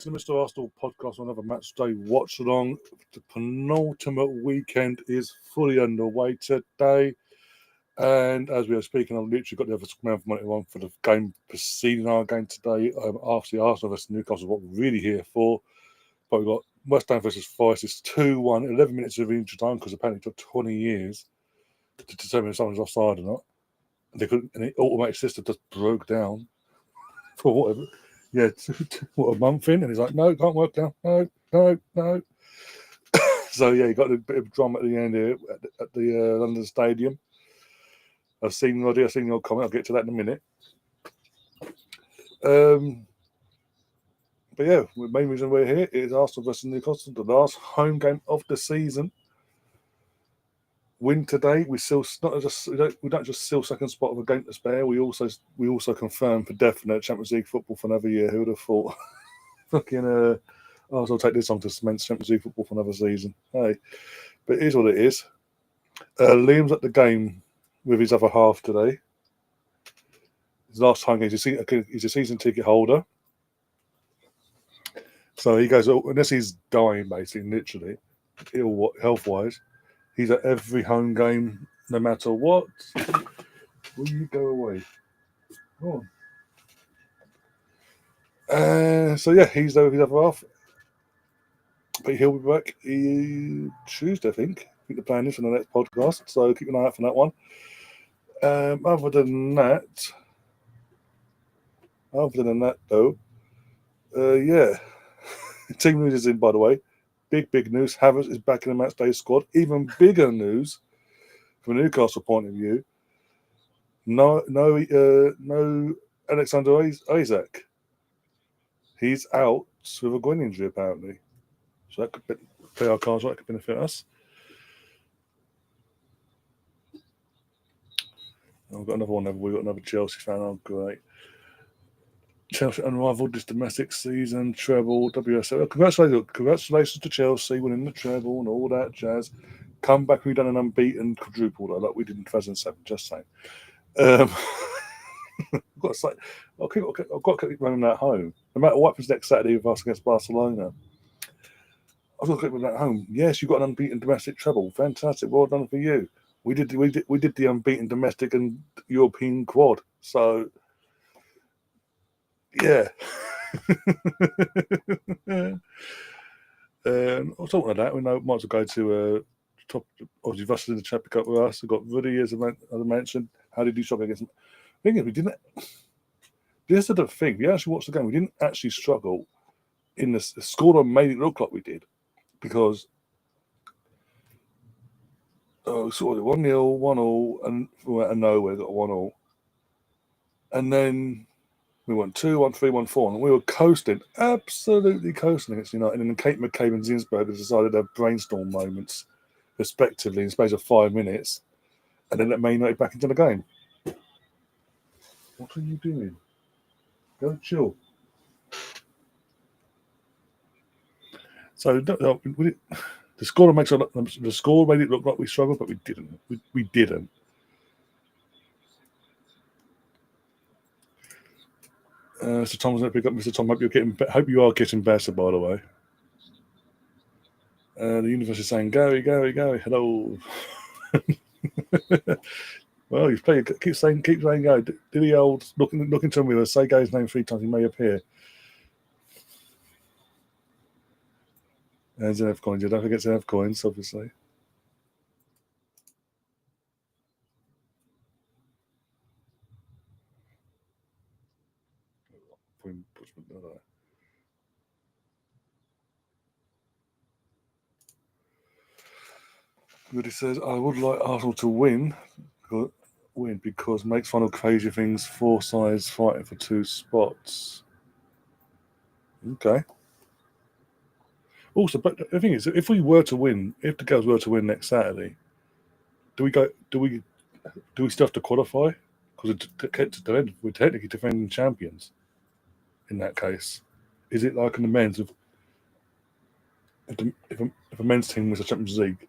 to the Mr. Arsenal podcast on another match day watch-along. The penultimate weekend is fully underway today. And as we are speaking, I've literally got the other command monitor on for the game preceding our game today. After the Arsenal versus Newcastle, what we're really here for. But we've got West Ham versus Forest. It's 2-1, 11 minutes of injury time because apparently it took 20 years to determine if someone's offside or not. And the automatic system just broke down for whatever. Yeah, what, a month in, and he's like, no, can't work now. No. So, yeah, you got a bit of drama at the end here at the London Stadium. I've seen your comment. I'll get to that in a minute. But, yeah, the main reason we're here is Arsenal versus Newcastle, the last home game of the season. Win today. We don't just seal second spot of a game to spare. We also confirm for definite Champions League football for another year. Who would have thought? Fucking I'll take this on to cement Champions League football for another season. Hey, but it is what it is. Liam's at the game with his other half today. His last home game. He's a season ticket holder. So he goes, unless he's dying, basically, literally, health wise. He's at every home game, no matter what. Will you go away? Go on. So yeah, he's there with his other half. But he'll be back Tuesday, I think. I think the plan is for the next podcast. So keep an eye out for that one. Other than that, though, yeah. Team news is in, by the way. Big news. Havertz is back in the matchday squad. Even bigger news from a Newcastle point of view. No Alexander Isaac. He's out with a groin injury, apparently. So that could play our cards right, could benefit us. We've got another one. We've got another Chelsea fan. Oh, great. Chelsea unrivaled this domestic season, treble, WSL. Congratulations to Chelsea winning the treble and all that jazz. Come back, we've done an unbeaten quadruple, though, like we did in 2007, just saying. I've got to keep running that home. No matter what happens next Saturday with us against Barcelona, I've got to keep running that home. Yes, you've got an unbeaten domestic treble. Fantastic. Well done for you. We did the unbeaten domestic and European quad. So, yeah. I'll talk about that. We might as well go to top. Obviously, Russell's in the Champions Cup with us. We've got Rudy, as I mentioned. How did you struggle against him? The thing is, we didn't. This is the thing. We actually watched the game. We didn't actually struggle in the scoreline made it look like we did because sort of 1-0, 1-0, and we went out of nowhere, got 1-0, and then we went 2-1, 3-1, 4, and we were coasting, absolutely coasting against United. And then Kate McCabe and Zinsberg decided to have brainstorm moments, respectively, in the space of 5 minutes, and then let Man United back into the game. What are you doing? Go chill. So the score made it look like we struggled, but we didn't. We didn't. So Tom's going to pick up. Mr. Tom, hope you are getting better, by the way. The universe is saying, Gary, hello. Well, keep saying go. Do the old looking to me. Say Gary's name 3 times, he may appear. And ZF coins. Don't forget ZF coins, obviously. Rudy says, I would like Arsenal to win because makes fun of crazy things, 4 sides fighting for 2 spots. Okay. Also, but the thing is, if the girls were to win next Saturday, do we still have to qualify? Because we're technically defending champions in that case. Is it like in the men's, if a men's team was a Champions League,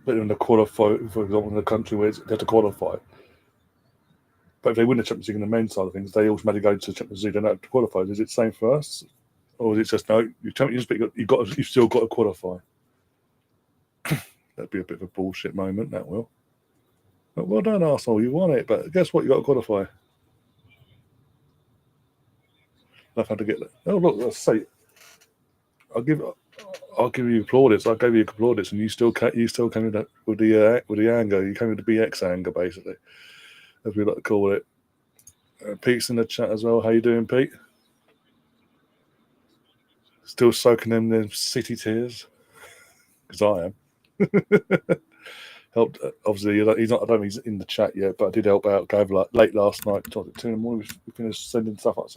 but in the qualify, for example, in the country where they have to qualify, But if they win the Champions League in the men's side of things, they automatically go to the Champions League. They don't have to qualify. Is it the same for us, or is it just no? You've still got to qualify. That'd be a bit of a bullshit moment. That will. But well done, Arsenal. You won it, but guess what? You got to qualify. I've had to get that. Oh look, let's say I'll give you plaudits. I gave you plaudits, and you still came with the anger. You came with the BX anger, basically, as we like to call it. Pete's in the chat as well. How you doing, Pete? Still soaking them city tears, because I am. Helped. Obviously, he's not. I don't think he's in the chat yet, but I did help out. Gave like late last night. 2 in the morning. We finished sending stuff up,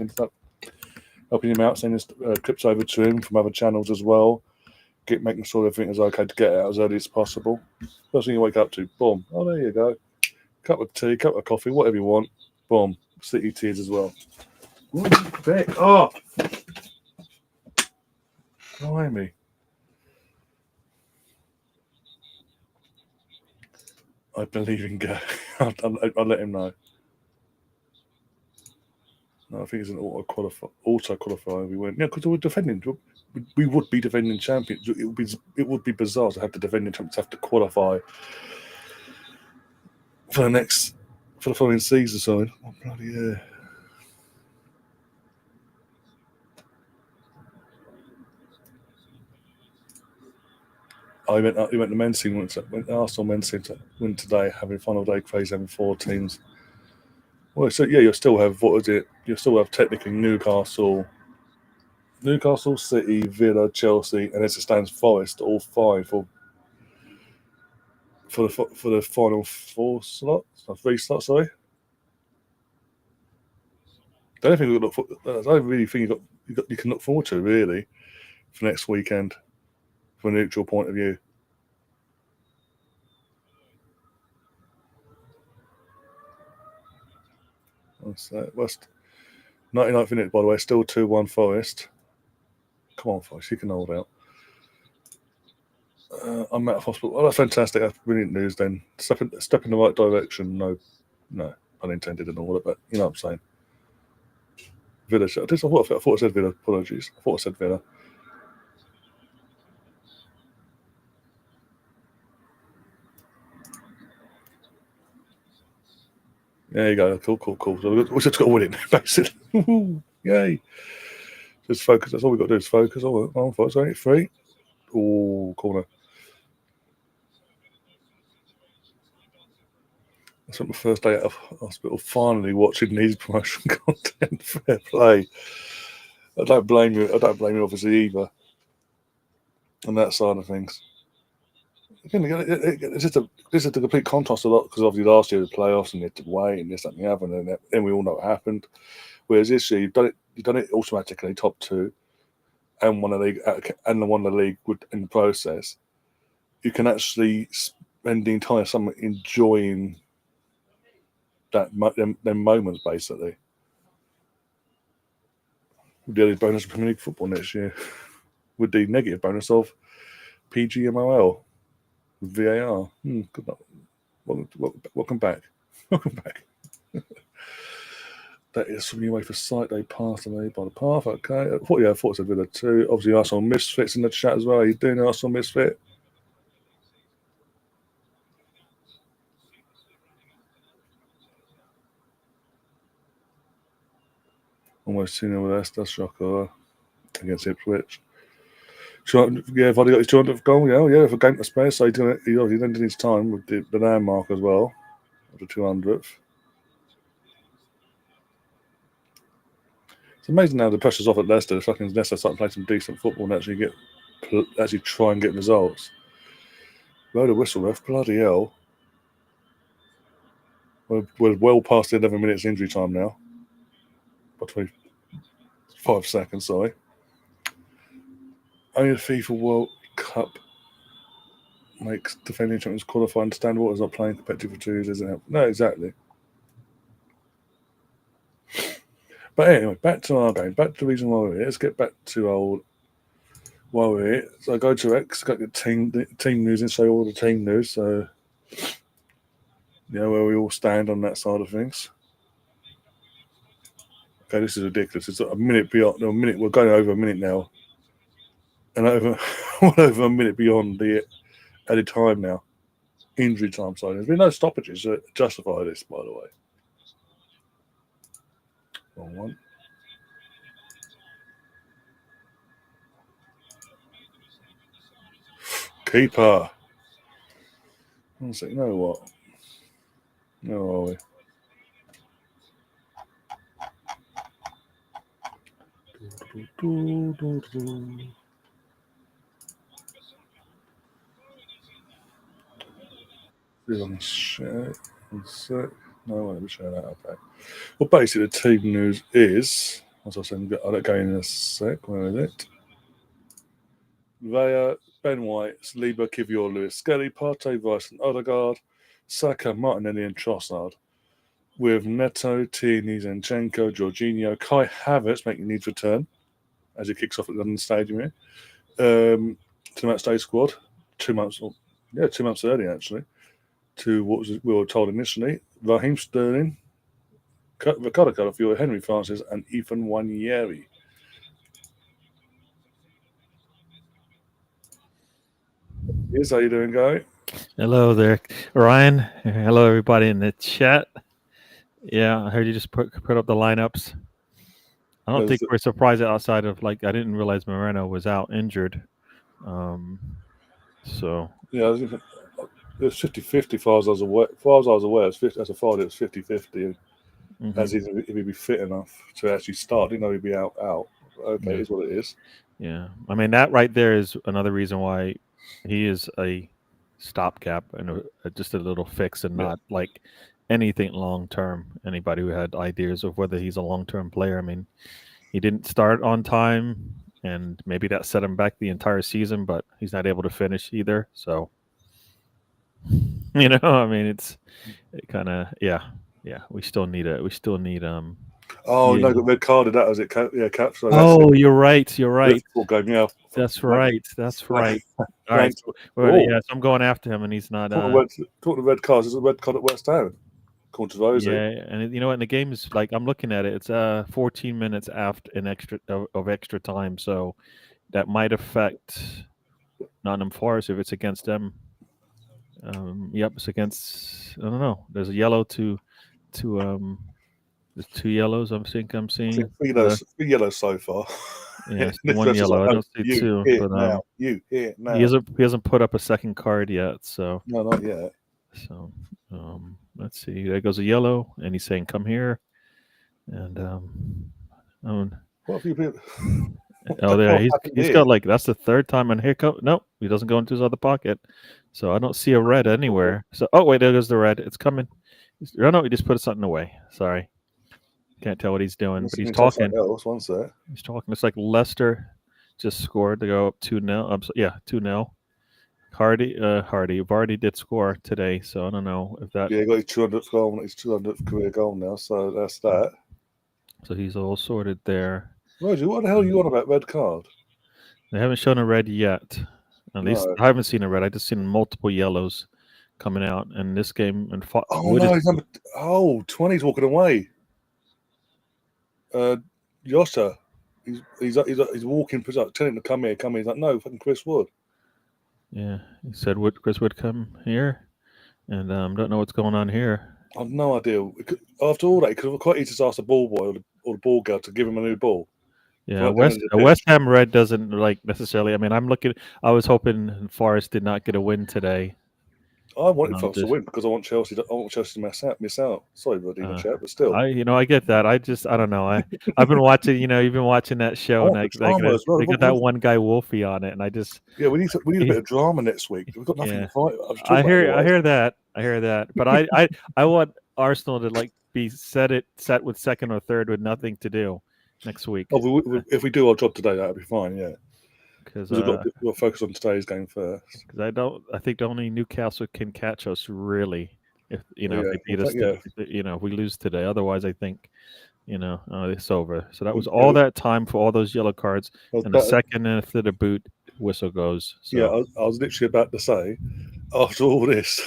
helping him out, sending clips over to him from other channels as well. Making sure everything is okay to get out as early as possible. First thing you wake up to, boom. Oh, there you go. Cup of tea, cup of coffee, whatever you want. Boom. City tears as well. Oh, blimey. I believe in Go. I'll let him know. No, I think it's an auto qualifier. We went, yeah, because we're defending. We would be defending champions. It would be bizarre to have the defending champions have to qualify for the following season. So, oh, bloody yeah. He went to men's team. Went Arsenal men's team to win today, having final day crazy, having 4 teams. Well, so yeah, you'll still have You'll still have technically Newcastle, City, Villa, Chelsea, and as it stands, Forest, all 5 for the final 4 slots, 3 slots. Sorry. The only thing I really think you can look forward to really for next weekend, from a neutral point of view. What's that? West 99th minute, by the way, still 2-1 Forest. Come on, Forest, you can hold out. I'm out of hospital. Well, that's fantastic. That's brilliant news. Then step in the right direction. No, unintended and all that, but you know what I'm saying. Villa. I thought I said Villa. Apologies. I thought I said Villa. There you go. Cool. So we just got to win it, basically. Yay. Just focus. That's all we've got to do is focus. On 5, 3. Oh, corner. That's my first day out of hospital. Finally watching these promotion content. Fair play. I don't blame you. Obviously, either. On that side of things. Again, it's just a complete contrast a lot, because obviously last year the playoffs and you had to wait and this, that, and the other, and then we all know what happened. Whereas this year you've done it automatically, top 2, and won the league in the process. You can actually spend the entire summer enjoying them moments, basically. With the bonus of Premier League football next year, with the negative bonus of PGMOL, VAR. Good luck. Welcome back. Welcome back. That is from the UEFA site. They passed away by the path. Okay. I thought it said Villa 2. Obviously, Arsenal Misfits in the chat as well. How you doing, Arsenal Misfit? Almost 2-0 with Leicester. Shocker against Ipswich. Vardy got his 200th goal. Yeah, for game to spare. So he ended his time with the landmark as well, of the 200th. It's amazing now the pressure's off at Leicester. Fucking Leicester start playing some decent football and actually try and get results. Blow the whistle, ref. Bloody hell. We're well past the 11 minutes injury time now. By 25 seconds, sorry. Only the FIFA World Cup makes defending champions qualify. Understandable. It's not playing competitive for 2 years, isn't it? No, exactly. But anyway, back to our game. Back to the reason why we're here. Let's get back to why we're here. So I go to X, got the team news and show all the team news. So where we all stand on that side of things. Okay, this is ridiculous. It's a minute beyond. No, a minute. We're going over a minute now, and over over a minute beyond the added time now. Injury time. So there's been no stoppages to justify this, by the way. Wrong one. Keeper. One second. You know what? Where are we? No, let me share that. Okay. Well, basically, the team news is, as I said, I'll go in a sec. Where is it? Vaya, Ben White, Saliba, Kivior, Lewis, Skelly, Partey, Vice, and Odegaard, Saka, Martinelli, and Trossard. With Neto, Tierney, Zinchenko, Jorginho, Kai Havertz making needs return as he kicks off at the London Stadium here. To the match day squad, 2 months, 2 months early actually, to what we were told initially. Raheem Sterling, Ricardo Calafiore, Henry Francis, and Ethan Wanyeri. Here's how you doing, Guy? Hello there, Ryan. Hello, everybody in the chat. Yeah, I heard you just put up the lineups. I don't think we're surprised outside of I didn't realize Moreno was out injured. So yeah, it was 50-50 far as I was aware. Far as I was aware, as a forward, it was 50-50. As if he'd be fit enough to actually start, didn't know he'd be out. Okay, yeah. It is what it is. Yeah, I mean that right there is another reason why he is a stopgap and just a little fix and not like anything long term. Anybody who had ideas of whether he's a long term player, I mean, he didn't start on time, and maybe that set him back the entire season. But he's not able to finish either. So, I mean, it kind of We still need Oh no, got red carded. That was it. Yeah, Cap. So oh, you're right. You're right. Game, yeah. That's right. That's right. All right. So, yes, I'm going after him, and he's not. Talking to red cards. There's a red card at West Ham. According to those. Yeah, and you know what? The game is I'm looking at it. It's 14 minutes after an extra time, so that might affect Nottingham Forest if it's against them. Yep, it's against. I don't know. There's a yellow to. There's 2 yellows. I'm seeing. 3 yellows so far. Yeah, 1 yellow. I don't see 2. But you here now. He hasn't put up a second card yet. So no, not yet. So let's see. There goes a yellow, and he's saying, "Come here." And what have you been? Oh, there he's got that's the 3rd time, and here come. Nope, he doesn't go into his other pocket. So I don't see a red anywhere. So wait, there goes the red. It's coming. No, he just put something away. Sorry. Can't tell what he's doing, but he's talking. He's talking. It's like Leicester just scored to go up 2-0. 2-0. Vardy did score today, so I don't know if that. Yeah, he got his 200th goal. His 200th career goal now, so that's that. So he's all sorted there. Roger, what the hell are you on about red card? They haven't shown a red yet. At least I haven't seen a red. I just seen multiple yellows coming out in this game. And he's number 20's walking away. Jota, he's walking, telling him to come here. He's like, no, fucking Chris Wood. Yeah, he said Chris Wood come here, and don't know what's going on here. I have no idea. After all that, it could have quite easily just asked the ball boy or the ball girl to give him a new ball. Yeah, West Ham red doesn't necessarily. I mean, I was hoping Forest did not get a win today. I wanted Forest to win because I want Chelsea to miss out. Sorry, buddy, but still. I get that. I don't know. I've been watching. You've been watching that show, and they got that one guy Wolfie on it, and I just we need a bit of drama next week. We've got nothing to fight. I hear that, but I want Arsenal to be set with 2nd or 3rd with nothing to do next week. If we do our job today, that'll be fine. Yeah. Because we'll focus on today's game first. Because I think only Newcastle can catch us really. If they beat us, if we lose today. Otherwise, I think it's over. So that was all that time for all those yellow cards, and the second after the boot whistle goes. So. Yeah, I was literally about to say, after all this,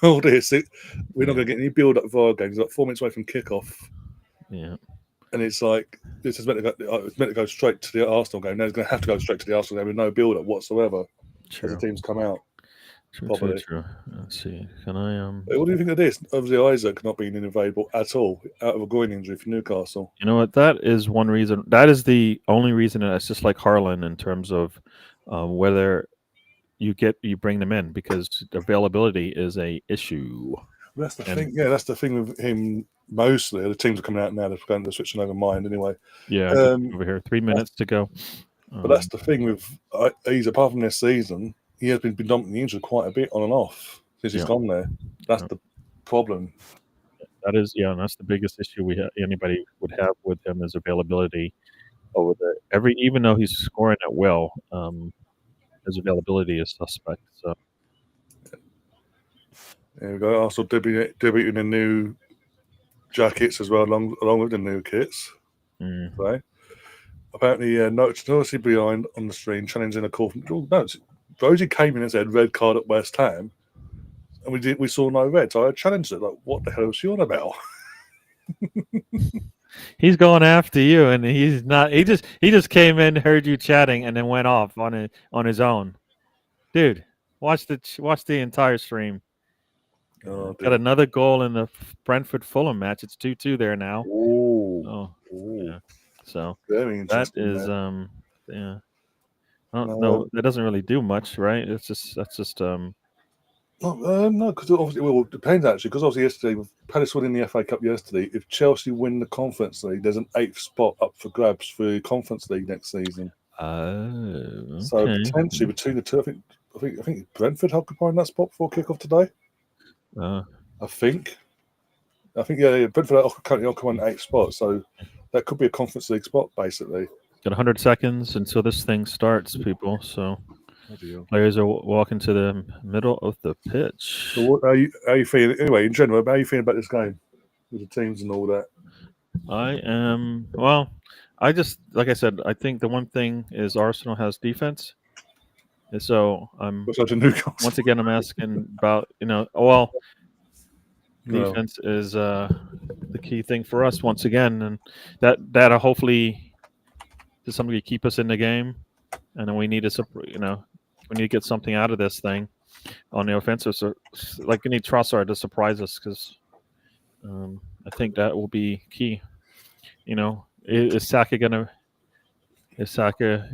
we're not going to get any build up for our games. Like 4 minutes away from kickoff. Yeah. and it's like this is meant to go. It's meant to go straight to the Arsenal game. Now it's going to have to go straight to the Arsenal game with no build up whatsoever as the teams come out. True. Let's see. Can I What do you think of this? Obviously, Isaac not being available at all out of a groin injury for Newcastle. You know what? That is one reason. That is the only reason. And it's just like Harlan in terms of whether you bring them in, because availability is a issue. That's the thing. Yeah, that's the thing with him. Mostly, the teams are coming out now. They're switching over mind anyway. Yeah, over here, 3 minutes to go. But that's the thing with he's apart from this season, he has been predominantly injured quite a bit on and off since he's gone there. That's the problem. That is, and that's the biggest issue anybody would have with him is availability. Over even though he's scoring at will, his availability is suspect. So there we go. Also debuting the new jackets as well, along with the new kits. So apparently, noticeably behind on the stream, challenging a call from. No, Rosie came in and said red card at West Ham, and we saw no red. So I challenged it. Like, what the hell was she on about? He's going after you, and he's not. He just came in, heard you chatting, and then went off on his own. Dude, watch the entire stream. Got another goal in the Brentford Fulham match. It's 2-2 there now. Ooh. Yeah. So very interesting. That is yeah. I don't know. That doesn't really do much, right? That's just no, because obviously, it depends actually. Because obviously, yesterday with Palace winning the FA Cup yesterday, if Chelsea win the Conference League, there's an 8th spot up for grabs for the Conference League next season. Okay. So potentially between the two, I think Brentford occupying that spot before kickoff today. I think Brentford are currently occupying 8th spot, so that could be a Conference League spot basically. Got 100 seconds until this thing starts, people. So players are walking to the middle of the pitch. So how are you feeling anyway? In general, how are you feeling about this game with the teams and all that? I am I just, like I said, I think the one thing is Arsenal has defense, and so once again I'm asking about defense is the key thing for us once again, and that hopefully to some degree keep us in the game, and then we need to we need to get something out of this thing on the offensive. So like we need Trossard to surprise us, because I think that will be key. Is Saka gonna? Is Saka?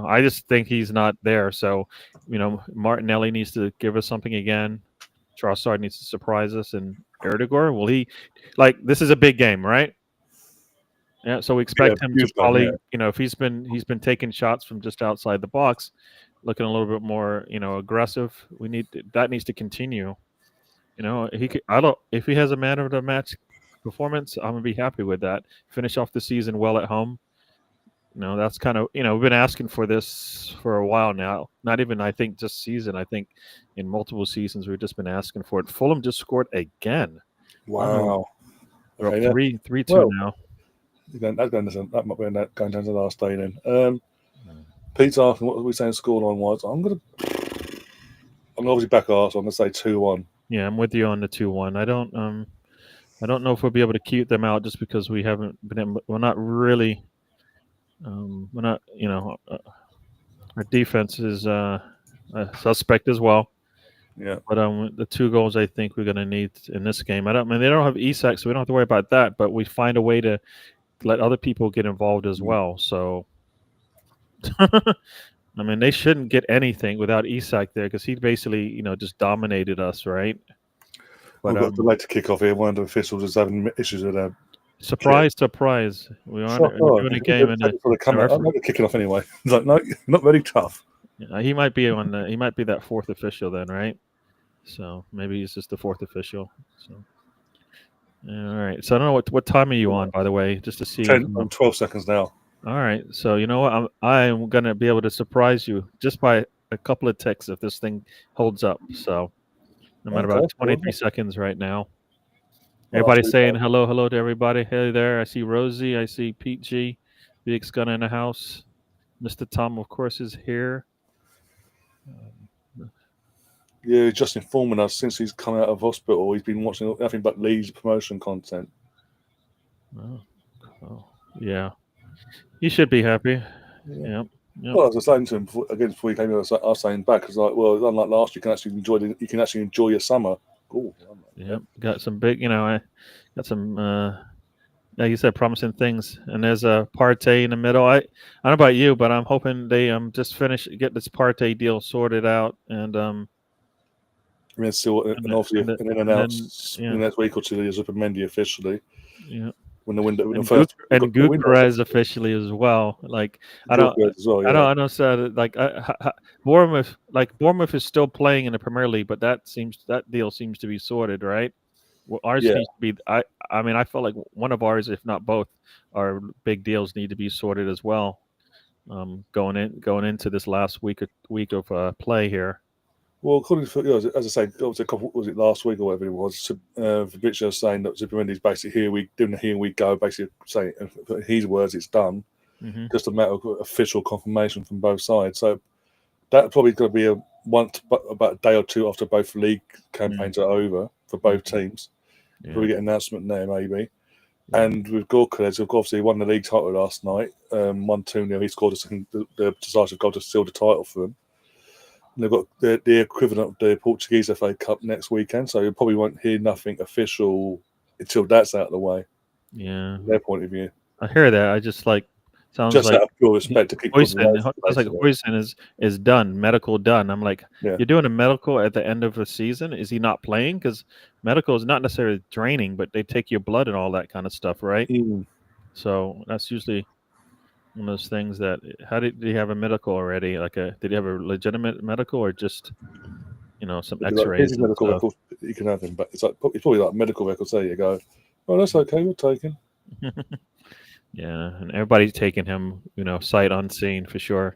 I just think he's not there. So, Martinelli needs to give us something again. Trossard needs to surprise us, and Erdegaard, will he? This is a big game, right? Yeah. So we expect him to probably, if he's been taking shots from just outside the box, looking a little bit more, aggressive. That needs to continue. If he has a man of the match performance, I'm gonna be happy with that. Finish off the season well at home. That's kind of, we've been asking for this for a while now. Not even, I think, just season. I think in multiple seasons we've just been asking for it. Fulham just scored again. Wow. They're up 3-2 now. That might be going down to the last day then. Pete's asking what we saying scoreline was. I'm obviously back Arsenal. I'm gonna say 2-1. Yeah, I'm with you on the 2-1. I don't know if we'll be able to keep them out just because we haven't been. We're not really. We're not. Our defense is a suspect as well. Yeah. But the 2 goals I think we're going to need in this game. They don't have Isak, so we don't have to worry about that. But we find a way to let other people get involved as well. So, they shouldn't get anything without Isak there, because he basically, just dominated us, right? But we've got delayed to kick off here. One of the officials is having issues with that. Surprise! We're doing a game and I'm not kicking off anyway. He's like, no, you're not very tough. He might be he might be that 4th official then, right? So maybe he's just the 4th official. So all right. So I don't know what time are you on, by the way, just to see. 12 seconds now. All right. So you know what? I'm gonna be able to surprise you just by a couple of ticks if this thing holds up. So I'm at about 23 seconds right now. Everybody saying hello to everybody. Hey there. I see Rosie. I see Pete G. Big Gunner in the house. Mr. Tom, of course, is here. Yeah, just informing us since he's come out of hospital, he's been watching nothing but Leeds promotion content. Oh, cool. Yeah. You should be happy. Yeah. Yep. Yep. Well, as I was saying to him before he came in, I was saying back, it's like, well, unlike last, you can actually enjoy your summer. Oh, Yep. Got some big, I got some like you said, promising things. And there's a Partey in the middle. I don't know about you, but I'm hoping they just get this Partey deal sorted out and I mean, still, and obviously, and then and then announced in yeah, the next week or two, there's Mendy officially yeah. when the window, when the And first we've got the window Gyökeres officially as well. Like I don't, Gilchrist as well, yeah. I don't say that. Like Bournemouth is still playing in the Premier League, but that deal seems to be sorted, right? Well, ours Yeah. needs to be. I mean, I felt like one of ours, if not both, our big deals need to be sorted as well. Going into this last week of play here. Well, according to as I say, was it last week or whatever it was? Fabrizio was saying that Zubimendi's basically here we go, basically saying in his words, it's done. Hmm. Just a matter of official confirmation from both sides. So that's probably going to be about a day or two after both league campaigns are over for both teams. Yeah. Probably get an announcement there, maybe. Yeah. And with Gyökeres, who obviously won the league title last night, 1-2-0. He scored the decisive goal to seal the title for them. And they've got the equivalent of the Portuguese FA Cup next weekend, so you probably won't hear nothing official until that's out of the way. Yeah. From their point of view, I hear that. I just sounds just like out of pure respect to keep good Hoyson. relations. Sounds like Hoyson is done, medical done. I'm like, Yeah. you're doing a medical at the end of the season. Is he not playing? Because medical is not necessarily draining, but they take your blood and all that kind of stuff, right? Mm. So that's usually one of those things that. How did he have a medical already? Did he have a legitimate medical or just some Here's X-rays his and medical stuff? record. You can have him, but it's probably like medical records. There you go. Oh, that's okay. We'll take him. Yeah, and everybody's taking him, sight unseen for sure.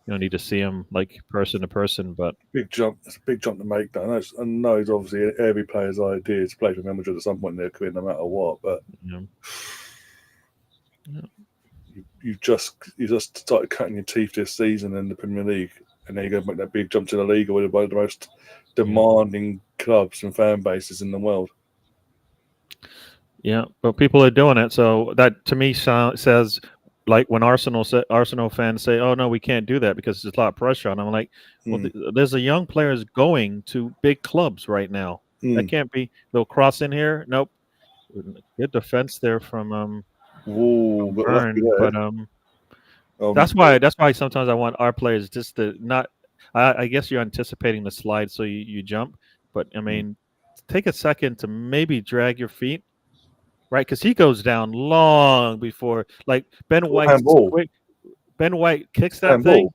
You don't need to see him like person to person, but Big jump. It's a big jump to make. I know it's obviously every player's idea to play for Real Madrid at some point in their career, no matter what. But yeah. you just started cutting your teeth this season in the Premier League, and then you go make that big jump to the league with one of the most demanding clubs and fan bases in the world. Yeah, but people are doing it, so that to me says like when Arsenal fans say, "Oh no, we can't do that because there's a lot of pressure on." I'm like, well, there's a young players going to big clubs right now. That can't be. They'll cross in here. Nope. Good defense there from Byrne, but that's why sometimes I want our players just to not. I guess you're anticipating the slide, so you jump, but I mean, take a second to maybe drag your feet. Right, because he goes down long before, like Ben White's quick. Ben White kicks that thing.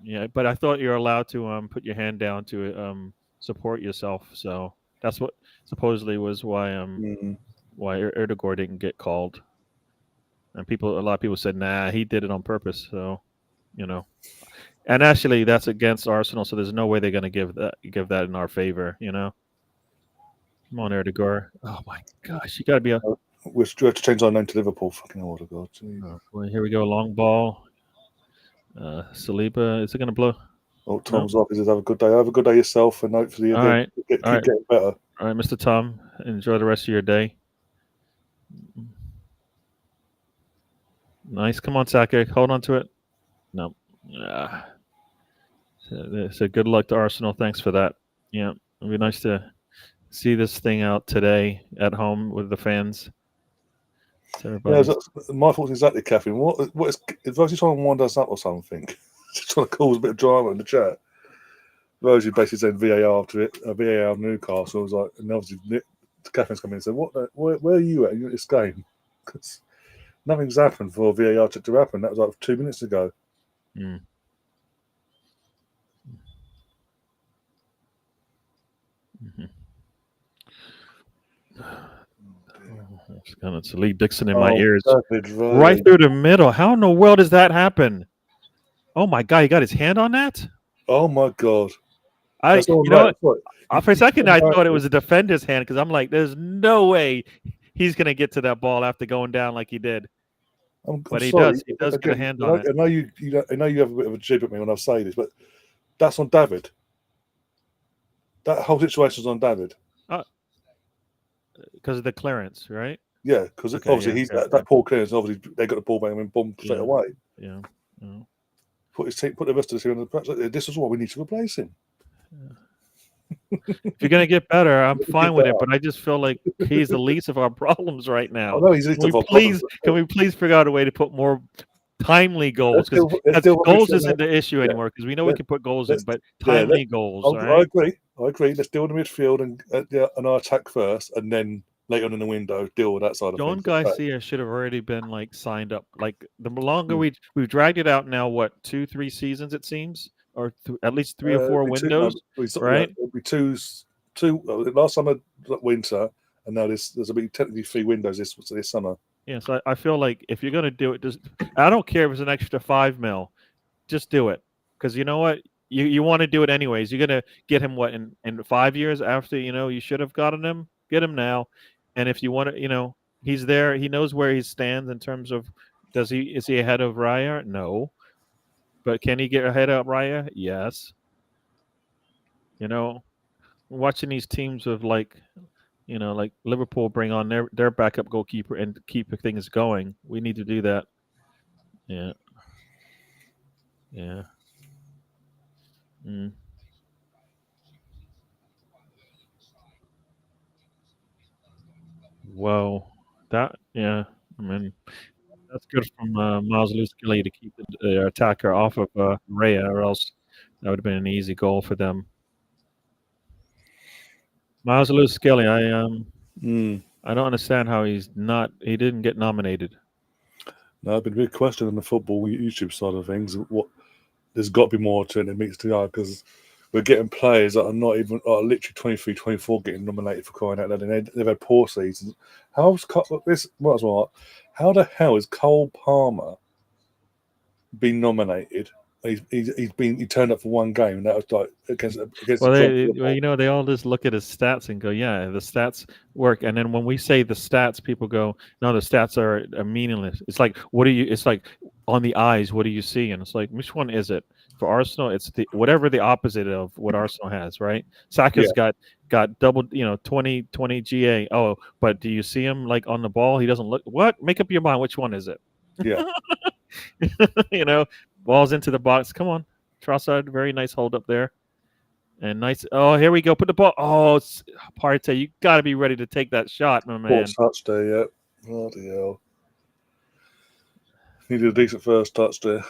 Yeah, but I thought you're allowed to put your hand down to support yourself. So that's what supposedly was why Erdogan didn't get called. And a lot of people said, nah, he did it on purpose. So, and actually that's against Arsenal, so there's no way they're going to give that in our favor. Come on, Erdogan. Oh my gosh, you got to be a. We have to change our name to Liverpool. Fucking hell, God. Oh, well, here we go. Long ball. Saliba, is it going to blow? Oh, Tom's up. He says, "Have a good day. Have a good day yourself, and hopefully keep getting better." All right, Mr. Tom. Enjoy the rest of your day. Nice. Come on, Saka. Hold on to it. No. So good luck to Arsenal. Thanks for that. Yeah, it'd be nice to see this thing out today at home with the fans. Yeah, my thoughts exactly, Catherine. What is Rosie trying to wind us up or something? Just trying to cause a bit of drama in the chat. Rosie basically said VAR after it. VAR Newcastle was like, and obviously Catherine's come in and said, where are you at this game? Because nothing's happened for VAR to happen. That was like 2 minutes ago. Mm. Mm-hmm. It's Lee Dixon in my ears. Right through the middle. How in the world does that happen? Oh my God, he got his hand on that? Oh my God. For a second I thought it was a defender's hand because I'm like, there's no way he's gonna get to that ball after going down like he did. But he does. He does get a hand on it. I know you have a bit of a jib at me when I say this, but that's on David. That whole situation's on David. Because of the clearance, right? Yeah, because Okay, obviously yeah, he's yeah, that poor clearance. Obviously, they got the ball back and boom straight yeah, away. yeah. Put the rest of the team on the patch. This is why we need to replace him. If you're gonna get better, I'm Keep fine with that it. up. But I just feel like he's the least of our problems right I now. know he's least of our problems. Can we please figure out a way to put more timely goals? Because Let's deal with goals midfield. isn't the issue Yeah, anymore. Because we know we let, can put goals in, let's but yeah. timely goals. All I right. agree. Let's deal with the midfield and our attack first, and then later on in the window deal with that side of John things. Garcia should have already been like signed up. Like the longer Mm. we've dragged it out now, what 2-3 seasons it seems, or at least 3 or 4 It'll be windows, yeah, right? it'll be two. Last summer, winter, and now there's a be technically 3 windows this summer. Yeah, so I feel like if you're gonna do it, just I don't care if it's an extra 5 mil, just do it. Because you know what, you want to do it anyways. You're gonna get him what in 5 years after you should have gotten him. Get him now, and if you want to, he's there. He knows where he stands in terms of is he ahead of Raya? No, but can he get ahead of Raya? Yes. Watching these teams of like Liverpool bring on their backup goalkeeper and keep things going. We need to do that. Yeah. Yeah. Mm. Whoa. Yeah. I mean, that's good from Miles Lewis-Kelly to keep the attacker off of Raya, or else that would have been an easy goal for them. Miles Lewis-Kelly, I don't understand how he didn't get nominated. No, it's been a big question on the football YouTube side of things. There's got to be more to it than meets the eye, because we're getting players that are literally 23, 24 getting nominated for crying out loud, and they've had poor seasons. How the hell is Cole Palmer been nominated? He turned up for one game, and that was like against Well, the they all just look at his stats and go, yeah, the stats work. And then when we say the stats, people go, no, the stats are meaningless. It's like, it's like on the eyes, what do you see? And it's like, which one is it? For Arsenal, it's whatever the opposite of what Arsenal has, right? Saka's got double, 20 GA. Oh, but do you see him like on the ball? He doesn't look. What? Make up your mind. Which one is it? Yeah. Balls into the box. Come on, Trossard. Very nice hold up there. And nice. Oh, here we go. Put the ball. Oh, Partey, you got to be ready to take that shot, my man. Touch there, yeah. Bloody hell. Needed a decent first touch there.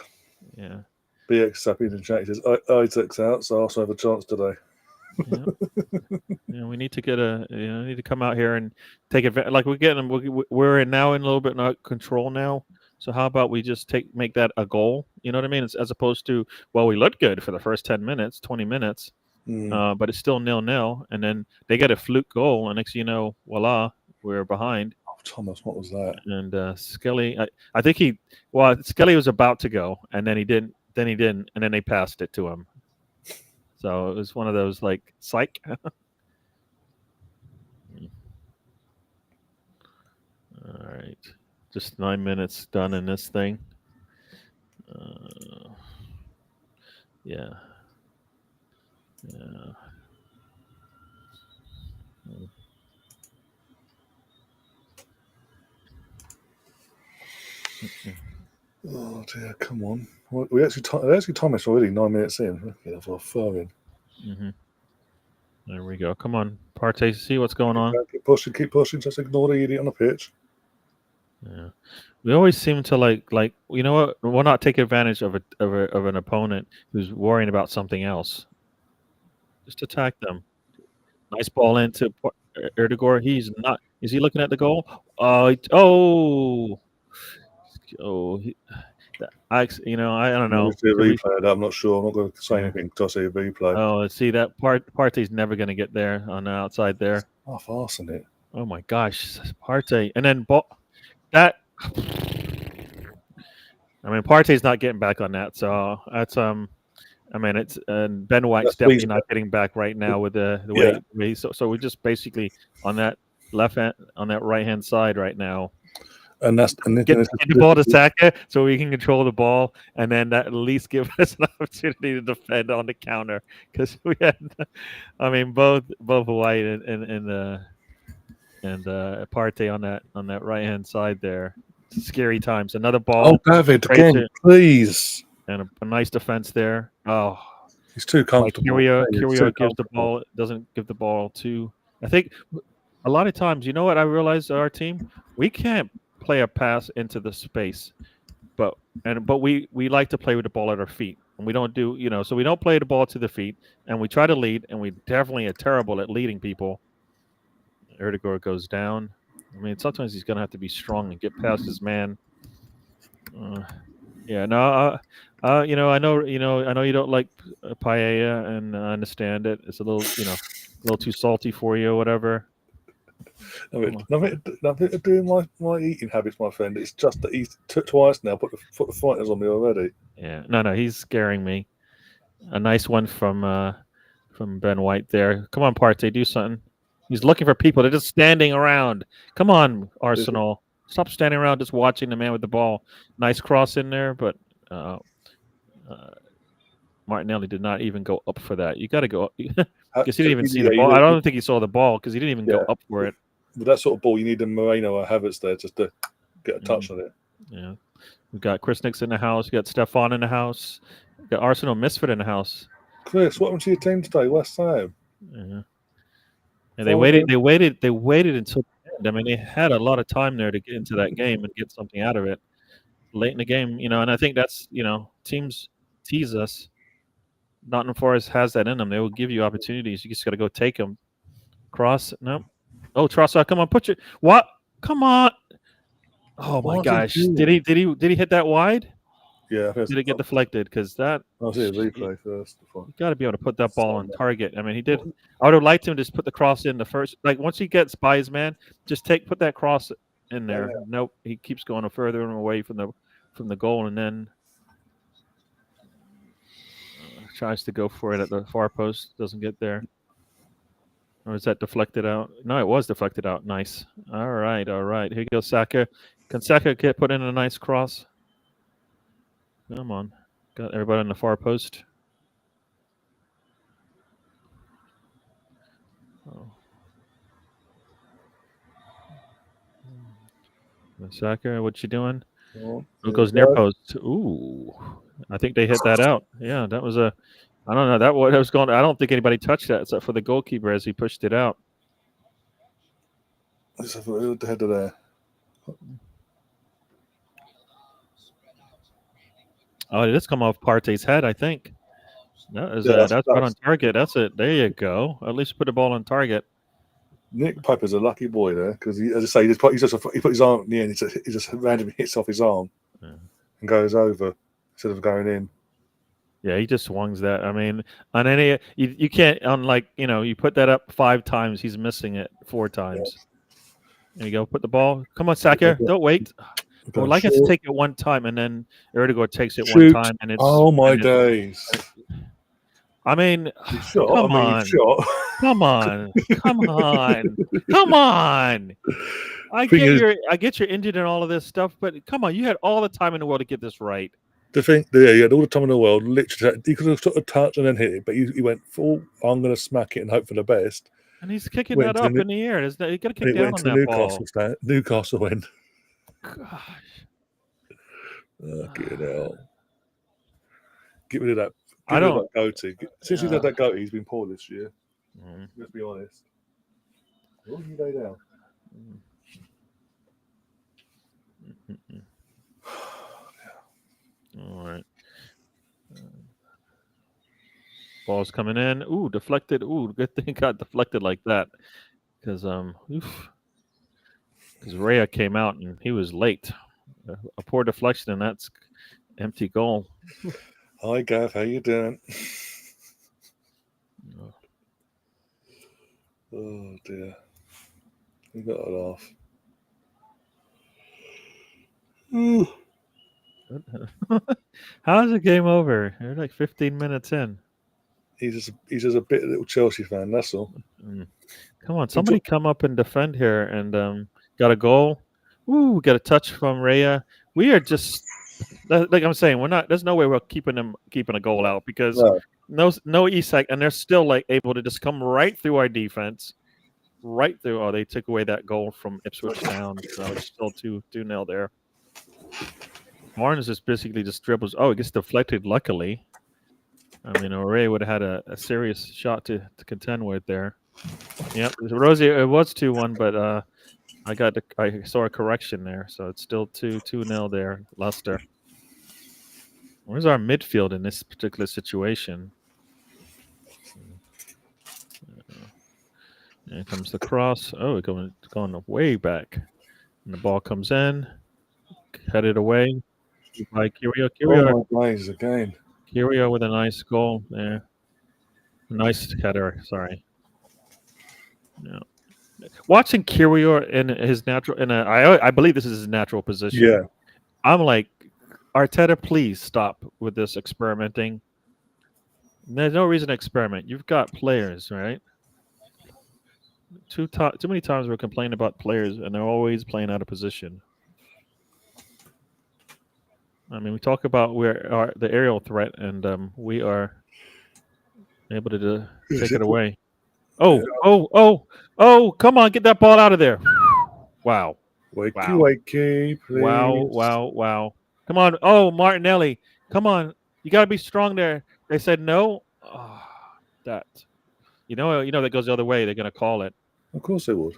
Yeah. BX happy in the chat. He says, Isaac's out, so I also have a chance today. Yeah. We need to need to come out here and take advantage. Like we're now in a little bit of control now. So how about we just make that a goal? You know what I mean? As opposed to, well, we looked good for the first 10 minutes, 20 minutes. But it's still 0-0, and then they get a fluke goal, and next thing you know, voila, we're behind. Oh, Thomas, what was that? And Skelly, I think Skelly was about to go, and then he didn't, and then they passed it to him. So it was one of those like psych. All right, just 9 minutes done in this thing. Yeah. Oh dear, come on. We actually Thomas already 9 minutes in. Okay, for throwing. There we go. Come on, Partey, see what's going on. Keep pushing. Just ignore the idiot on the pitch. Yeah, we always seem to like you know what? We'll not take advantage of an opponent who's worrying about something else. Just attack them. Nice ball into Erdegaard. He's not. Is he looking at the goal? I don't know. See a replay. I'm not sure. I'm not going to say anything until I see a replay. Oh, see that Partey's never going to get there on the outside there. Half arsing it. Oh my gosh, Partey, and then that. I mean, Partey's not getting back on that, so that's I mean, it's Ben White's definitely not getting back right now with the way. So we're just basically on that right hand side right now. And that's get the ball to Saka so we can control the ball, and then that at least give us an opportunity to defend on the counter, because we had, I mean, both White and and Partey on that right hand side there. Scary times. Another ball. Oh, David, Straight again, to- please. and a nice defense there. Oh, He's too like comfortable. He's Kiria too gives the comfortable. ball, doesn't give the ball to. I think a lot of times, you know what I realized our team, we can't play a pass into the space, but we like to play with the ball at our feet, and we don't do so we don't play the ball to the feet, and we try to lead, and we definitely are terrible at leading people. Erdegaard goes down. I mean, sometimes he's gonna have to be strong and get past his man. Yeah, no, I know, I know you don't like paella, and I understand it. It's a little too salty for you or whatever. Nothing to do with my eating habits, my friend. It's just that he's twice now put the fighters on me already. Yeah, no, he's scaring me. A nice one from Ben White there. Come on, Partey, do something. He's looking for people. They're just standing around. Come on, Arsenal. Stop standing around just watching the man with the ball. Nice cross in there, but Martinelli did not even go up for that. You got to go because he didn't even see the ball. I don't think he saw the ball because he didn't even go up for it. With that sort of ball, you need a Moreno or Havertz there just to get a touch on it. Yeah. We've got Chris Nix in the house. We got Stefan in the house. We got Arsenal Misfit in the house. Chris, what happened to your team today? West Ham. Yeah. And they waited until the end. I mean, they had a lot of time there to get into that game and get something out of it late in the game, and I think that's, teams tease us. Nottingham Forest has that in them. They will give you opportunities. You just got to go take them. Cross, no. Oh, Trossard, come on, what? Come on. Oh my gosh. Did he hit that wide? Yeah. Did it get deflected? Because that. I'll see a replay first. You got to be able to put that ball on target. I mean, he did. I would have liked him to just put the cross in the first. Like once he gets by his man, just put that cross in there. Yeah. Nope, he keeps going further and away from the goal, and then tries to go for it at the far post. Doesn't get there. Or is that deflected out? No, it was deflected out. Nice. All right. Here goes Saka. Can Saka get put in a nice cross? Come on. Got everybody on the far post. Oh. Saka, what you doing? It goes near post. Ooh. I think they hit that out. Yeah, that was a. I don't know. That was going. I don't think anybody touched that except for the goalkeeper as he pushed it out. Let's have a look at the header there. Oh, it does come off Partey's head, I think. That's right on target. That's it. There you go. At least put the ball on target. Nick Piper's a lucky boy there because, as I say, he put his arm in the end. He just randomly hits off his arm and goes over instead of going in. Yeah, he just swings that. I mean, on any you can't, unlike you put that up 5 times, he's missing it 4 times. There you go. Put the ball. Come on, Saka. Don't wait. We'd like us to take it 1 time, and then Erdegaard takes it 1 time, and it's. Oh my days! I mean, come on. I get you're injured and all of this stuff, but come on, you had all the time in the world to get this right. The thing, yeah, he had all the time in the world. Literally, he could have sort of touched and then hit it, but he went full. I'm going to smack it and hope for the best. And he's kicking that up in the air. You got to kick down on that ball. Newcastle win. Gosh. Get it out. Get rid of that. Get rid of that goatee. Since he's had that goatee, he's been poor this year. Let's be honest. What did you lay down? All right. Ball's coming in. Ooh, deflected. Ooh, good thing it got deflected like that. Because Raya came out and he was late. A poor deflection, and that's empty goal. Hi, Gav. How you doing? Oh, dear. We got a laugh. How's the game over? You're like 15 minutes in. He's just a little Chelsea fan, that's all. Come on, somebody come up and defend here, and got a goal. Ooh, got a touch from Raya. We are just like I'm saying, we're not. There's no way we're keeping a goal out because no Isak, and they're still like able to just come right through our defense right through. Oh, they took away that goal from Ipswich Town, so it's still 2-0 there. Barnes just basically just dribbles. Oh, it gets deflected. Luckily, I mean, O'Reilly would have had a serious shot to contend with there. Yep, Rosie, it was 2-1, but I saw a correction there, so it's still 2-0 there. Leicester. Where's our midfield in this particular situation? Here comes the cross. Oh, it's going way back. And the ball comes in, headed away by Kirio. Oh my days again. Kirio with a nice goal there. Nice header, sorry. Yeah. Watching Kirio in his natural, I believe this is his natural position. Yeah. I'm like, Arteta, please stop with this experimenting. There's no reason to experiment. You've got players, right? Too many times we're complaining about players, and they're always playing out of position. I mean, we talk about the aerial threat, and we are able to take it away. Oh! Come on, get that ball out of there! Wow! Wakey, please. Wow! Come on! Oh, Martinelli, come on! You got to be strong there. They said no. Oh, that. You know that goes the other way. They're going to call it. Of course they would.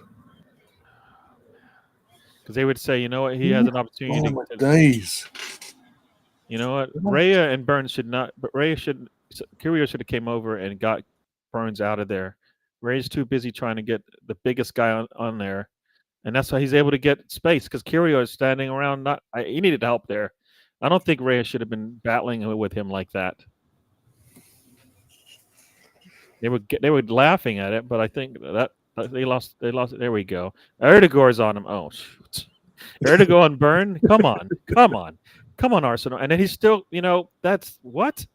Because they would say, you know what, he has an opportunity. Oh my days! You know what, Raya and Burns should not. But Kirio should have came over and got Burns out of there. Ray's too busy trying to get the biggest guy on there, and that's why he's able to get space. Because Kirio is standing around. He needed help there. I don't think Raya should have been battling with him like that. They were laughing at it, but I think that they lost. There we go. Erdegaard's on him. Oh shoot! Erdegaard on Burn. Come on, Arsenal. And then he's still. That's what.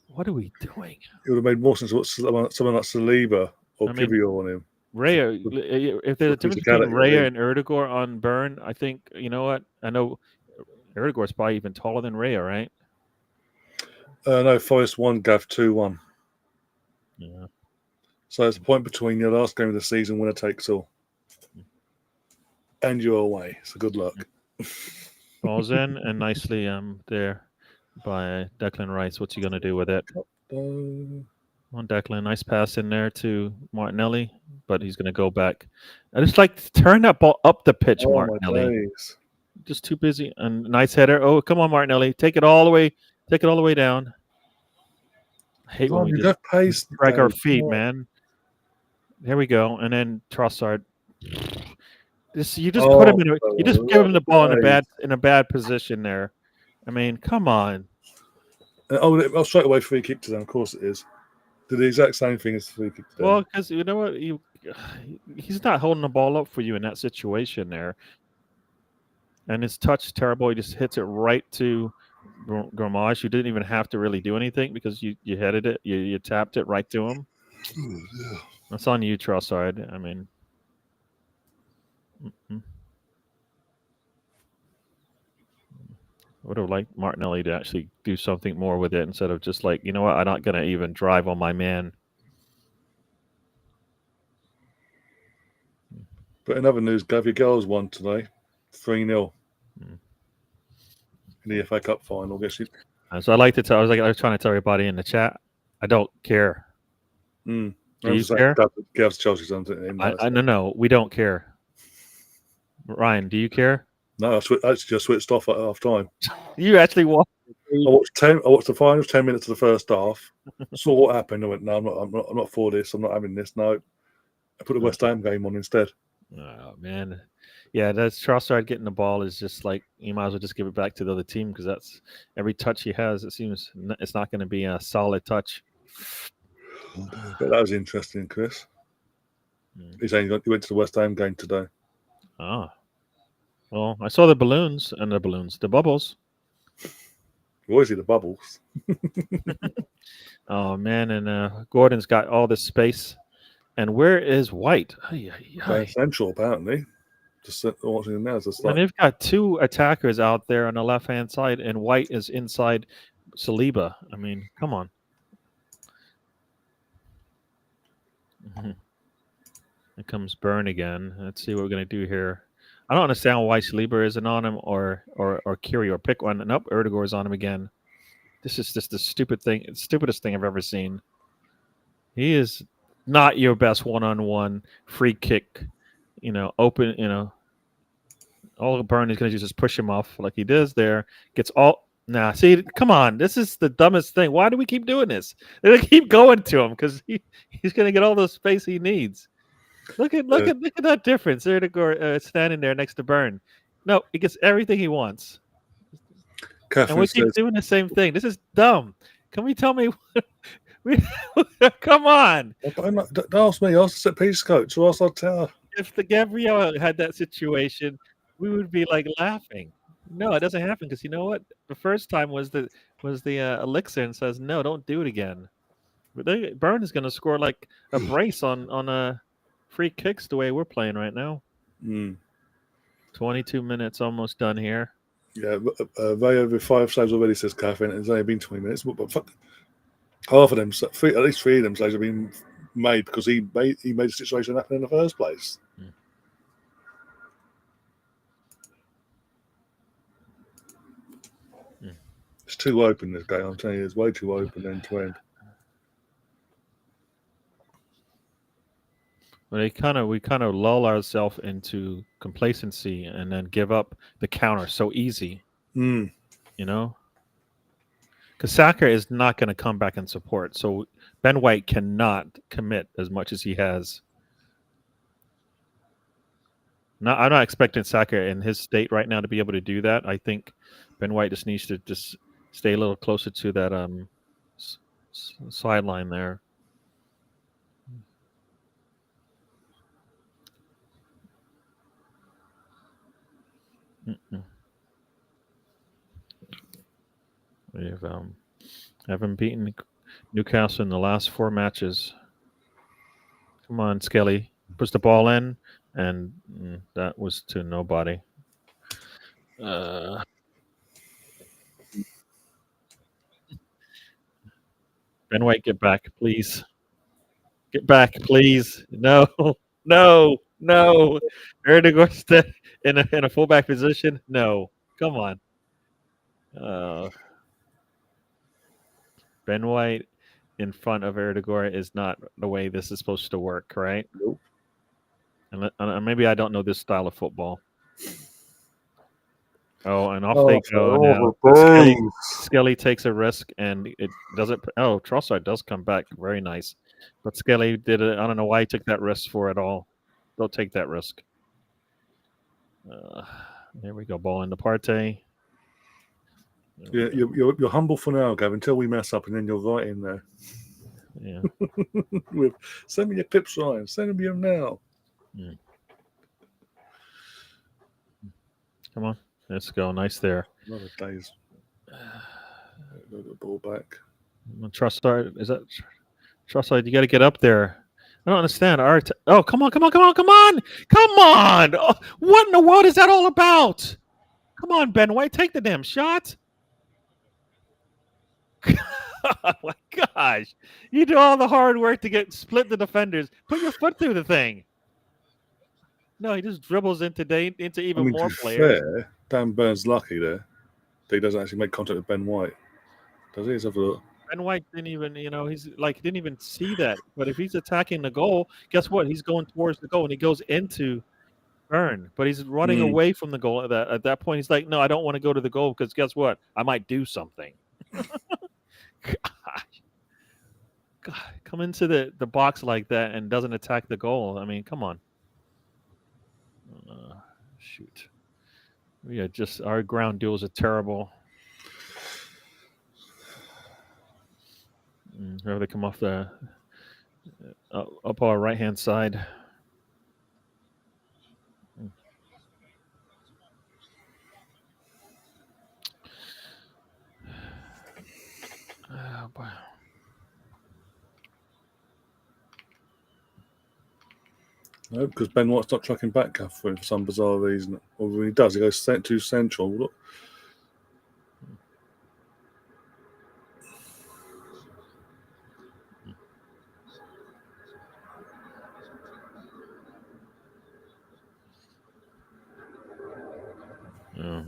What are we doing? It would have made more sense with someone like Saliba or Kivior on him. Raya, if there's a difference between Raya and Erdegaard on Burn, I think, you know what? I know Erdegaard's probably even taller than Raya, right? No, Forest 1, Gav 2-1. Yeah. So it's a point between your last game of the season, winner takes all. And you're away. So good luck. Ball's in and nicely there by Declan Rice. What's he going to do with it? On Declan, nice pass in there to Martinelli, but he's going to go back. I just like to turn that ball up the pitch, Martinelli. Just too busy. And nice header. Oh, come on, Martinelli. Take it all the way. Take it all the way down. I hate when we just drag our feet, man. There we go. And then Trossard. You just put him in. You just give him the ball in a bad position there. I mean, come on. I'll straight away free kick to them. Of course it is. Did the exact same thing as free kick to them. Well, because you know what, he's not holding the ball up for you in that situation there. And his touch terrible. He just hits it right to Gramage. You didn't even have to really do anything because you headed it. You tapped it right to him. That's on you, Trossard. I mean. I would have liked Martinelli to actually do something more with it instead of just like, you know what, I'm not going to even drive on my man. But in other news, Gav, your girls won today, 3-0 in the FA Cup final. So I like to tell. I was trying to tell everybody in the chat, I don't care. Do you care? Gav's Chelsea's on it. No, we don't care. Ryan, do you care? No, I just switched off at half time. You actually watched? I watched the finals, 10 minutes of the first half. Saw what happened. I went, no, I'm not for this. I'm not having this. No, I put the West Ham game on instead. Oh man, yeah, that's Trossard getting the ball is just like you might as well just give it back to the other team because that's every touch he has. It seems it's not going to be a solid touch. But that was interesting, Chris. He's saying he went to the West Ham game today. Ah. Well, I saw the balloons, the bubbles. Always see the bubbles. Oh, man, and Gordon's got all this space. And where is White? Central, apparently. Just watching him now. And they've got two attackers out there on the left-hand side, and White is inside Saliba. I mean, come on. Here comes Burn again. Let's see what we're gonna do here. I don't understand why Schlieber isn't on him or Kiri or pick one. Nope, Erdegour's on him again. This is just the stupidest thing I've ever seen. He is not your best one-on-one free kick. Open. All Burn is going to do is just push him off like he does there. Gets all. Nah, see, come on. This is the dumbest thing. Why do we keep doing this? They're going to keep going to him because he's going to get all the space he needs. Look at that difference. Erdegaard standing there next to Burn. No, he gets everything he wants. And Catherine we keep says, doing the same thing. This is dumb. Can we tell me? Come on. don't ask me, ask the set piece coach, or else I'll tell her. If the Gabriel had that situation, we would be like laughing. No, it doesn't happen because you know what? The first time was the elixir and says no, don't do it again. But Burn is going to score like a brace on a free kicks the way we're playing right now. 22 minutes almost done here. Yeah, Ray over 5 saves already, says Catherine. It's only been 20 minutes, but half of them, at least 3 of them saves have been made because he made the situation happen in the first place. It's too open, this game. I'm telling you, it's way too open end to end. Well, we kind of lull ourselves into complacency and then give up the counter so easy. Because Saka is not going to come back and support. So Ben White cannot commit as much as he has. I'm not expecting Saka in his state right now to be able to do that. I think Ben White just needs to just stay a little closer to that sideline there. We haven't beaten Newcastle in the last 4 matches. Come on, Skelly. Puts the ball in, and that was to nobody. Ben White, get back, please. Get back, please. No. Erdegaard in a fullback position. No, come on. Ben White in front of Erdegaard is not the way this is supposed to work, right? Nope. And maybe I don't know this style of football. Oh, and off they go now. Skelly takes a risk, and it doesn't. Oh, Trossard does come back. Very nice. But Skelly did it. I don't know why he took that risk for it all. Don't take that risk. There we go. Ball into Partey. Yeah, you're humble for now, Gavin, until we mess up, and then you're right in there. Yeah. Send me your clips, Ryan. Send me them now. Come on. Let's go. Nice there. Another day's. The ball back. Trossard, is that Trossard? You got to get up there. I don't understand. Oh, come on. Oh, what in the world is that all about? Come on, Ben White, take the damn shot. Oh my gosh. You do all the hard work to split the defenders. Put your foot through the thing. No, he just dribbles into even more players. Fair, Dan Burns lucky there that he doesn't actually make contact with Ben White. Does he? Let's have a look. Ben White didn't even, didn't even see that. But if he's attacking the goal, guess what? He's going towards the goal and he goes into Burn. But he's running away from the goal at that point. He's like, no, I don't want to go to the goal because guess what? I might do something. God, come into the box like that and doesn't attack the goal. I mean, come on. Shoot. Our ground duels are terrible. Whenever they come off the up our right hand side. Oh, boy. No, because Ben White's not tracking back, Catherine, for some bizarre reason. Or when he does, he goes too central. Look.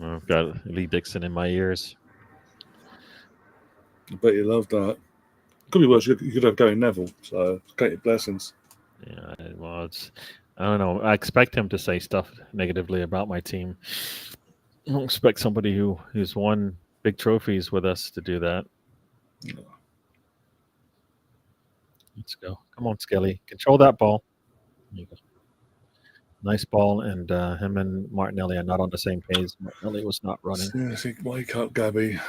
I've got Lee Dixon in my ears. I bet you love that. Could be worse. You could have Gary Neville. So count your blessings. Yeah, well, I don't know. I expect him to say stuff negatively about my team. I don't expect somebody who's won big trophies with us to do that. No. Let's go. Come on, Skelly. Control that ball. There you go. Nice ball, and him and Martinelli are not on the same page. Martinelli was not running. Seriously, wake up, Gabby.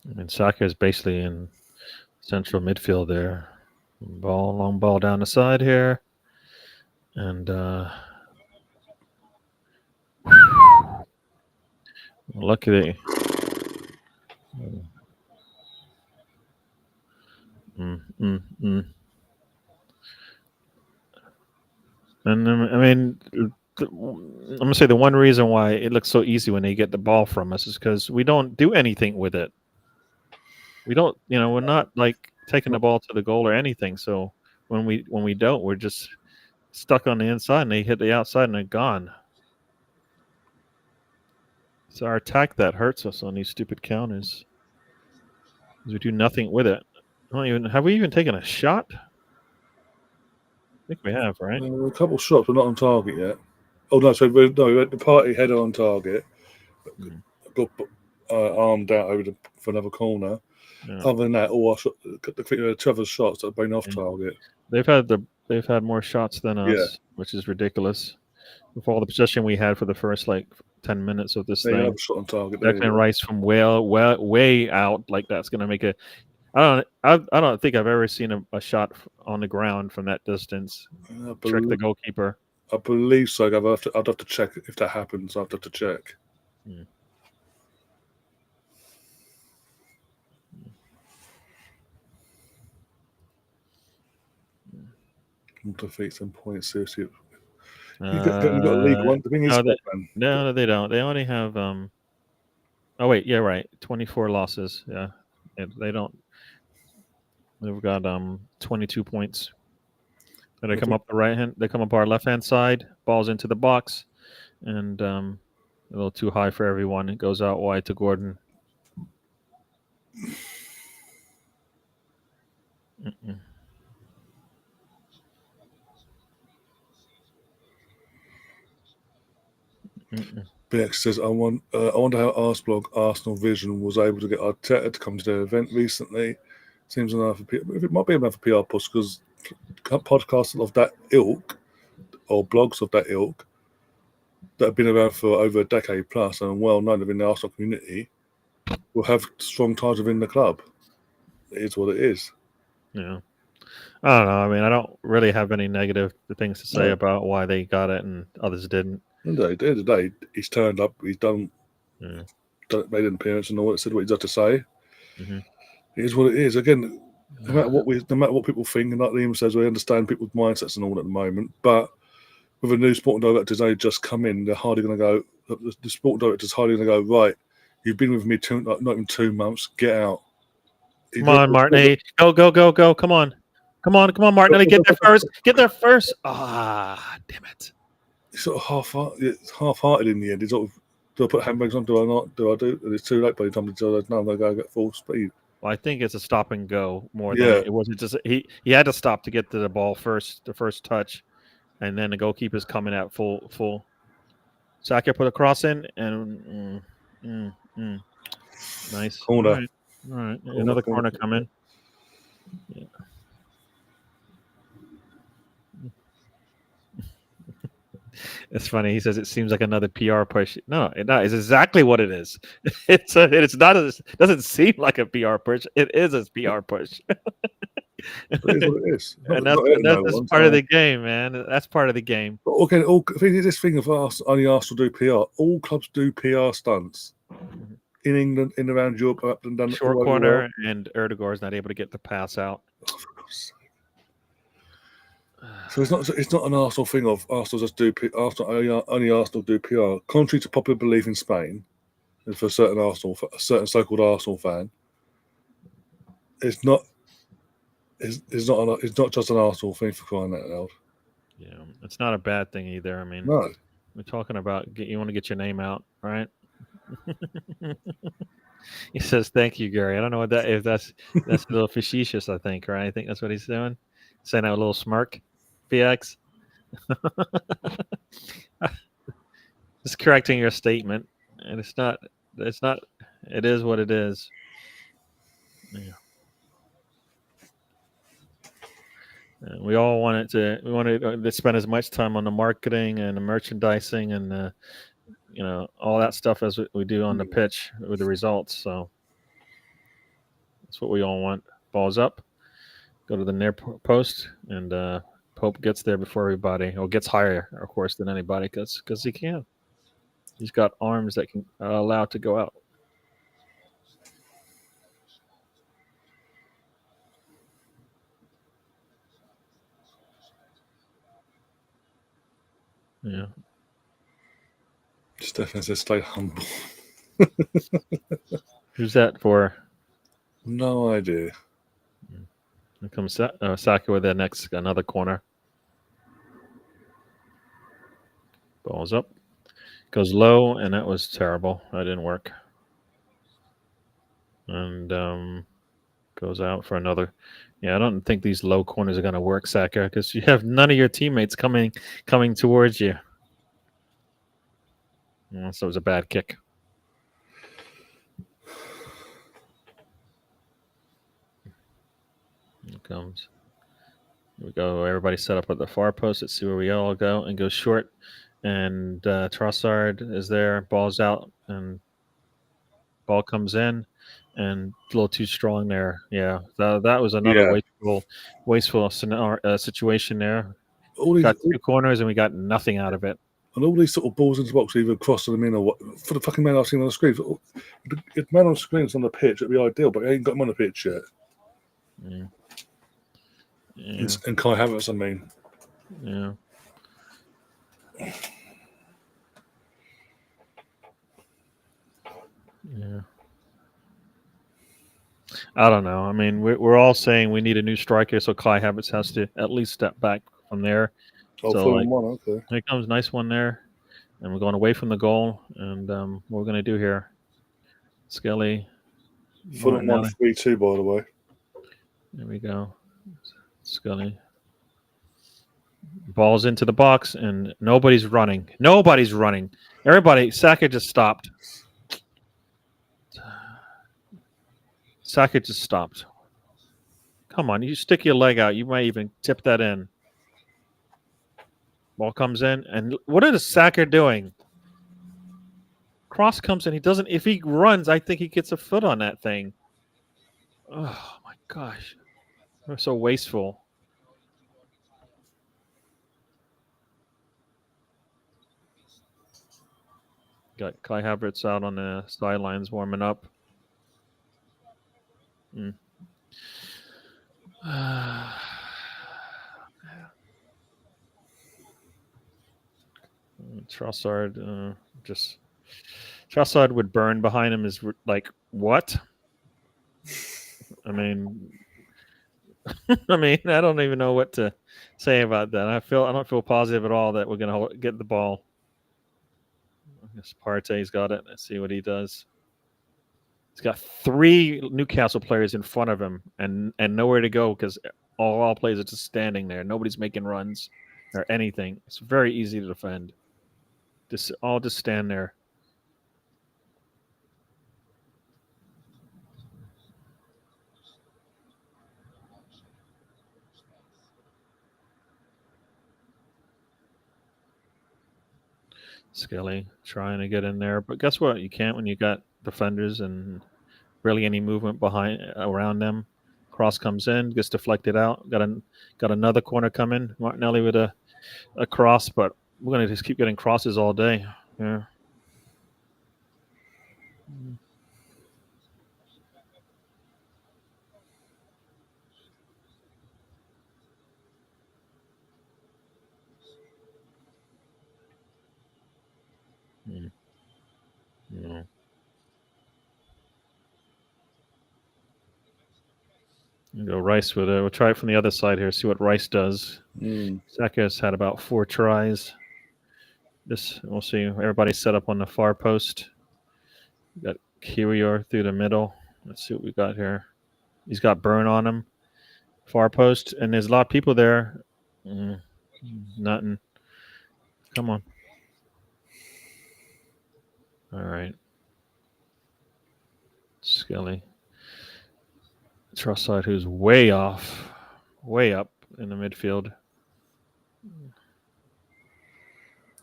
I mean, Saka is basically in central midfield there. Long ball down the side here, and luckily. And I mean, I'm gonna say the one reason why it looks so easy when they get the ball from us is because we don't do anything with it. We don't, we're not like taking the ball to the goal or anything. So when we don't, we're just stuck on the inside, and they hit the outside, and they're gone. It's our attack that hurts us on these stupid counters. We do nothing with it. Have we even taken a shot? I think we have, right? A couple of shots, but not on target yet. Oh no! So we had the party header on target. Got armed out for another corner. Yeah. Other than that, all our two other shots that have been off target. They've had more shots than us, which is ridiculous. With all the possession we had for the first 10 minutes of this thing, shot on target. Declan Rice from way out, like that's going to make a. I don't think I've ever seen a shot on the ground from that distance trick the goalkeeper. I believe so. I'd have to check if that happens. I'd have to check. Defeats and points. Seriously, you got a League One. The thing is, no, they don't. They only have. Oh wait, yeah, right. 24 losses. Yeah, they don't. They've got 22 points. And they come up the right hand. They come up our left hand side. Balls into the box, and a little too high for everyone. It goes out wide to Gordon. Bex says, I wonder how Arsenal Vision was able to get Arteta to come to their event recently. Seems it might be enough PR push because podcasts of that ilk or blogs of that ilk that have been around for over a decade plus and well known within the Arsenal community will have strong ties within the club. It is what it is. Yeah. I don't know. I mean, I don't really have any negative things to say about why they got it and others didn't. At the end of the day, he's turned up, he's made an appearance and all that, said what he's had to say. Mm-hmm. It is what it is. Again, no matter what people think, and like Liam says, we understand people's mindsets and all at the moment, but with a new sporting director's only just come in, they're hardly going to go, the sporting director's hardly going to go, right, you've been with me not even 2 months, get out. Come on, Martinelli. Go. Come on, Martinelli. Get there first. Ah, damn it. It's sort of half-hearted in the end. It's sort of, do I put handbags on? Do I not? Do I do? And it's too late by the time to do it. No, I'm going to go get full speed. Well, I think it's a stop and go more than it wasn't just he had to stop to get to the ball first, the first touch, and then the goalkeeper's coming at full. Saka put a cross in and nice Corner. All right. Another corner coming. Yeah. It's funny. He says it seems like another PR push. No, it's exactly what it is. It's not. It doesn't seem like a PR push. It is a PR push. It is what it is. And that's part of the game, man. That's part of the game. But okay, this thing of only Arsenal do PR. All clubs do PR stunts in England, in around Europe, up and down. Short corner, and Erdegaard is not able to get the pass out. So it's not an Arsenal thing of Arsenal just do Arsenal only Arsenal do PR. Contrary to popular belief in Spain, and for a certain so-called Arsenal fan, it's not it's not just an Arsenal thing, for crying out loud. Yeah, it's not a bad thing either. I mean, No, we're talking about you want to get your name out, right? He says, "Thank you, Gary." I don't know what that if that's a little facetious. I think, right? I think that's what he's doing. Saying out a little smirk. PX. Just correcting your statement, and it's not. It's not. It is what it is. Yeah. We all wanted to. We wanted to spend as much time on the marketing and the merchandising and all that stuff as we do on the pitch with the results. So that's what we all want. Balls up. Go to the near post, and Pope gets there before everybody, or gets higher, of course, than anybody, because he can. He's got arms that can allow it to go out. Yeah. Stefan says stay humble. Who's that for? No idea. Here comes Saka with another corner. Balls up. Goes low, and that was terrible. That didn't work. And goes out for another. Yeah, I don't think these low corners are going to work, Saka, because you have none of your teammates coming towards you. So it was a bad kick. Here comes. Here we go. Everybody set up at the far post. Let's see where we all go. And go short. And Trossard is there. Ball's out. And ball comes in. And a little too strong there. Yeah. That was another wasteful situation there. We got two corners and we got nothing out of it. And all these sort of balls into the box, either crossing them in or what, for the fucking man I've seen on the screen. If the man on the screen is on the pitch, it'd be ideal, but he ain't got him on the pitch yet. Yeah. And Kai Havertz, I mean. Yeah. Yeah. I don't know. I mean, we're all saying we need a new striker, so Kai Havertz has to at least step back from there. Oh, so, okay. Here comes nice one there, and we're going away from the goal. And what we're going to do here, Skelly. Fulham 1-3-2, by the way. There we go. Scully. Ball's into the box, and nobody's running. Nobody's running. Saka just stopped. Saka just stopped. Come on, you stick your leg out. You might even tip that in. Ball comes in, and what is Saka doing? Cross comes in. He doesn't. If he runs, I think he gets a foot on that thing. Oh, my gosh. They're so wasteful. Got Kai Havertz out on the sidelines warming up. Trossard Trossard would burn behind him is like what? I mean, I don't even know what to say about that. I don't feel positive at all that we're going to get the ball. I guess Partey's got it. Let's see what he does. He's got 3 Newcastle players in front of him and nowhere to go because all players are just standing there. Nobody's making runs or anything. It's very easy to defend. Just stand there. Skelly trying to get in there, but guess what? You can't when you got defenders and barely any movement around them. Cross comes in, gets deflected out. Got another corner coming. Martinelli with a cross, but we're gonna just keep getting crosses all day. Yeah. Go Rice with it. We'll try it from the other side here. See what Rice does. Mm. Saka's had about 4 tries. This we'll see. Everybody's set up on the far post. We got Kiwior through the middle. Let's see what we got here. He's got Burn on him. Far post, and there's a lot of people there. Nothing. Come on. All right. Skelly. Trossard, who's way off, way up in the midfield.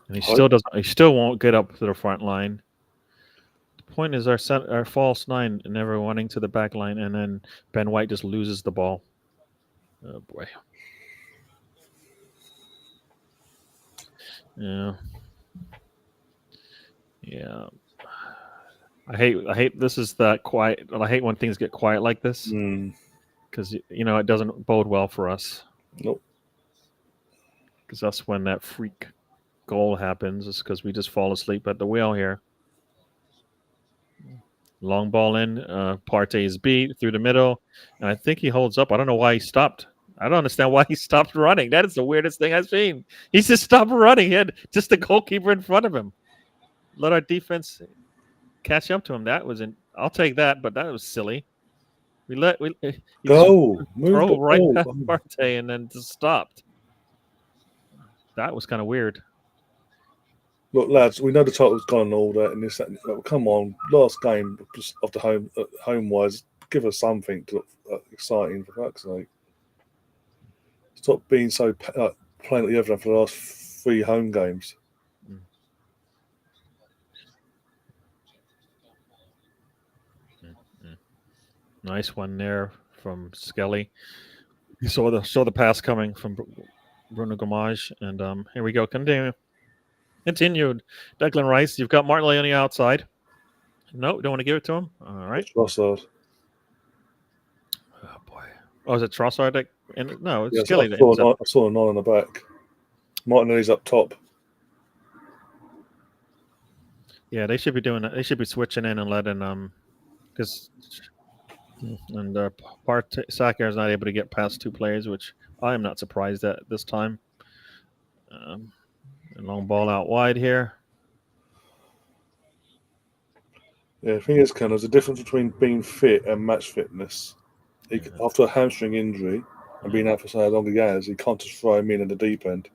And he still doesn't. He still won't get up to the front line. The point is our false nine never running to the back line, and then Ben White just loses the ball. Oh boy. Yeah. Yeah. I hate this is that quiet. I hate when things get quiet like this because it doesn't bode well for us. Nope. Because that's when that freak goal happens. Is because we just fall asleep at the wheel here. Long ball in. Partey is beat through the middle, and I think he holds up. I don't know why he stopped. I don't understand why he stopped running. That is the weirdest thing I've seen. He just stopped running. He had just the goalkeeper in front of him. Let our defense catch up to him. That wasn't. I'll take that, but that was silly. He throw right past Partey and then just stopped. That was kind of weird. Look, lads, we know the title's gone and all that, and this. Come on, last game of the home wise, give us something to look exciting for fuck's sake. Stop being so playing at the other for the last 3 home games. Nice one there from Skelly. You saw the pass coming from Bruno Gomes, and here we go. Continued. Declan Rice. You've got Martinelli on the outside. No, don't want to give it to him. All right. Trossard. Oh boy. Oh, is it Trossard? No, it's yeah, Skelly. I saw a 9 on the back. Martinelli's up top. Yeah, they should be doing that. They should be switching in and letting because. And Saka is not able to get past 2 players, which I am not surprised at this time. A long ball out wide here. Yeah, the thing is, Ken, there's a difference between being fit and match fitness. After a hamstring injury and being out for so long he has, he can't just throw him in at the deep end.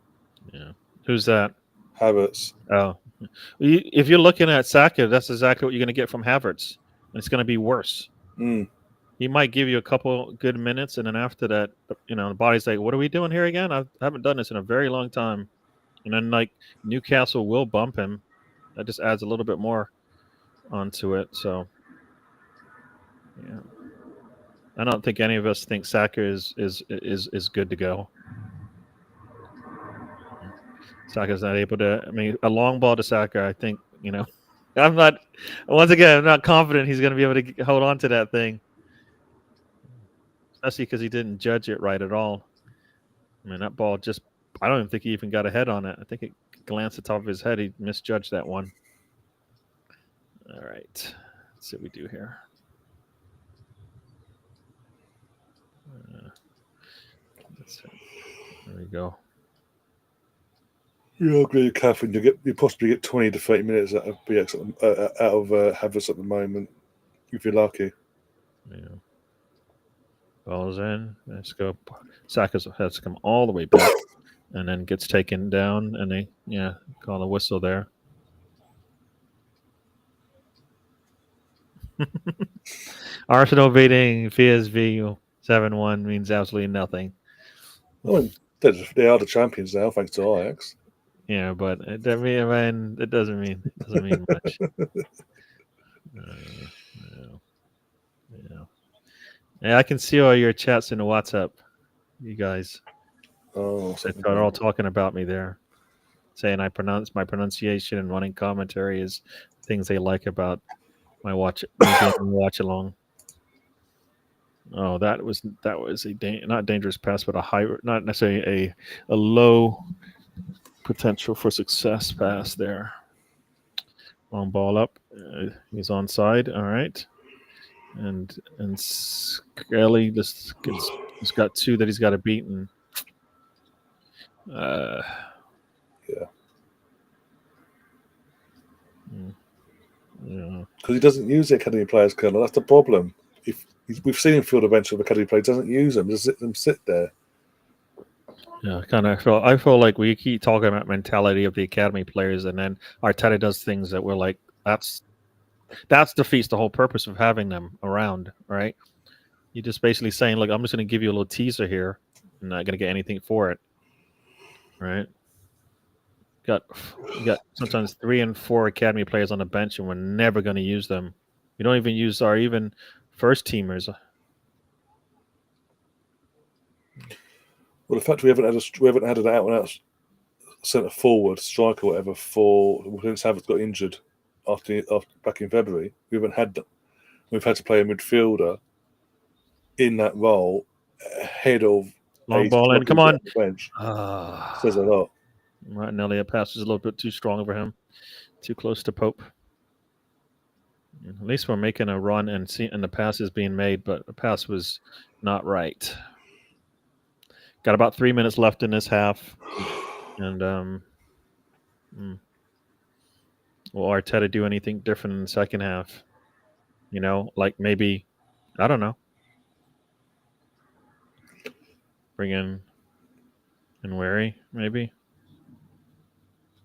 Yeah. Who's that? Havertz. Oh. If you're looking at Saka, that's exactly what you're going to get from Havertz. And it's going to be worse. He might give you a couple good minutes, and then after that, the body's like, what are we doing here again? I haven't done this in a very long time. And then, Newcastle will bump him. That just adds a little bit more onto it. So, yeah. I don't think any of us think Saka is good to go. Saka's not able to. I mean, a long ball to Saka, I think, I'm not confident he's going to be able to hold on to that thing. Especially because he didn't judge it right at all. I mean, that ball I don't even think he even got a head on it. I think it glanced at the top of his head. He misjudged that one. All right. Let's see what we do here. There we go. Yeah, I agree with Catherine. You possibly get 20 to 30 minutes out of Havertz at the moment, if you're lucky. Yeah. Ball's in. Let's go. Saka has to come all the way back and then gets taken down, and they call a whistle there. Arsenal beating PSV 7-1 means absolutely nothing. I mean, they are the champions now, thanks to Ajax. Yeah, but it doesn't mean much. Yeah, I can see all your chats in the WhatsApp, you guys. Oh, they're all talking about me there, saying my pronunciation and running commentary is things they like about my Watchalong. Oh, that was a not dangerous pass, but not necessarily a low potential for success pass there. Long ball up. He's onside. All right. and Skelly just he's got 2 that he's got to beat, and Yeah. yeah. Because he doesn't use the academy players, Colonel. That's the problem. We've seen him field a bench with academy players, doesn't use them, just let them sit there. Yeah, kind of. I feel like we keep talking about mentality of the academy players, and then Arteta does things that we're like, that defeats the whole purpose of having them around, right? You're just basically saying, look, I'm just going to give you a little teaser here. I'm not going to get anything for it, right? You got sometimes 3 and 4 academy players on the bench, and we're never going to use them. We don't even use our even first teamers. Well, the fact we haven't had an out and out centre forward striker, or whatever, since Havertz got injured after back in February. We haven't had that. We've had to play a midfielder in that role ahead of Long ball in. Come on. the bench. Says a lot. Martinelli, a pass is a little bit too strong over him. Too close to Pope. At least we're making a run and the pass is being made, but the pass was not right. Got about 3 minutes left in this half, and will Arteta do anything different in the second half? You know, like maybe, I don't know, bring in Nweri maybe,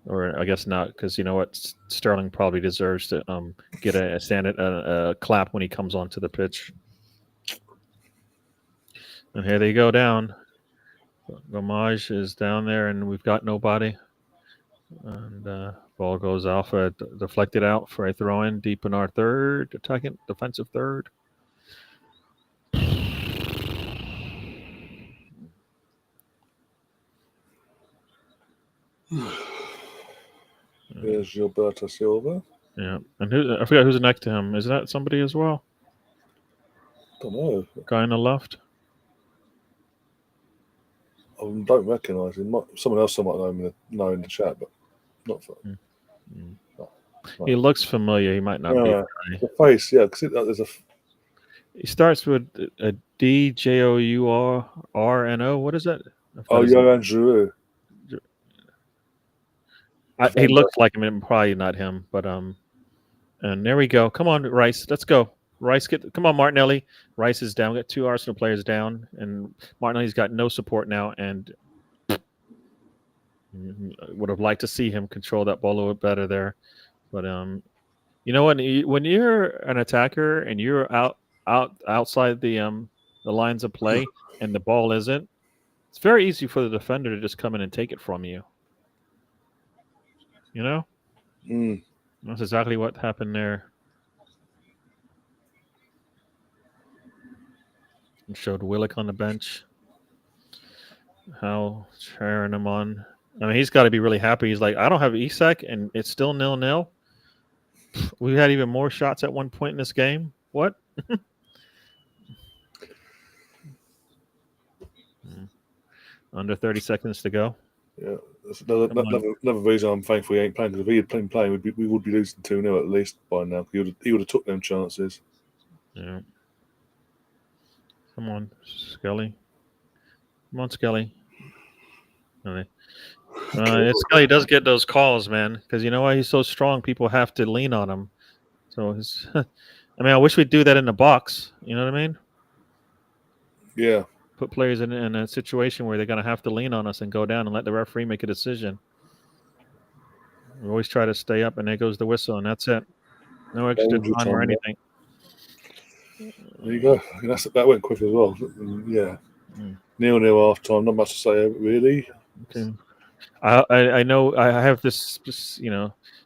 or I guess not, because you know what, Sterling probably deserves to get a clap when he comes onto the pitch. And here they go down. Gomage is down there, and we've got nobody. And ball goes off, deflected out for a throw-in deep in our third, attacking defensive third. There's Gilberto Silva. Yeah, and I forgot who's next to him. Is that somebody as well? Don't know. Guy on the left. I don't recognise him. Someone else I might know in the chat, but not for. No. He looks familiar. He might not be. The face, yeah. Because there's a. He starts with a DJOURNO. What is that? Oh, Johan Giroud. He looks like him, probably not him, but and there we go. Come on, Rice, let's go. Rice, come on, Martinelli. Rice is down. We got 2 Arsenal players down, and Martinelli's got no support now. And would have liked to see him control that ball a little bit better there, but you know what? When you're an attacker and you're outside the lines of play, and the ball isn't, it's very easy for the defender to just come in and take it from you. You know? That's exactly what happened there. And showed Willock on the bench. How cheering him on. I mean, he's got to be really happy. He's like, I don't have Isak, and it's still 0-0. We had even more shots at one point in this game. What? Under 30 seconds to go. Yeah, that's another reason I'm thankful he ain't playing. Because if he had been playing, we would be losing 2-0 at least by now. He would have took them chances. Yeah. Come on, Skelly. Come on, Skelly. Skelly does get those calls, man, because you know why he's so strong. People have to lean on him. So I mean, I wish we'd do that in the box. You know what I mean? Yeah. Put players in a situation where they're going to have to lean on us and go down and let the referee make a decision. We always try to stay up, and there goes the whistle, and that's it. No extra time or anything. There you go. That went quick as well. Yeah. 0-0 half time. Not much to say, really. Okay. I know I have this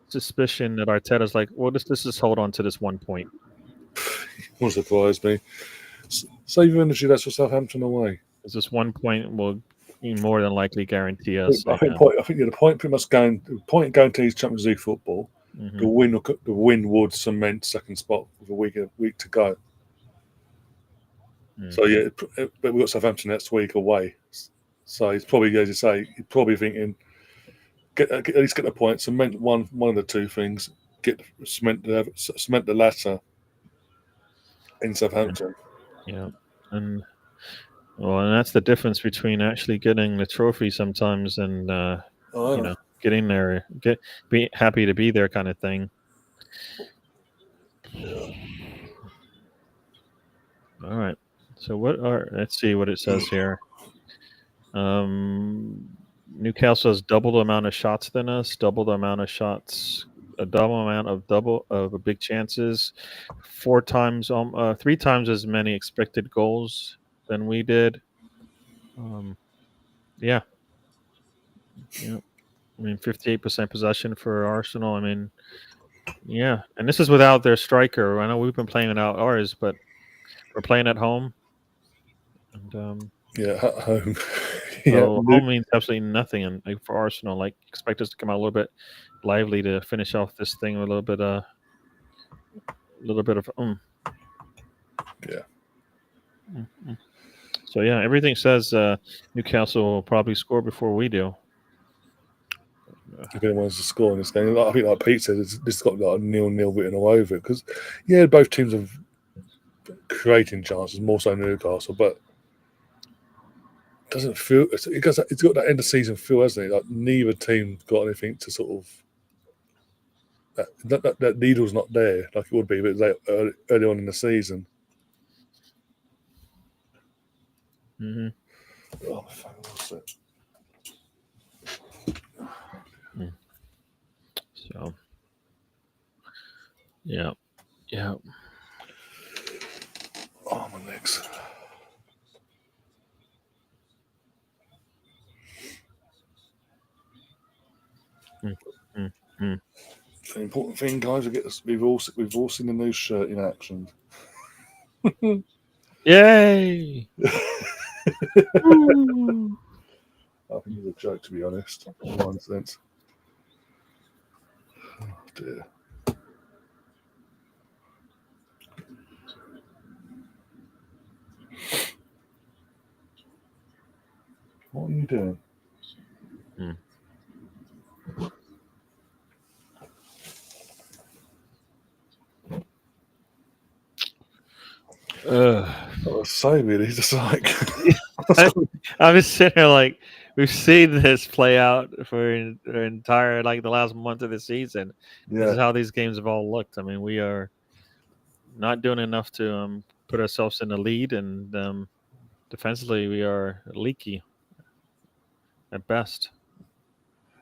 suspicion that Arteta's like, well, let's just hold on to this 1 point. Won't surprise me. Save your energy. That's for Southampton away. Is this 1 point will more than likely guarantee us? I think the point pretty much guarantees Champions League football. Mm-hmm. The win would cement second spot with a week to go. Mm. So yeah, but we've got Southampton next week away. So he's probably, as you say, he's probably thinking, at least get the point, cement one of the two things, cement the latter. in Southampton. Yeah, and that's the difference between actually getting the trophy sometimes and getting there, be happy to be there kind of thing. All right. So let's see what it says here. Newcastle has double the amount of shots than us, double the amount of shots, a double amount of big chances, 3 times as many expected goals than we did. Yeah. I mean, 58% possession for Arsenal. I mean, yeah, and this is without their striker. I know we've been playing without ours, but we're playing at home. And at home. so home means absolutely nothing, and for Arsenal, like expect us to come out a little bit lively to finish off this thing with a little bit of. Yeah. So yeah, everything says Newcastle will probably score before we do. If anyone wants to score in this game, I think, like Pete said, this has got like a 0-0 written all over it because, both teams have creating chances, more so Newcastle, but it doesn't feel it's got that end of season feel, hasn't it? Like neither team's got anything to sort of that needle's not there like it would be, but early on in the season. Mm-hmm. Oh, fuck, what's it? So, yeah. Oh, my legs. The important thing, guys, we've all seen the new shirt in action. Yay! I think it's a joke, to be honest. Nonsense. Oh dear. What are you doing? So really, just like I was sitting there like we've seen this play out for an entire like the last month of the season. Yeah. This is how these games have all looked. I mean, we are not doing enough to put ourselves in the lead, and defensively we are leaky at best.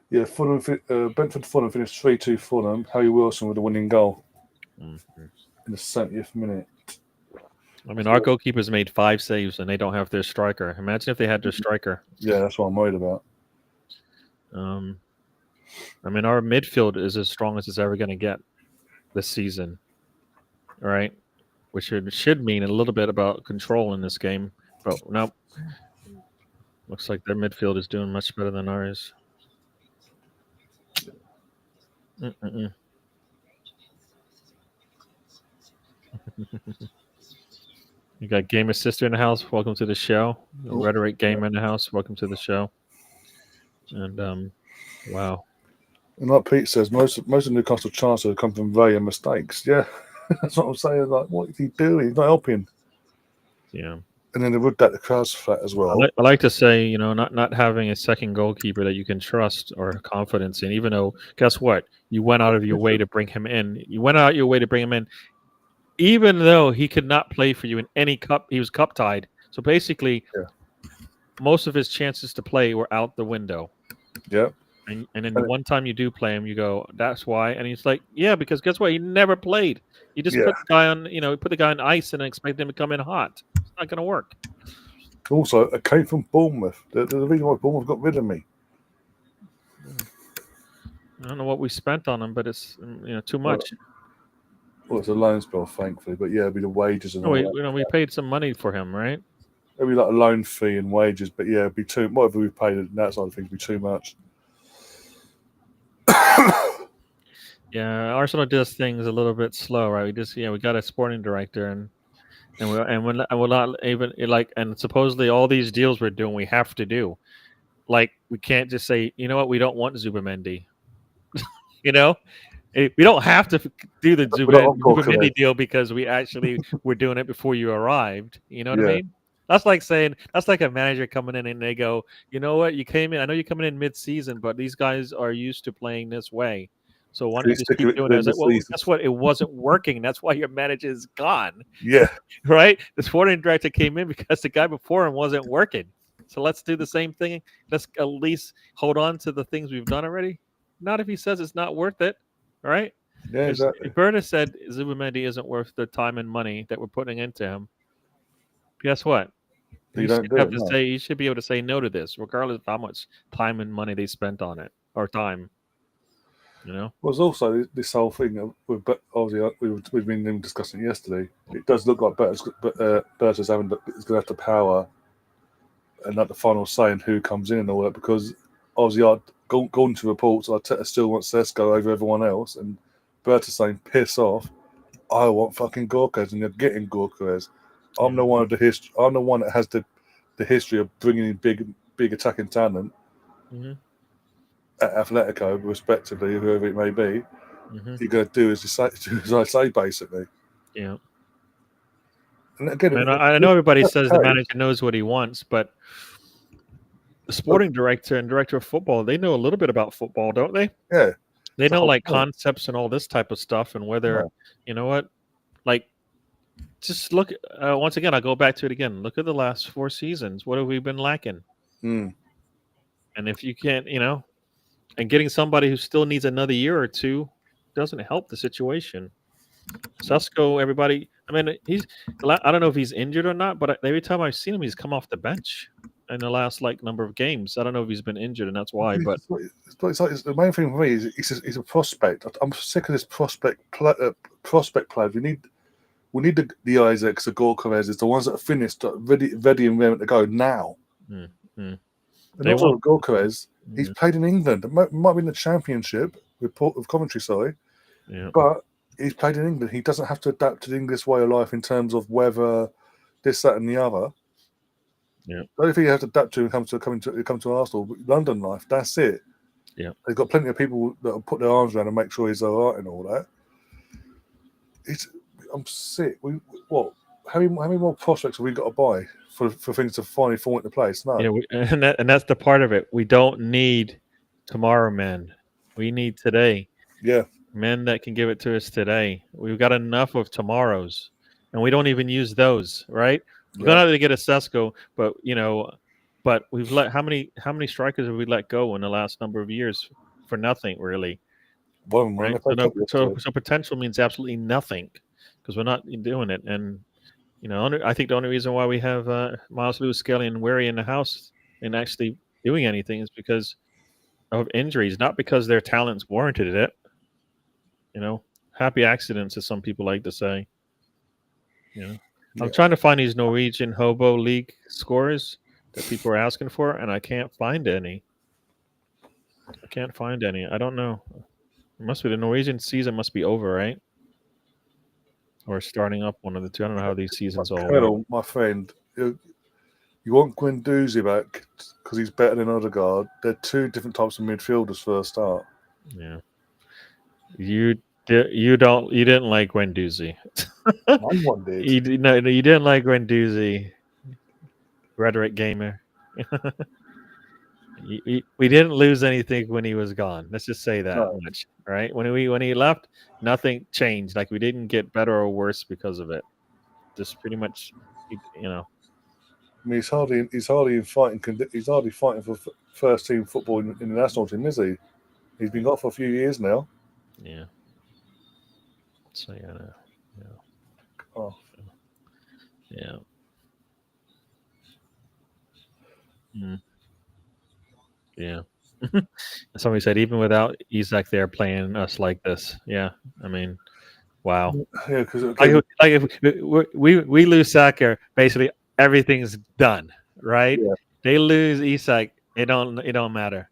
Yeah, Fulham. Brentford Fulham finished 3-2 Fulham. Harry Wilson with the winning goal in the 70th minute. I mean, our goalkeepers made 5 saves, and they don't have their striker. Imagine if they had their striker. Yeah, that's what I'm worried about. I mean, our midfield is as strong as it's ever going to get this season, right? Which should mean a little bit about control in this game, but no. Looks like their midfield is doing much better than ours. You got Gamer Sister in the house. Welcome to the show. Rhetoric Gamer in the house. Welcome to the show. And wow. And like Pete says, most of Newcastle chances come from rare mistakes. Yeah, that's what I'm saying. Like, what is he doing? He's not helping. Yeah. And then with that, the crowd's flat as well. I like to say, not having a second goalkeeper that you can trust or confidence in, even though, guess what? You went out of your way to bring him in. Even though he could not play for you in any cup. He was cup tied. So basically, most of his chances to play were out the window. Yeah. And then the one time you do play him, you go, that's why. And he's like, yeah, because guess what? He never played. You just put the guy on, put the guy on ice and expect him to come in hot. It's not going to work. Also, it came from Bournemouth. The reason why Bournemouth got rid of me. I don't know what we spent on him, but it's too much. Well, it's a loan spell, thankfully, but it'd be the wages and all that. We paid some money for him, right? It'd be like a loan fee and wages, but it'd be too. Whatever we paid and that side of things would be too much. Yeah, Arsenal does things a little bit slow, right? We got a sporting director, and we're not even and supposedly all these deals we're doing, we have to do. Like, we can't just say, you know what, we don't want Zubamendi. We don't have to do the We don't want Zubimendi Gorka. deal because we actually were doing it before you arrived. You know what I Yeah. mean? That's like saying that's like a manager coming in and they go, you know what, you came in. I know you're coming in mid-season, but these guys are used to playing this way. So why don't Can you you just stick keep with it doing it? I within was the like, well, season? guess what? It wasn't working. That's why your manager is gone, Yeah. right? The sporting director came in because the guy before him wasn't working. So let's do the same thing. Let's at least hold on to the things we've done already. Not if he says it's not worth it, right? Yeah, exactly. If Berta said Zubimendi isn't worth the time and money that we're putting into him, guess what? You He don't should do have it, to no. say. He should be able to say no to this, regardless of how much time and money they spent on it or time. You know. Well, there's also this whole thing with obviously we've been discussing yesterday. It does look like Berta's having is going to have the power and like the final say in who comes in and all that, because obviously I'd gone to reports Arteta still wants Sesko over everyone else, and Berta's saying piss off. I want fucking Gorkas, and you're getting Gorkas. I'm Yeah. the one of the history. I'm the one that has the history of bringing in big attacking talent Mm-hmm. at Atletico, respectively, whoever it may be. Mm-hmm. You're going to do as you say, do as I say, basically. Yeah. And again, And I know everybody that's says the okay. manager knows what he wants, but the sporting director and director of football, they know a little bit about football, don't they? Yeah, They the know whole like point. concepts and all this type of stuff, and whether No. you know what, like just look. Once again, I'll go back to it again. Look at the last 4 seasons. What have we been lacking? Mm. And if you can't, and getting somebody who still needs another year or two doesn't help the situation. Sesko, everybody. I mean, I don't know if he's injured or not, but every time I've seen him, he's come off the bench in the last number of games. I don't know if he's been injured, and that's why. But It's the main thing for me is he's a prospect. I'm sick of this prospect players. We need the Isaacs, the Gorkarez, the ones that are finished, ready and ready to go now. mm, mm, And they also won't. with Gorkarez, he's Yeah, played in England. It might be in the Championship with Coventry, sorry, yeah, but he's played in England. He doesn't have to adapt to the English way of life in terms of weather, this, that, and the other. yeah, The only thing you have to adapt to when come to Arsenal, London life. That's it. yeah. They've got plenty of people that will put their arms around and make sure he's all right and all that. I'm sick. How many more prospects have we got to buy for things to finally fall into place? No. And that's the part of it. We don't need tomorrow men. We need today. Yeah. Men that can give it to us today. We've got enough of tomorrows, and we don't even use those. Right? We're Yeah. gonna get a Sesko, but we've let how many strikers have we let go in the last number of years for nothing really? One Right? if they So no, cut yesterday. so potential means absolutely nothing because we're not doing it. And I think the only reason why we have Miles Lewis, Skelly, and Wary in the house and actually doing anything is because of injuries, not because their talents warranted it. Happy accidents, as some people like to say. I'm Yeah. trying to find these Norwegian Hobo League scores that people are asking for, and I can't find any. I don't know. It must be the Norwegian season must be over, right? Or starting up, one of the two. I don't know how these seasons all work. Colonel, my friend, you want Guendouzi back because he's better than Odegaard. They're two different types of midfielders for a start. Yeah. You didn't like Guendouzi. One did. You didn't like Guendouzi, rhetoric gamer. We didn't lose anything when he was gone. Let's just say that No. much, right? When he left, nothing changed. Like we didn't get better or worse because of it. Just pretty much, I mean, he's hardly fighting for first team football in the national team, is he? He's been gone for a few years now. yeah. So yeah. Oh. Yeah. Mm. Yeah. Somebody said even without Isak, they're playing us like this. Yeah. I mean, wow. Yeah, because Like if we lose Saka, basically everything's done, right? yeah. They lose Isak, it don't matter,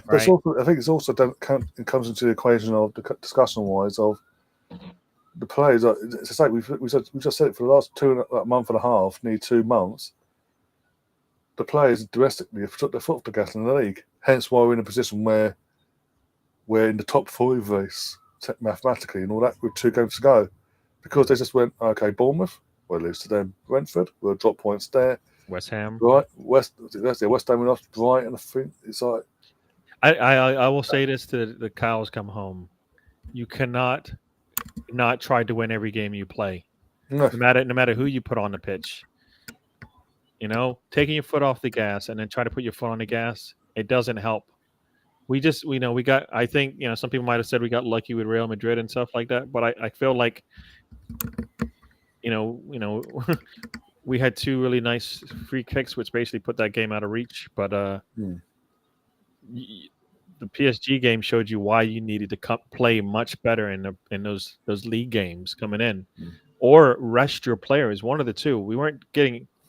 But it's right? also, I think it's also it comes into the equation of the discussion wise of the players. It's like we've just said it for the last month and a half, nearly 2 months. The players domestically have took their foot off the gas in the league. Hence why we're in a position where we're in the top 4 of race mathematically and all that with 2 games to go, because they just went, okay, Bournemouth, we'll lose to them. Brentford, we'll drop points there. West Ham, Right, West Ham enough. Brighton, I think it's like. I will say this to the cows come home: you cannot not try to win every game you play, No, no matter who you put on the pitch. You know, taking your foot off the gas and then try to put your foot on the gas, it doesn't help. We got. I think some people might have said we got lucky with Real Madrid and stuff like that, but I feel like we had 2 really nice free kicks, which basically put that game out of reach. But the PSG game showed you why you needed to play much better in those league games coming in, or rest your players. One of the two.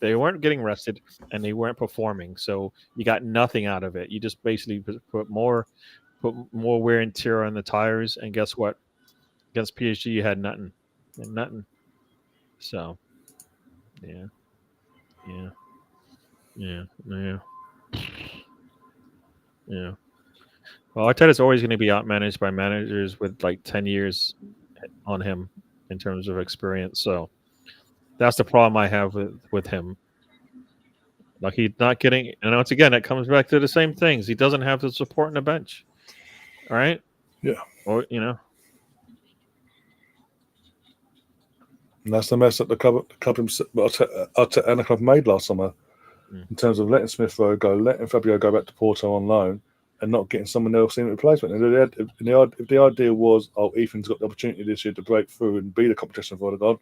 They weren't getting rested, and they weren't performing. So you got nothing out of it. You just basically put more wear and tear on the tires. And guess what? Against PSG, you had nothing. Nothing. So, yeah. Well, Arteta's always going to be outmanaged by managers with like 10 years on him in terms of experience. So that's the problem I have with him. Like, he's not getting, and once again, it comes back to the same things. He doesn't have the support in the bench. All right? Yeah. Or, And that's the mess that the club and the club made last summer, in terms of letting Smith Rowe go, letting Fabio go back to Porto on loan, and not getting someone else in replacement. And if the idea was, Ethan's got the opportunity this year to break through and be the competition for the god,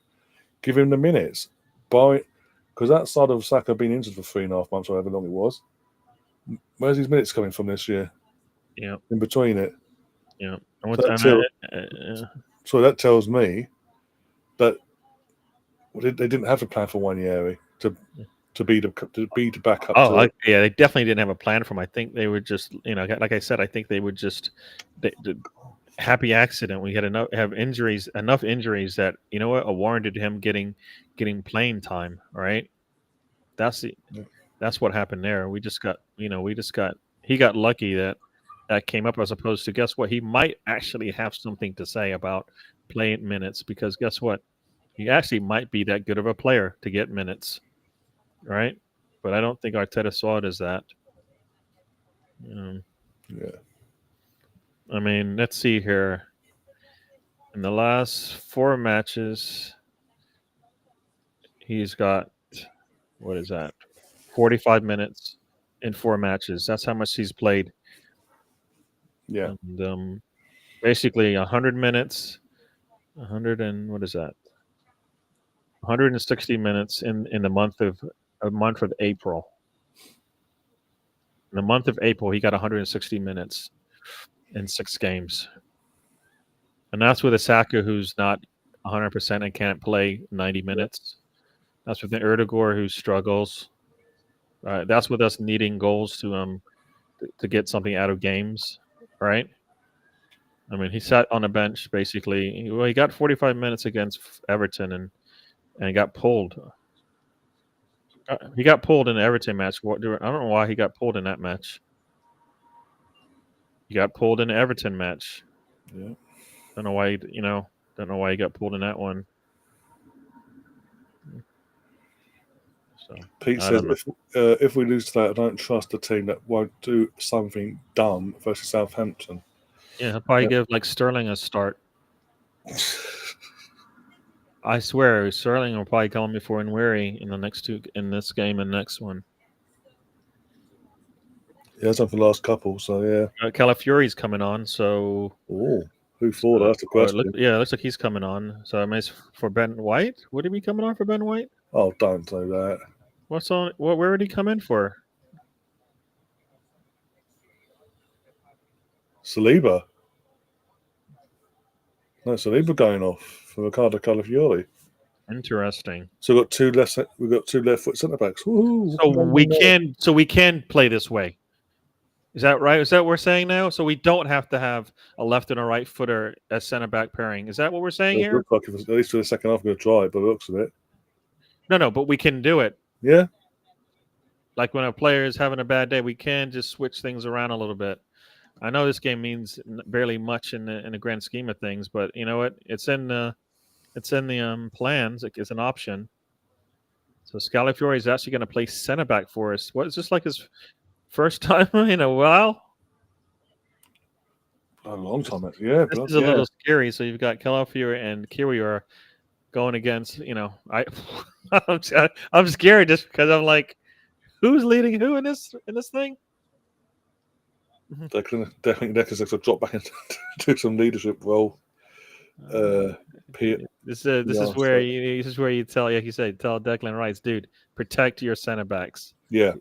give him the minutes. Because outside of Saka being injured for 3.5 months, or however long it was, where's his minutes coming from this year? Yeah. In between it. Yeah. So that tells me that they didn't have a plan for Wanyeri to be the backup. They definitely didn't have a plan for him. I think they were just, like I said, I think they were just the happy accident. We had enough injuries that warranted him getting playing time. All right, that's what happened there. He got lucky that came up, as opposed to, guess what? He might actually have something to say about playing minutes, because guess what? He actually might be that good of a player to get minutes. Right? But I don't think Arteta saw it as that. I mean, let's see here. In the last 4 matches, he's got, 45 minutes in 4 matches. That's how much he's played. Yeah. And basically 100 minutes, 160 minutes in the month of April. In the month of April, he got 160 minutes in 6 games. And that's with a Saka who's not 100% and can't play 90 minutes. That's with an Erdogan who struggles. That's with us needing goals to get something out of games, right? I mean, he sat on a bench basically. Well, he got 45 minutes against Everton and he got pulled. He got pulled in the Everton match. I don't know why he got pulled in that match. He got pulled in the Everton match. Yeah. Don't know why he got pulled in that one. So, Pete says, if we lose to that, I don't trust a team that won't do something dumb versus Southampton. Yeah, he'll probably give like Sterling a start. I swear, Sterling will probably come before Nweri in the next 2, in this game and next one. He has done for the last couple, so yeah. Calafiori's coming on, so. Oh, who thought? That's the question. It looks like he's coming on. So I mean, it's for Ben White. Would he be coming on for Ben White? Oh, don't do that. What's on? Where would he come in for? Saliba. No, Saliba going off for Ricardo Calafiori. Interesting. So we've got two left foot centre backs. Woo-hoo. So we can play this way. Is that right? Is that what we're saying now? So we don't have to have a left and a right footer as centre back pairing. Is that what we're saying here? Looks like at least for the second half, we're going to try it, by the looks of it. No, but we can do it. Yeah. Like when a player is having a bad day, we can just switch things around a little bit. I know this game means barely much in the grand scheme of things, but you know what? It's in the plans. It's an option. So Scalafiore is actually going to play center back for us. What is this like his first time in a while? A long time, actually. Yeah, This but is a little scary. So you've got Calafiore and Kiwior going against. I'm scared just because I'm like, who's leading who in this thing? They can definitely drop back into some leadership role. This is where you tell, like you said, tell Declan Rice, dude, protect your center backs. Yeah.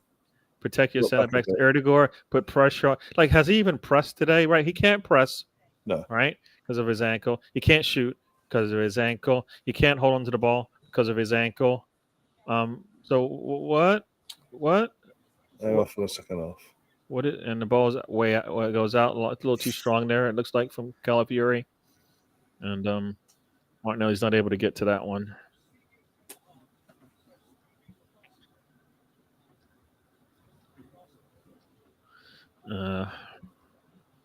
Protect your center backs. Erdegaard, put pressure on. Like, has he even pressed today? Right? He can't press. No. Right? Because of his ankle. He can't shoot because of his ankle. He can't hold onto the ball because of his ankle. So what? Hang off for the second half. And the ball's way out, it goes out. It's a little too strong there. It looks like from Calafiore. And Martinelli's not able to get to that one.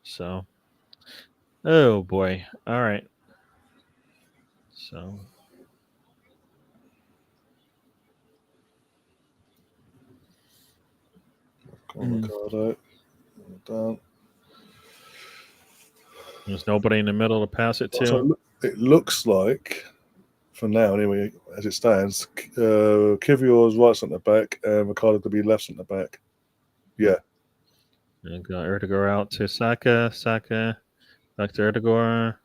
So, oh boy. All right. So, there's nobody in the middle to pass it to. So it looks like, for now anyway, as it stands, Kivior's right centre back and Ricardo could be left centre back. Yeah. And got Erdegaard out to Saka. Back to Erdegaard.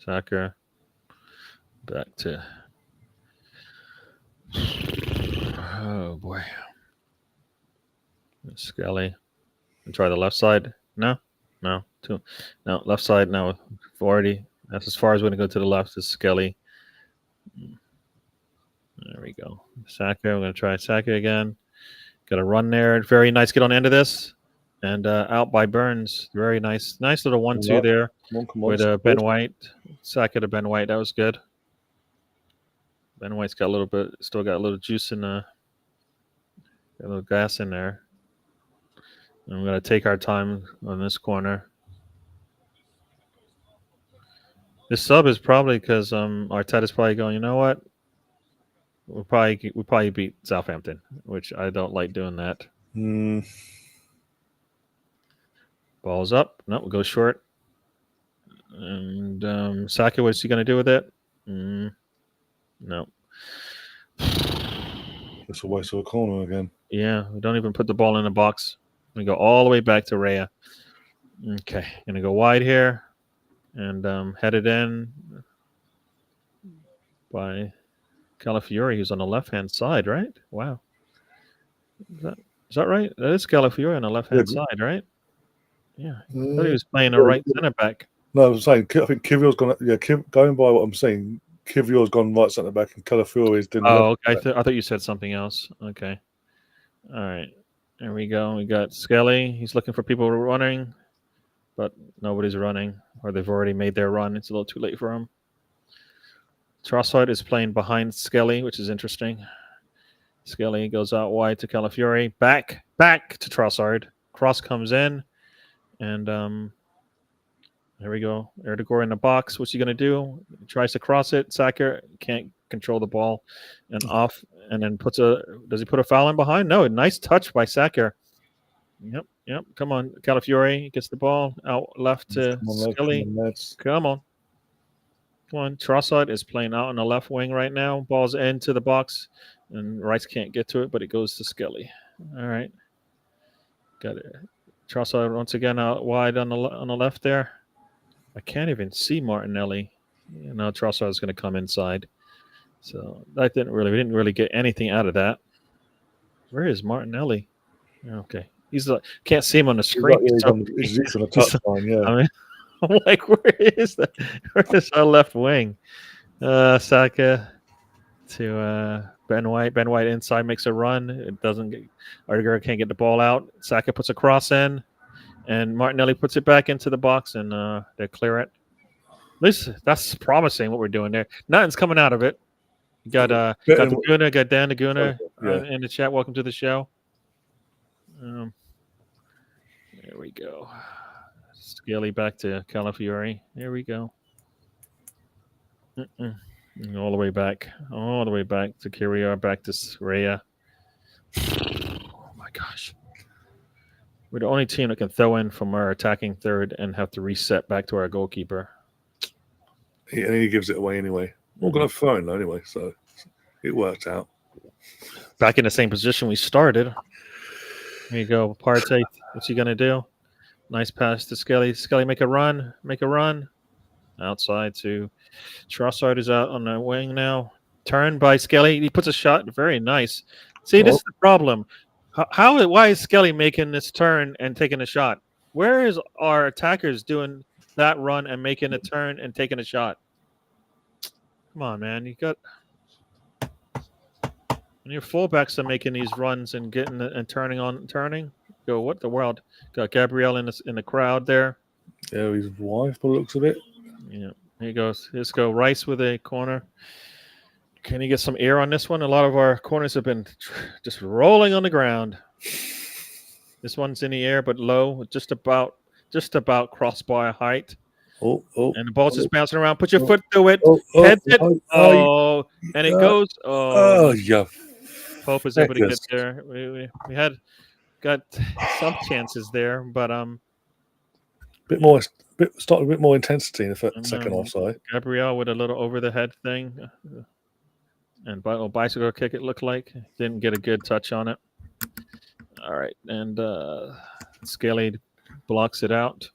Saka. Back to. Oh boy. Skelly. And try the left side. No. Left side now. 40. That's as far as we're going to go to the left is Skelly. There we go. Saka. We're going to try Saka again. Got a run there. Very nice. Get on the end of this. And out by Burns. Very nice. Nice little 1-2 there. Come on, with Ben White. Saka to Ben White. That was good. Ben White's got still got a little juice in got a little gas in there. And we're going to take our time on this corner. This sub is probably because Arteta's probably going, you know what? We probably beat Southampton, which I don't like doing that. Ball's up. No, we'll go short. And Saka, what's he going to do with it? No. It's a waste of a corner again. Yeah, we don't even put the ball in the box. We go all the way back to Raya. Okay, going to go wide here. And headed in by Calafiore, who's on the left-hand side, right? Wow. Is that right? That is Calafiore on the left-hand side, right? Yeah. I thought he was playing a right centre back. No, I was saying, I think Kivior's gone. Yeah, going by what I'm saying, Kivior's gone right centre back and Calafiore's didn't. Oh, okay. I thought you said something else. Okay. All right. There we go. We got Skelly. He's looking for people running, but nobody's running, or they've already made their run. It's a little too late for him. Trossard is playing behind Skelly, which is interesting. Skelly goes out wide to Calafiore. Back to Trossard. Cross comes in. And there we go. Erdegaard in the box. What's he going to do? He tries to cross it. Saka can't control the ball. And off. And then does he put a foul in behind? No, nice touch by Saka. Yep. Come on. Calafiore gets the ball out left to Skelly. Come on. Trossard is playing out on the left wing right now. Ball's into the box. And Rice can't get to it, but it goes to Skelly. All right. Got it. Trossard once again out wide on the left there. I can't even see Martinelli. Trossard is going to come inside. So we didn't really get anything out of that. Where is Martinelli? Okay. He's can't see him on the screen. He's on the touchline, yeah. I mean, I'm like, where is that? Where is our left wing? Saka to Ben White. Ben White inside makes a run. It doesn't get. Erdegaard can't get the ball out. Saka puts a cross in, and Martinelli puts it back into the box, and they clear it. At least that's promising what we're doing there. Nothing's coming out of it. Got Dan Laguna in the chat. Welcome to the show. Um, there we go. Scaly back to Calafiore. Here we go. All the way back. All the way back to Kyria, back to Rhea. Oh my gosh. We're the only team that can throw in from our attacking third and have to reset back to our goalkeeper. And he gives it away anyway. We're going to throw in though anyway, so it worked out. Back in the same position we started. Here you go. Partey. What's he going to do? Nice pass to Skelly. Skelly, make a run. Make a run. Outside to Trossard is out on the wing now. Turn by Skelly. He puts a shot. Very nice. See, this is the problem. Why is Skelly making this turn and taking a shot? Where is our attackers doing that run and making a turn and taking a shot? Come on, man. You got when your fullbacks are making these runs and getting and turning. Go, what the world? Got Gabrielle in the crowd there. Yeah, his wife, by the looks of it. Yeah, here he goes. Let's go. Rice with a corner. Can he get some air on this one? A lot of our corners have been just rolling on the ground. This one's in the air, but low, just about crossbar height. And the ball's just bouncing around. Put your foot through it. Heads it. And it goes. Yeah. Pope is able to get there. We got some chances there, but started a bit more intensity in the second offside. Gabrielle with a little over the head thing, and bicycle kick. It looked like didn't get a good touch on it. All right, and Skelly blocks it out.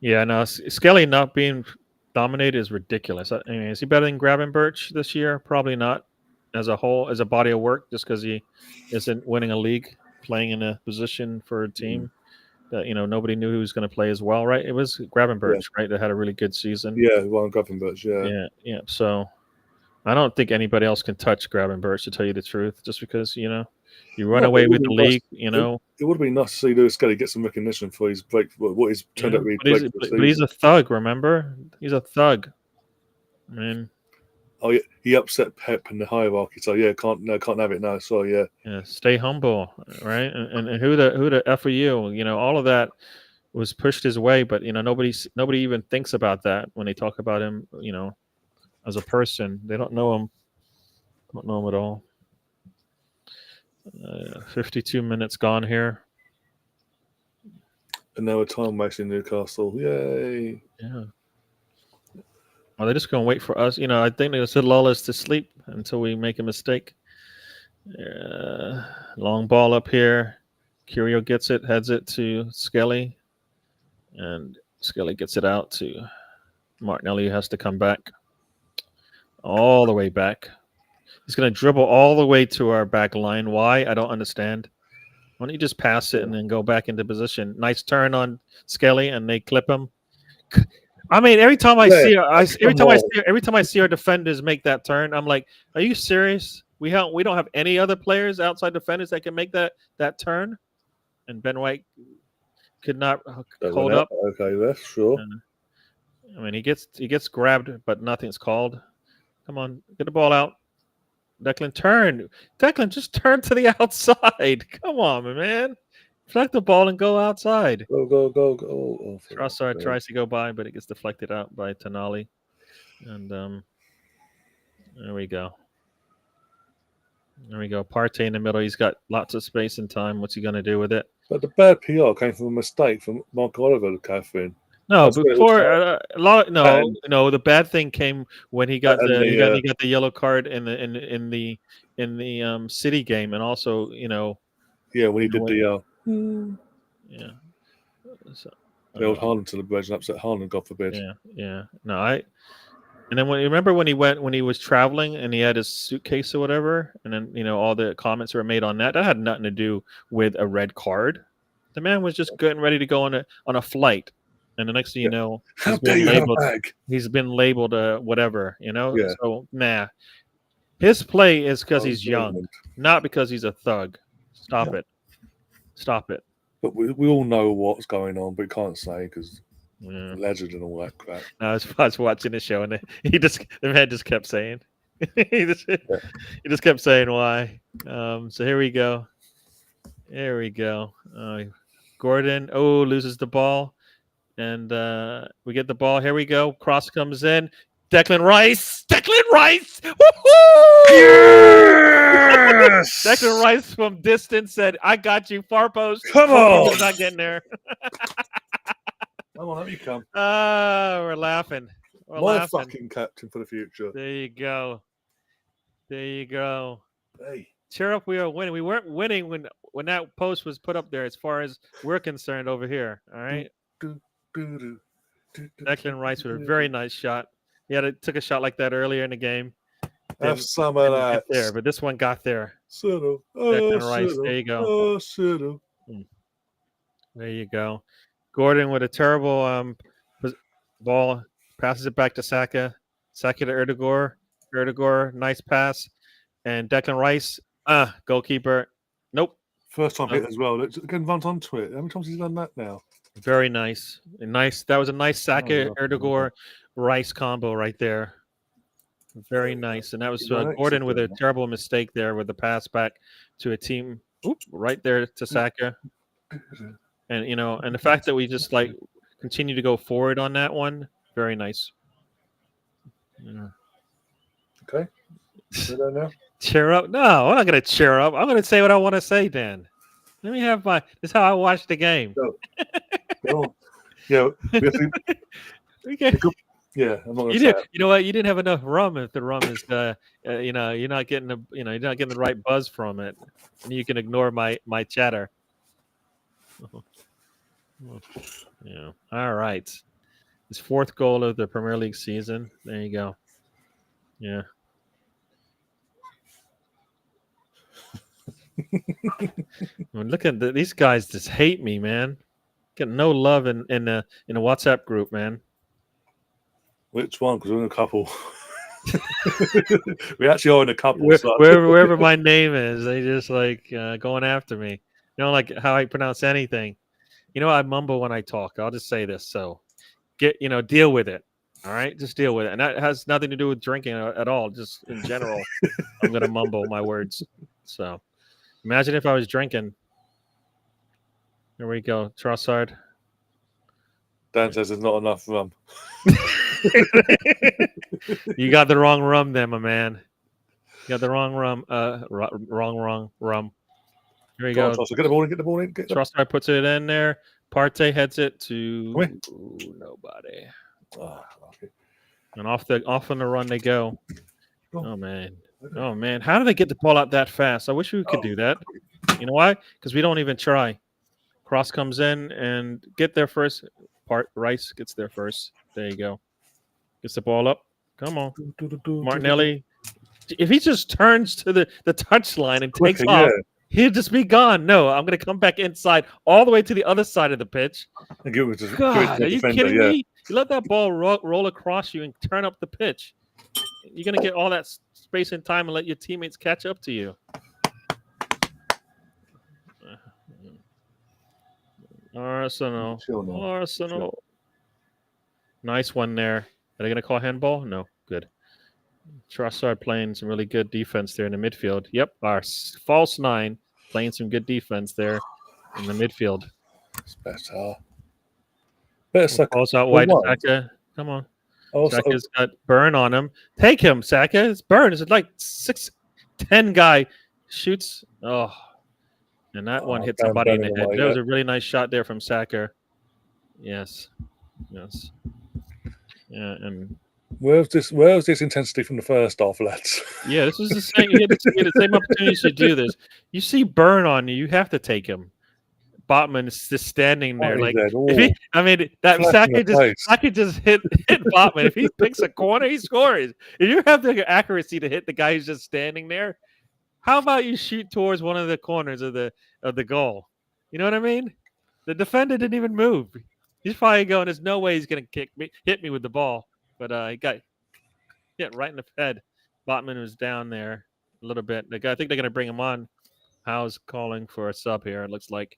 Yeah, no, Skelly not being dominated is ridiculous. I mean, is he better than Gravenberch this year? Probably not. As a whole, as a body of work, just because he isn't winning a league, playing in a position for a team that nobody knew who was going to play as well, right? It was Gravenberch, right? That had a really good season. Yeah, well, Gravenberch, yeah. So I don't think anybody else can touch Gravenberch, to tell you the truth, just because you run away with the league. It would have been nice to see Lewis Skelly get some recognition for his break. What he's turned out to be. But he's a thug. Remember, he's a thug. I mean. Oh yeah, he upset Pep in the hierarchy. So yeah, can't have it now. So yeah. Yeah, stay humble, right? And who the F are you? All of that was pushed his way, but nobody even thinks about that when they talk about him. As a person, they don't know him. Don't know him at all. 52 minutes gone here. And now a time wasting Newcastle. Yay! Yeah. Well, they're just going to wait for us. I think they're going to lull us to sleep until we make a mistake. Long ball up here. Curio gets it, heads it to Skelly. And Skelly gets it out to Martinelli, who has to come back. All the way back. He's going to dribble all the way to our back line. Why? I don't understand. Why don't you just pass it and then go back into position? Nice turn on Skelly, and they clip him. I mean, every time I see our defenders make that turn, I'm like, "Are you serious? We don't have any other players outside defenders that can make that turn." And Ben White could not hold up. Okay, that's sure. I mean, he gets grabbed, but nothing's called. Come on, get the ball out. Declan, turn. Declan, just turn to the outside. Come on, man. Deflect the ball and go outside. Go. Oh, Trossard tries to go by, but it gets deflected out by Tonali. And there we go. There we go. Partey in the middle. He's got lots of space and time. What's he going to do with it? But the bad PR came from a mistake from Mark Oliver, Catherine. No, before the bad thing came when he got he got the yellow card in the City game, and also when he did the So, the old Haaland celebration, upset Haaland, God forbid. Yeah. No, and then when he was traveling and he had his suitcase or whatever, and then all the comments were made on that. That had nothing to do with a red card. The man was just getting ready to go on a flight, and the next thing you know, he's been labeled whatever. Yeah. So his play is because he's young, not because he's a thug. Stop it. But we all know what's going on, but we can't say because legend and all that crap. No, I was watching the show, and the man just kept saying, he just kept saying why. So here we go. There we go. Gordon, loses the ball. And we get the ball. Here we go. Cross comes in. Declan Rice. Woohoo! Yes! Declan Rice from distance said, I got you. Far post. Come on! He's not getting there. Come on, let me come. We're laughing. My fucking captain for the future. There you go. Hey. Cheer up, we are winning. We weren't winning when that post was put up there as far as we're concerned over here. All right. Declan Rice with a very nice shot. He took a shot like that earlier in the game. Have some of that. There, but this one got there. Settle. Declan Rice. There you go. Settle. There you go. Gordon with a terrible ball. Passes it back to Saka. Saka to Erdegaard. Erdegaard, nice pass. And Declan Rice, goalkeeper. Nope. First time hit as well. Again, runs onto it. How many times has he done that now? Very nice. That was a nice Saka, Erdegaard, Rice combo right there. Very nice. And that was Gordon with a terrible mistake there with the pass back to a team. Right there to Saka. And, and the fact that we just continue to go forward on that one, very nice. Yeah. Okay. Now? Cheer up? No, I'm not going to cheer up. I'm going to say what I want to say, Dan. Let me have this is how I watch the game. Go. Yeah. Yeah, I'm not going to say it. You know what? You didn't have enough rum. If the rum is, you're not getting the right buzz from it, and you can ignore my chatter. Yeah. All right. His fourth goal of the Premier League season. There you go. Yeah. Look at these guys. Just hate me, man. Get no love in the WhatsApp group, man. Which one? Because we're in a couple. We actually are in a couple. Wherever my name is, they just going after me. You know, like how I pronounce anything. I mumble when I talk. I'll just say this. So deal with it. All right, just deal with it. And that has nothing to do with drinking at all. Just in general, I'm going to mumble my words. So imagine if I was drinking. There we go. Trossard. Dan says there's not enough rum. You got the wrong rum then, my man. You got the wrong rum. Wrong rum. Here we go. Trossard, get the ball in. Trossard puts it in there. Partey heads it to nobody. Okay. And off on the run they go. Oh man. How do they get the ball out that fast? I wish we could do that. You know why? Because we don't even try. Cross comes in and get there first. Rice gets there first. There you go. Gets the ball up. Come on. Martinelli. If he just turns to the touchline and takes off, he'll just be gone. No, I'm going to come back inside all the way to the other side of the pitch. God, are you kidding me? You let that ball roll across you and turn up the pitch. You're going to get all that space and time and let your teammates catch up to you. Arsenal. Nice one there. Are they going to call handball? No. Good. Trossard playing some really good defense there in the midfield. Yep, our false nine playing some good defense there in the midfield. Better Balls out wide to Saka. Come on. Saka's got Burn on him. Take him, Saka. It's Burn. It's like 6'10" guy shoots. Oh. And that one hit somebody in the head. That was a really nice shot there from Saka. Yes. Yeah, and where's this intensity from the first half, lads? Yeah, this is the same. You had the same opportunity to do this. You see Burn on you, you have to take him. Botman is just standing there Saka just hit Botman. If he picks a corner, he scores. If you have the accuracy to hit the guy who's just standing there, how about you shoot towards one of the corners of the goal? You know what I mean? The defender didn't even move. He's probably going, there's no way he's going to hit me with the ball. But he got hit right in the head. Botman was down there a little bit. I think they're going to bring him on. Howe's calling for a sub here, it looks like.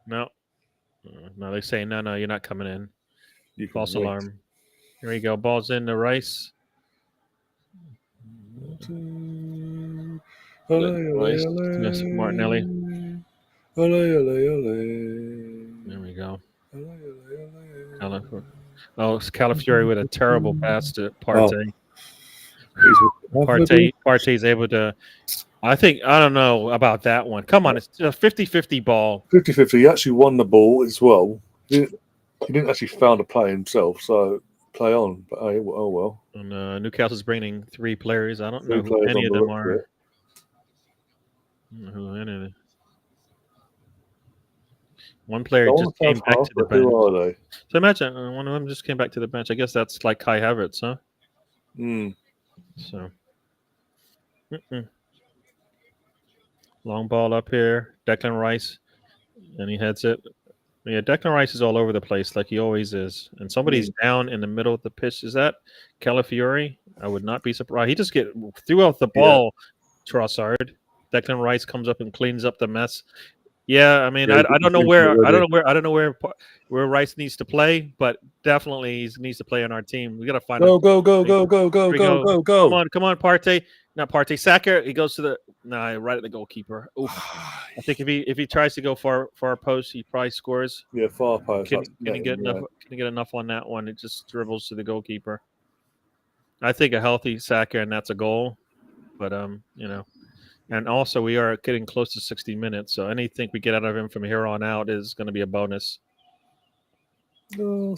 No, they say, no, you're not coming in. False alarm. Here we go. Ball's in to Rice. Rice, Martinelli. There we go. Oh, Calafiori with a terrible pass to Partey. Partey's able to. I don't know about that one. Come on, it's a 50-50 ball. 50-50. He actually won the ball as well. He didn't actually foul the play himself, so play on. But oh well. And Newcastle's bringing 3 players. I don't know who any of them are. One player just came back to the bench. Who are they? So imagine one of them just came back to the bench. I guess that's like Kai Havertz, huh? So. Long ball up here. Declan Rice. And he heads it. Yeah, Declan Rice is all over the place like he always is. And somebody's down in the middle of the pitch. Is that Calafiori? I would not be surprised. He just threw out the ball, Trossard. Declan Rice comes up and cleans up the mess. Yeah, I mean, I don't know where Rice needs to play, but definitely he needs to play on our team. We got to find go. Come on, Partey. Not Partey. Saka. He goes to right at the goalkeeper. Oof. I think if he tries to go far post, he probably scores. Yeah, far post. Can he get enough on that one? It just dribbles to the goalkeeper. I think a healthy Saka, and that's a goal. But and also we are getting close to 60 minutes, so anything we get out of him from here on out is going to be a bonus. I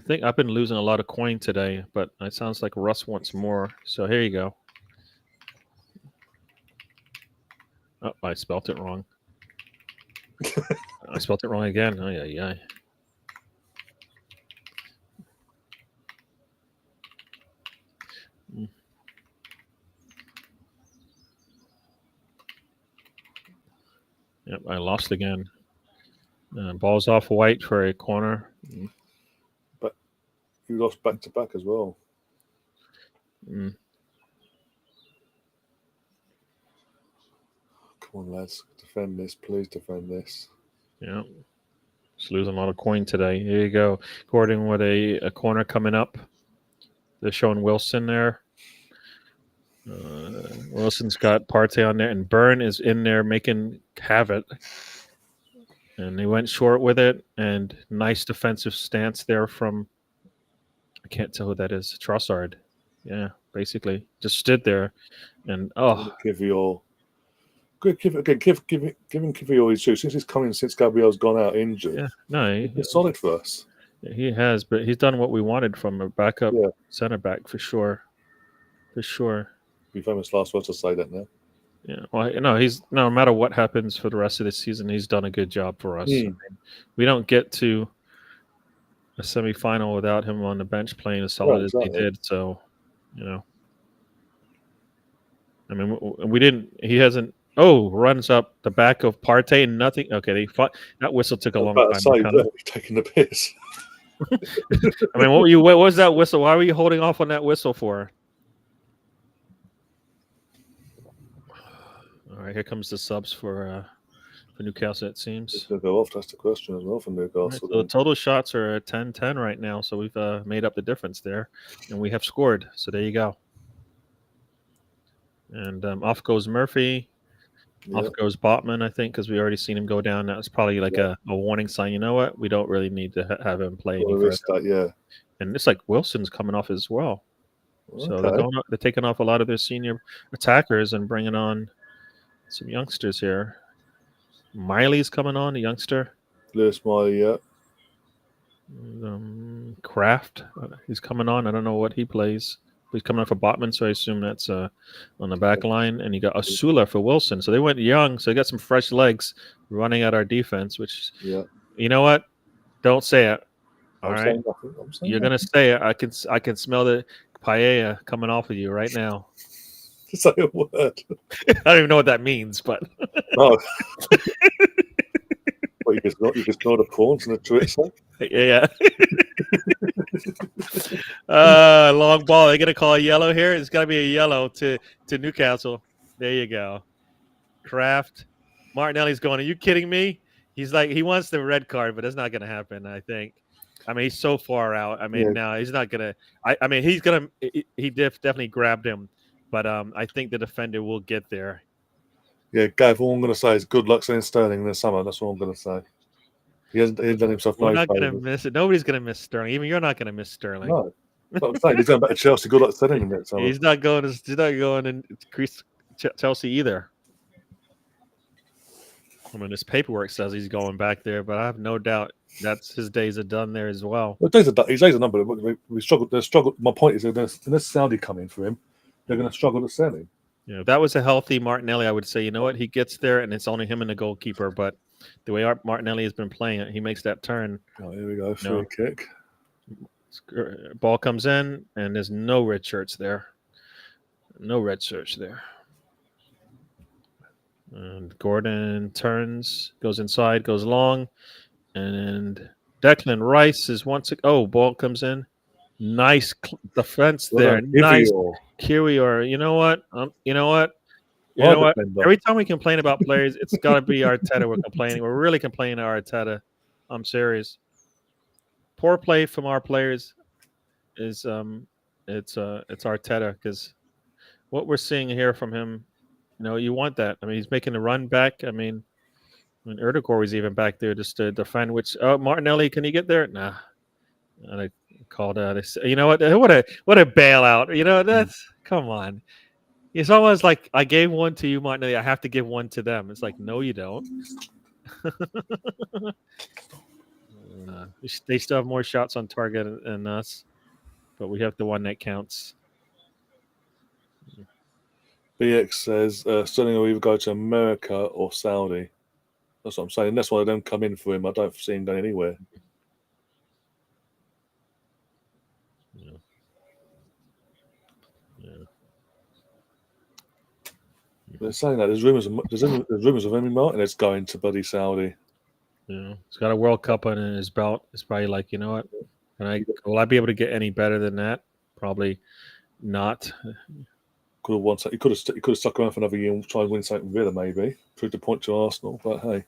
think I've been losing a lot of coin today, but it sounds like Russ wants more. So here you go. Oh, I spelt it wrong. I spelt it wrong again. Oh, yeah. Yep, I lost again. Ball's off White for a corner. But you lost back to back as well. Come on, lads. Defend this. Please defend this. Yeah. Just losing a lot of coin today. Here you go. Gordon with a corner coming up. They're showing Wilson there. Wilson's got Partey on there, and Byrne is in there making havoc. And they went short with it, and nice defensive stance there from, I can't tell who that is, Trossard. Yeah, basically. Just stood there. And, Kivior. Good, give him Kivior his due. Since he's coming, since Gabriel's gone out injured. Yeah, no. He's solid for us. He has, but he's done what we wanted from a backup center back for sure. For sure. Be famous last words to say that now. Yeah, well, no matter what happens for the rest of the season, he's done a good job for us. I mean, we don't get to a semifinal without him on the bench playing as solid as he did. So, I mean, we didn't. He hasn't. Oh, runs up the back of Partey and nothing. Okay, they fought. That whistle took a long time. Taking the piss. I mean, what was that whistle? Why were you holding off on that whistle for? All right, here comes the subs for Newcastle, it seems. They'll go off. That's the question as well for Newcastle. Right, so the total shots are at 10-10 right now, so we've made up the difference there, and we have scored. So there you go. And off goes Murphy. Off goes Botman, I think, because we already seen him go down. That was probably like a warning sign. You know what? We don't really need to have him play any further. And it's like Wilson's coming off as well. Okay. So they're taking off a lot of their senior attackers and bringing on some youngsters here. Miley's coming on, a youngster. Lewis Miley, yeah. Kraft, he's coming on. I don't know what he plays. He's coming on for Botman, so I assume that's on the back line. And you got Osula for Wilson. So they went young, so they got some fresh legs running at our defense, which, you know what? Don't say it. All right? You're going to say it. I can smell the paella coming off of you right now. Say a word. I don't even know what that means, but no. Well, you can smell the prawns and the Twitter. Yeah. Long ball. They're gonna call a yellow here. It's gotta be a yellow to Newcastle. There you go. Kraft. Martinelli's going, are you kidding me? He's like, he wants the red card, but that's not gonna happen, I think. I mean, he's so far out. I mean, now he's not gonna. I mean, he's gonna. He definitely grabbed him. But I think the defender will get there. Yeah, Gav, all I'm going to say is good luck seeing Sterling in the summer. That's all I'm going to say. He hasn't done himself We're no not going to favours. miss it. Nobody's going to miss Sterling. Even you're not going to miss Sterling. No. But I'm saying he's going back to Chelsea. Good luck seeing him next summer. He's not going to. He's not going in Chelsea either. I mean, his paperwork says he's going back there, but I have no doubt that's his days are done there as well. Well, his days are numbered. We struggled. They struggled. My point is, unless Saudi come in for him, they're going to struggle to sell him. Yeah, if that was a healthy Martinelli, I would say, you know what, he gets there, and it's only him and the goalkeeper. But the way Martinelli has been playing it, he makes that turn. Oh, here we go. Free kick. Ball comes in, and there's no red shirts there. No red shirts there. And Gordon turns, goes inside, goes long, and Declan Rice is ball comes in. Nice defense there. Nice Kiwior. You know what? Every time we complain about players, it's got to be Arteta. We're complaining. We're really complaining to Arteta. I'm serious. Poor play from our players is it's Arteta, because what we're seeing here from him, you want that. I mean, he's making the run back. I mean Erdegaard was even back there just to defend. Martinelli, can he get there? Nah. And I called out. You know what? What a bailout. That's come on. It's almost like I gave one to you, Martinelli. I have to give one to them. It's like, no, you don't. They still have more shots on target than us, but we have the one that counts. BX says Sterling will either go to America or Saudi. That's what I'm saying. That's why they don't come in for him. I don't see him going anywhere. They're saying that there's rumors of Emi Martinez going to bloody Saudi. He's got a World Cup under his belt. It's probably like, you know what? Will I be able to get any better than that? Probably not. He could have stuck around for another year and tried to win something with Villa, maybe prove the point to Arsenal. But hey,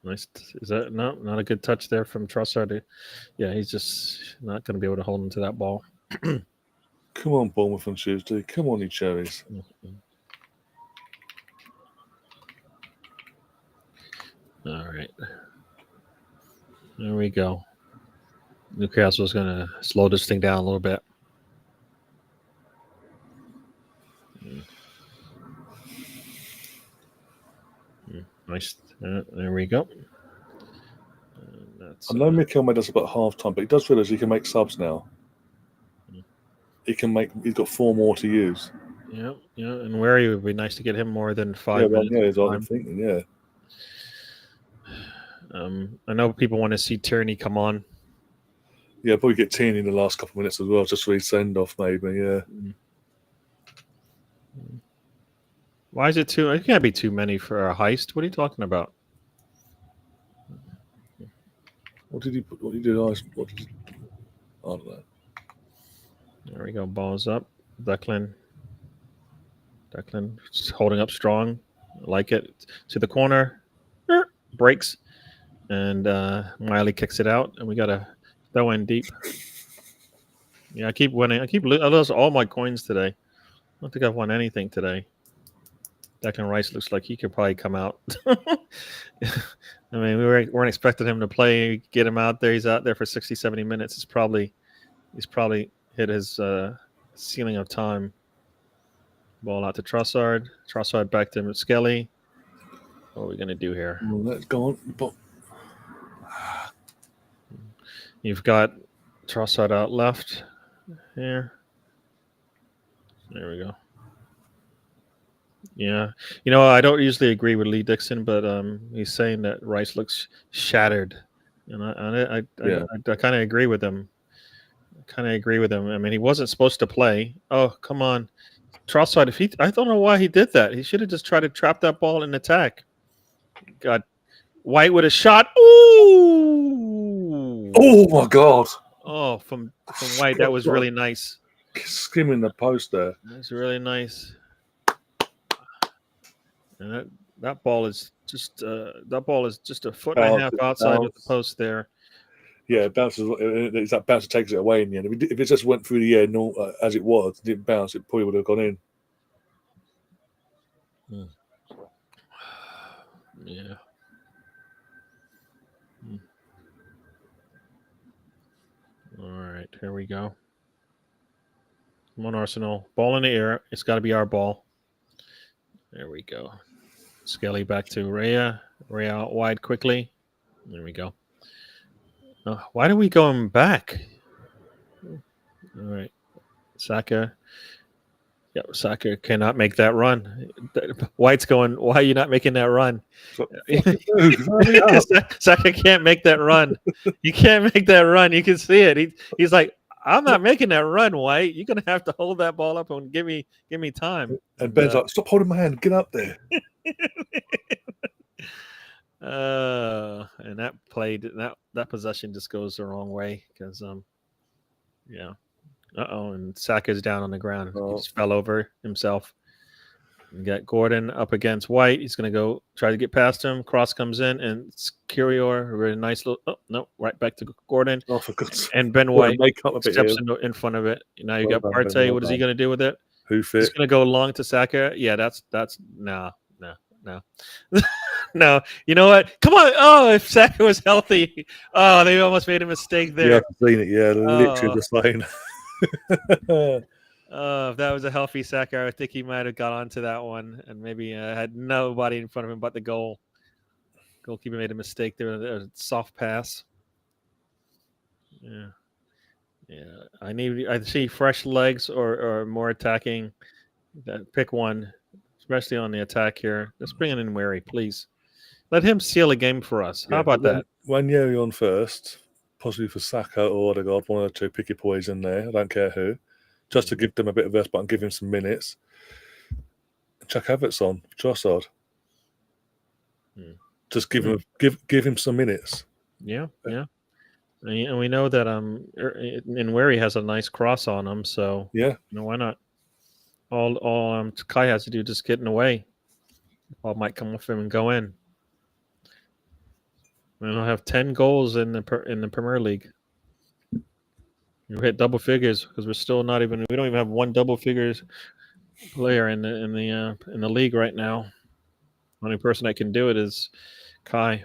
nice. Is that not a good touch there from Trossard? Yeah, he's just not going to be able to hold him to that ball. Come on, Bournemouth on Tuesday. Come on, you cherries. All right. There we go. Newcastle's going to slow this thing down a little bit. Nice. There we go. I know Mikel made us about half time, but he does realise he can make subs now. He's got 4 more to use. Yeah. And Wary would be nice to get him more than 5 minutes. Yeah, is what I'm thinking. Yeah. I know people want to see Tierney come on. Yeah, probably get Tierney in the last couple of minutes as well, just for his send off, maybe. Yeah. Why is it too? It can't be too many for a heist. What are you talking about? What did he do? I don't know. There we go. Balls up. Declan holding up strong. I like it. To the corner. Breaks. And Miley kicks it out. And we got to throw in deep. Yeah, I keep winning. I lost all my coins today. I don't think I've won anything today. Declan Rice looks like he could probably come out. I mean, we weren't expecting him to play, get him out there. He's out there for 60, 70 minutes. He's probably hit his ceiling of time. Ball out to Trossard. Trossard back to Skelly. What are we going to do here? Well, let's go on. You've got Trossard out left here. There we go. Yeah. I don't usually agree with Lee Dixon, but he's saying that Rice looks shattered. And I kind of agree with him. I mean, he wasn't supposed to play. Oh, come on. Trossard, I don't know why he did that. He should have just tried to trap that ball in attack. Got White with a shot. Ooh! Oh my God! Oh, from White, that was really nice. Skimming the post there. That's really nice. And that ball is just a foot and a half outside of the post there. Yeah, it bounces. It's that bounce that takes it away in the end. If it just went through the air as it was, didn't bounce, it probably would have gone in. Yeah. All right, here we go. Come on, Arsenal. Ball in the air. It's got to be our ball. There we go. Skelly back to Rhea. Rhea out wide quickly. There we go. Why are we going back? All right. Saka. Yeah, Saka cannot make that run. White's going, why are you not making that run? Saka can't make that run. You can't make that run. You can see it. He's like, I'm not making that run, White. You're gonna have to hold that ball up and give me time. And Ben's like, stop holding my hand. Get up there. And that possession just goes the wrong way because yeah. And Saka's down on the ground. He just fell over himself. You got Gordon up against White. He's going to go try to get past him. Cross comes in, and Curior, a very nice little. Oh, no, right back to Gordon. Oh, for God's sake. And Ben White steps in front of it. Now you got Partey. What is he going to do with it? Who fit? He's going to go long to Saka. Yeah, that's no. No, you know what? Come on. Oh, if Saka was healthy. Oh, they almost made a mistake there. Yeah, I've seen it. Yeah, literally just saying. If that was a healthy Saka, I think he might have got onto that one and maybe had nobody in front of him but the goal. Goalkeeper made a mistake there, a soft pass. Yeah. I see fresh legs or more attacking. Pick one, especially on the attack here. Let's bring in Wary, please. Let him seal a game for us. How about that? Wanyeri on first, possibly for Saka or Odegaard, one or two. Pick your poison there. I don't care who. Just to give them a bit of rest, but give him some minutes. Chuck Havertz on, Trossard. Just give him some minutes. Yeah. And we know that Wary has a nice cross on him, so yeah, why not? All Kai has to do is just get in the way. Ball might come off him and go in. We'll have 10 goals in the Premier League. We hit double figures because we don't even have one double figures player in the league right now. The only person that can do it is Kai.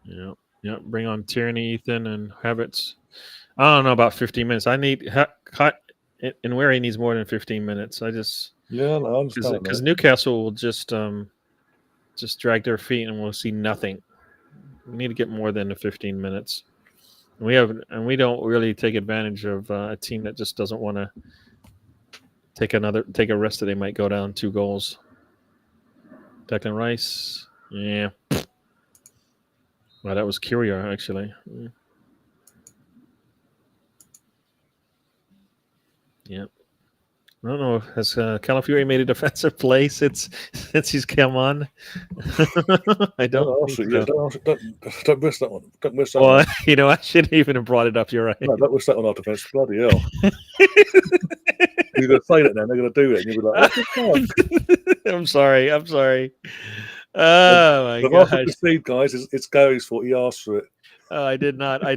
Yeah. Bring on Tierney, Ethan, and Havertz. I don't know about 15 minutes. I need Kai, and where he needs more than 15 minutes. I understand because Newcastle will just drag their feet and we'll see nothing. We need to get more than the 15 minutes. We don't really take advantage of a team that just doesn't want to take a risk that they might go down 2 goals. Declan Rice, yeah. Well, that was Curio actually. Yeah. I don't know. Has Calafiori made a defensive play since he's come on? I don't. Don't miss that one. Don't miss that one. Well, I shouldn't even have brought it up. You're right. No, don't miss that one. Our defense, bloody hell. You're going to say it now. They're going to do it, and you'll be like, "Oh, I'm sorry. Oh my gosh! The speed, guys, it's Gary's fault. He asked for it. Oh, I did not. I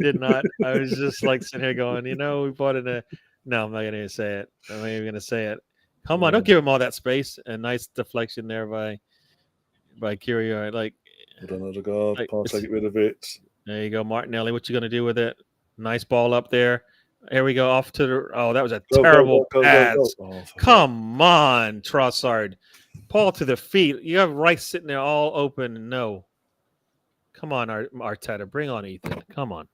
was just like sitting here going, we bought in a. No, I'm not going to say it. I'm not even going to say it. Come on, don't give him all that space. A nice deflection there by Curio. I don't know the guard. Can't take rid of it. There you go, Martinelli. What you going to do with it? Nice ball up there. Here we go. Off to the. Oh, that was a terrible pass. Oh, come on, Trossard. Paul to the feet. You have Rice sitting there all open. No. Come on, Arteta. Bring on Ethan. Come on.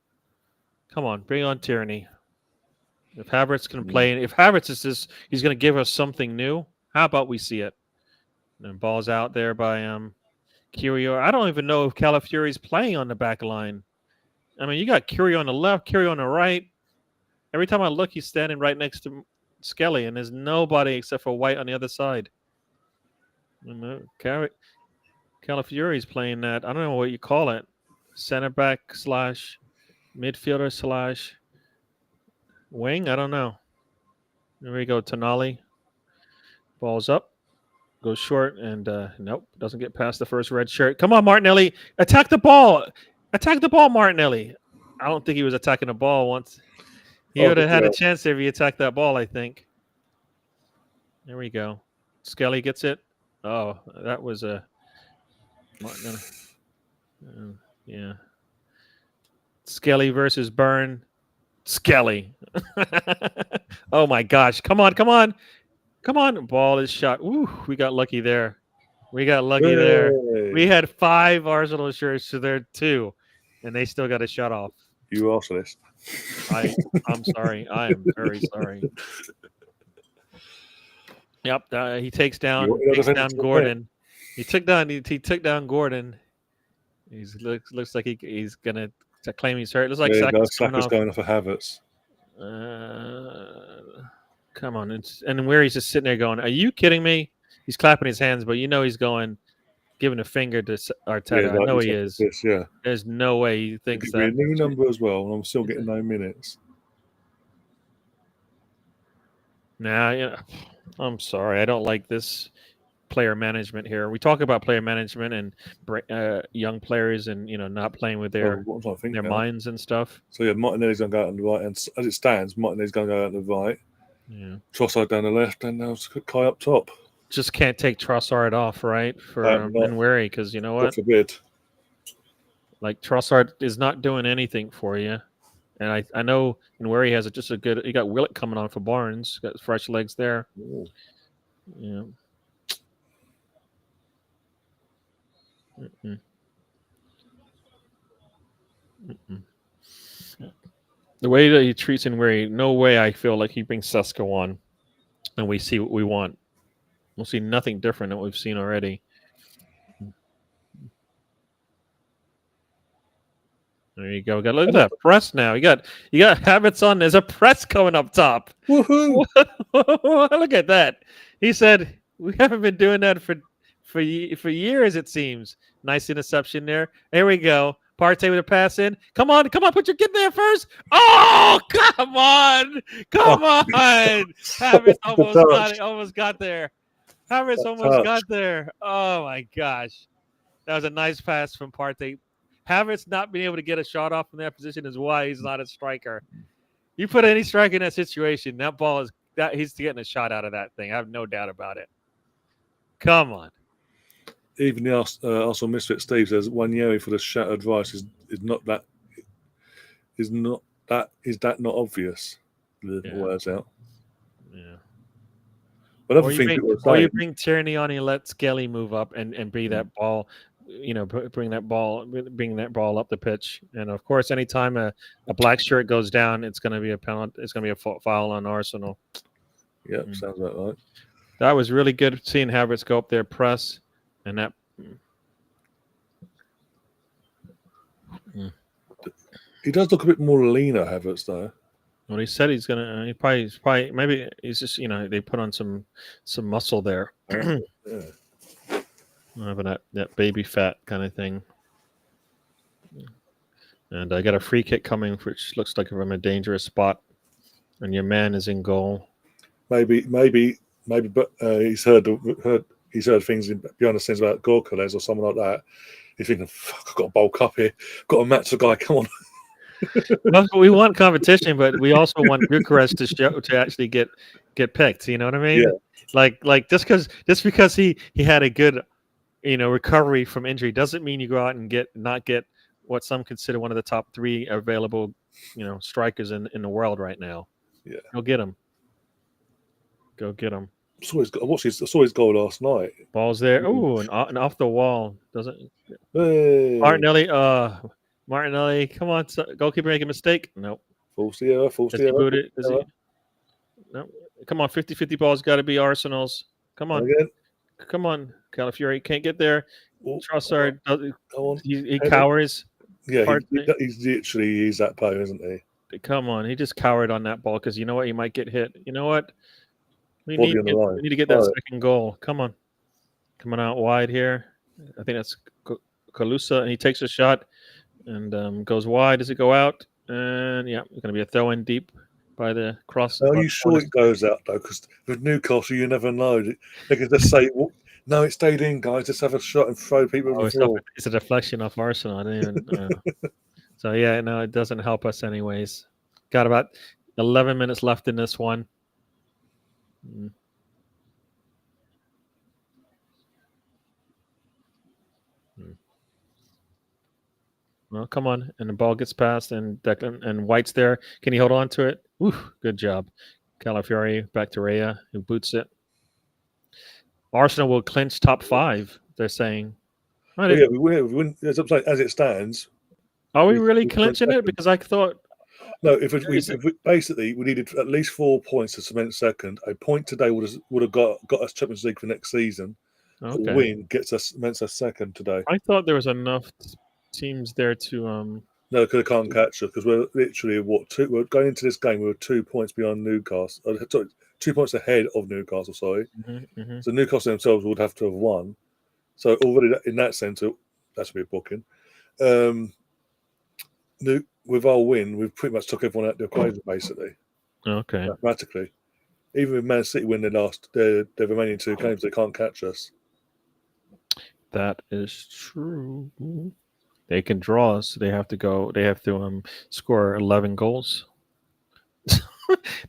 Bring on Tierney. If Havertz can play, if Havertz is he's going to give us something new. How about we see it? And ball's out there by Curio. I don't even know if Calafiori's playing on the back line. I mean, you got Curio on the left, Curio on the right. Every time I look, he's standing right next to Skelly, and there's nobody except for White on the other side. Calafiori's playing that. I don't know what you call it. Center back / midfielder / wing? I don't know. There we go, Tonali. Ball's up. goes short, and nope, doesn't get past the first red shirt. Come on, Martinelli, attack the ball, Martinelli. I don't think he was attacking the ball once. He would have had a chance there if he attacked that ball. I think. There we go. Skelly gets it. Oh, that was a Martinelli. Yeah. Skelly versus Byrne. Skelly. Oh my gosh! Come on! Ball is shot. Ooh, we got lucky there. We had 5 Arsenal shirts to their 2, and they still got a shot off. You arsonist. I'm sorry. I am very sorry. Yep. He takes down Gordon. He took down Gordon. He looks like he's gonna claim he's hurt. Looks like Saka's going off for Havertz. Come on, and where he's just sitting there going, "Are you kidding me?" He's clapping his hands, but you know he's going, giving a finger to Arteta. Yeah, I know he is. Yeah. There's no way he thinks that. A new number as well, and I'm still getting 9 minutes. Nah, I'm sorry. I don't like this player management here. We talk about player management and young players and not playing with their minds and stuff. So yeah, Martinelli's going to go out on the right, and as it stands, Martinelli's going to go out on the right. Yeah. Trossard down the left, and now Kai up top. Just can't take Trossard off, right? For Nweri, because you know what? God forbid. Like Trossard is not doing anything for you. And I know Nweri has just a good. You got Willett coming on for Barnes. Got fresh legs there. Ooh. Yeah. The way that he treats Nweri, no way I feel like he brings Sesko on, and we see what we want. We'll see nothing different than what we've seen already. There you go. Look at that press now. You got Havertz on. There's a press coming up top. Woohoo! Look at that. He said we haven't been doing that for years. It seems. Nice interception there. There we go. Partey with a pass in. Come on, put your kid there first. Oh, come on. Havertz almost got there. Havertz almost got there. Oh my gosh. That was a nice pass from Partey. Havertz not being able to get a shot off from that position is why he's not a striker. You put any striker in that situation, that ball is that he's getting a shot out of that thing. I have no doubt about it. Come on. Even the Arsenal misfit Steve says Nweri for the shattered rice is that not obvious? The words out. Yeah. Or you bring Tierney on and let Skelly move up and be that ball. Bring that ball up the pitch. And of course, anytime a black shirt goes down, it's going to be a penalty. It's going to be a foul on Arsenal. Yeah, sounds about right. That was really good seeing Havertz go up there, press, and that. He does look a bit more leaner, Havertz, though. Well, he said he's gonna. He probably maybe he's just they put on some muscle there. Yeah. Having that baby fat kind of thing. And I got a free kick coming, which looks like from a dangerous spot, and your man is in goal. Maybe, but he's heard things behind the scenes about Gorkales or someone like that. He's thinking, "Fuck, I've got to bulk up here. Got to match the guy. Come on." Well, we want competition, but we also want Bucharest to actually get picked. You know what I mean? Yeah. Like just because he had a good recovery from injury doesn't mean you go out and not get what some consider one of the top 3 available, strikers in the world right now. Yeah, go get him. I saw his goal last night. Ball's there. Ooh, and off the wall. Doesn't. Hey. Martinelli, come on, goalkeeper make a mistake. Nope. False error. No. Come on, 50-50 ball's got to be Arsenal's. Come on. Again. Come on, Calafiori can't get there. Trossard, he cowers. Yeah, he's that player, isn't he? Come on, he just cowered on that ball because you know what, he might get hit. You know what? We need to get that second goal. Come on, coming out wide here. I think that's Kalusa, and he takes a shot and goes wide. Does it go out? And yeah, it's going to be a throw in deep. by the cross. Are you sure it goes out though? Because with Newcastle, you never know. They can just say, well, "No, it stayed in, guys. Just have a shot and throw people on the floor." It's a deflection off Arsenal. I didn't even. So yeah, no, it doesn't help us anyways. Got about 11 minutes left in this one. Well, come on, and the ball gets passed, and Declan and White's there. Can he hold on to it? Ooh, good job, Calafiori. Back to Raya, who boots it. Arsenal will clinch top 5. They're saying. Well, yeah, we win. As it stands. Are we really clinching it? Because I thought. No, if we basically we needed at least 4 points to cement second. A point today would have got us Champions League for next season. Okay. A win cements us second today. I thought there was enough teams there to No, because they can't catch us because we're literally we're going into this game. We were 2 points behind Newcastle. Sorry, 2 points ahead of Newcastle. Sorry, So Newcastle themselves would have to have won. So already in that sense, that's a bit booking. With our win, we've pretty much took everyone out the equation basically. Okay. Mathematically, even with Man City win their remaining 2 games, they can't catch us. That is true. They can draw us. They have to score 11 goals. They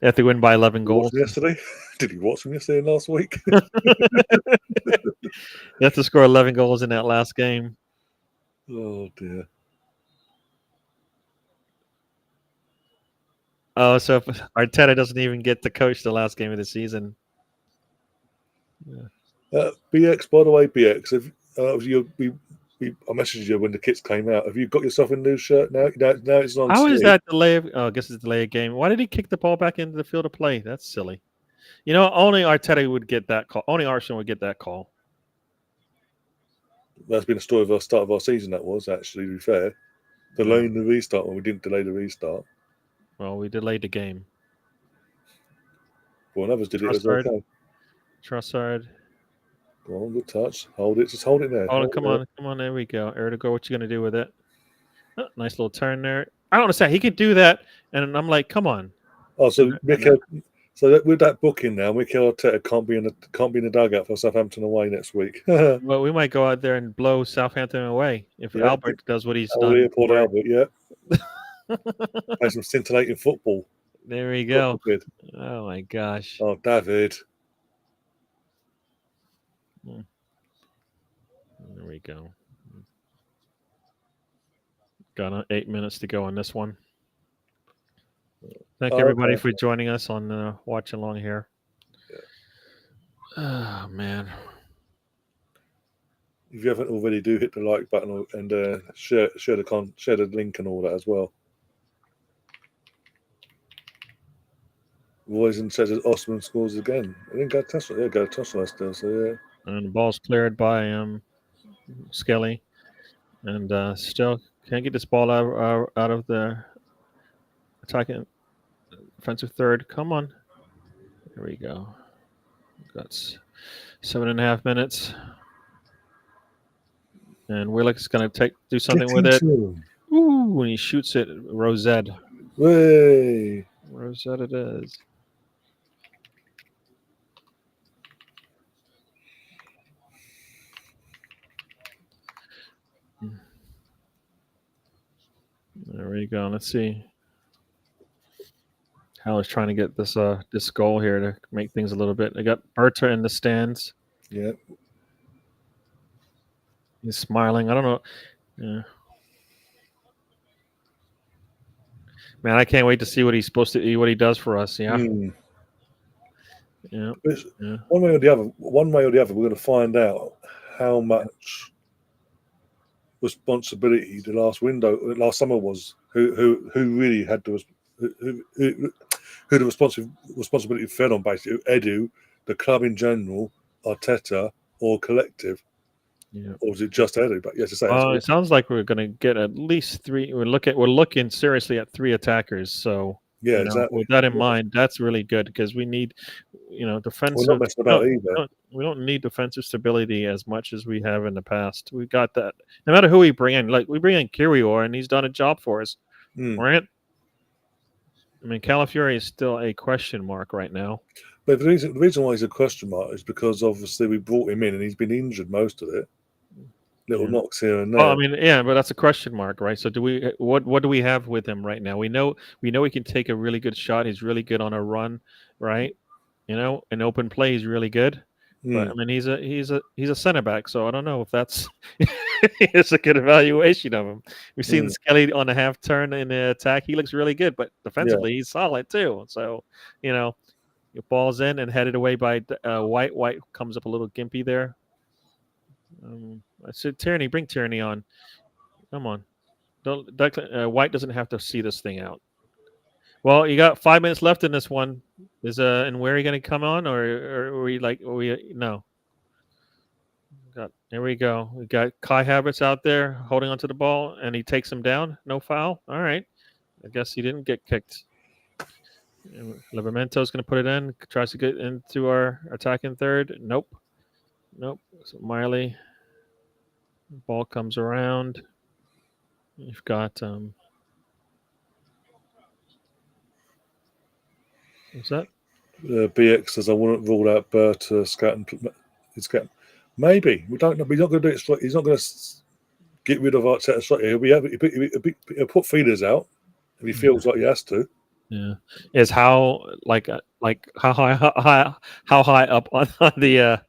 have to win by 11 goals. Yesterday, did you watch them yesterday and last week? They have to score 11 goals in that last game. Oh dear. Oh, so Arteta doesn't even get to coach the last game of the season. Yeah. BX, by the way, BX, I messaged you when the kits came out. Have you got yourself a new shirt now? Now it's on. How is that delay? I guess it's delay of game. Why did he kick the ball back into the field of play? That's silly. Only Arteta would get that call. Only Arsenal would get that call. That's been the story of our start of our season. That was actually, to be fair, delaying the restart when we didn't delay the restart. Well, we delayed the game. Well, others did it as well. Trossard. Go on, good touch. Hold it. Just hold it there. Come on. There we go. Erdogan, what you going to do with it? Oh, nice little turn there. I don't understand. He could do that, and I'm like, come on. Oh, so with that booking now, Mikel Arteta can't be in the dugout for Southampton away next week. Well, we might go out there and blow Southampton away if Albert does what he's done. Port Albert, yeah. Play some scintillating football. There we go. Oh my gosh. Oh, David. There we go. Got 8 minutes to go on this one. Thank everybody for joining us on Watch Along here. Yeah. Oh man! If you haven't already, do hit the like button and share the link and all that as well. Royson says Osman scores again. I didn't go touch it. Yeah, go touch it still. So yeah. And the ball's cleared by Skelly, and still can't get this ball out of the attacking defensive third. Come on. Here we go. Got 7.5 minutes. And Willock's going to do something with it. Ooh, when he shoots it, Rosette. Way. Rosette it is. There we go. Let's see. Hal is trying to get this goal here to make things a little bit. They got Berta in the stands. Yeah. He's smiling. I don't know. Yeah. Man, I can't wait to see what he's supposed to what he does for us. Yeah. Yeah. One way or the other, we're going to find out how much responsibility the last summer was. Who really had who the responsibility fell on, basically Edu, the club in general, Arteta, or collective. Yeah. Or was it just Edu? But yes, it sounds like we're going to get at least 3. We're looking seriously at 3 attackers. So yeah, exactly. With that in mind, that's really good because we need, defensive. We're not messing about either. We don't need defensive stability as much as we have in the past. We got that. No matter who we bring in, like we bring in Kirior, and he's done a job for us. Right? I mean, Calafiore is still a question mark right now. But the reason why he's a question mark is because obviously we brought him in and he's been injured most of it. Little Yeah. knocks here and Well, I there. mean, yeah, but that's a question mark, right? So, do we? What do we have with him right now? We know he can take a really good shot. He's really good on a run, right? You know, an open play, he's really good. But I mean, he's a center back, so I don't know if that's it's a good evaluation of him. We've seen Skelly on a half turn in the attack; he looks really good, but Yeah. defensively, he's solid too. So, you know, it ball's in and headed away by White. White comes up a little gimpy there. I said, Tierney, bring Tierney on. Come on. Don't White doesn't have to see this thing out. Well, you got 5 minutes left in this one. Is and where are you going to come on, or are we like no? Here we go. We got Kai Havertz out there holding onto the ball, and he takes him down. No foul. All right. I guess he didn't get kicked. Livermento's going to put it in. Tries to get into our attacking third. Nope. So Miley. Ball comes around. You've got what's that? BX says I wouldn't rule out Bert scouting. Maybe we don't know. But he's not going to do it straight. He's not going to get rid of Arteta straight. He'll put feelers out if he feels like he has to. Yeah, is how like how high up on the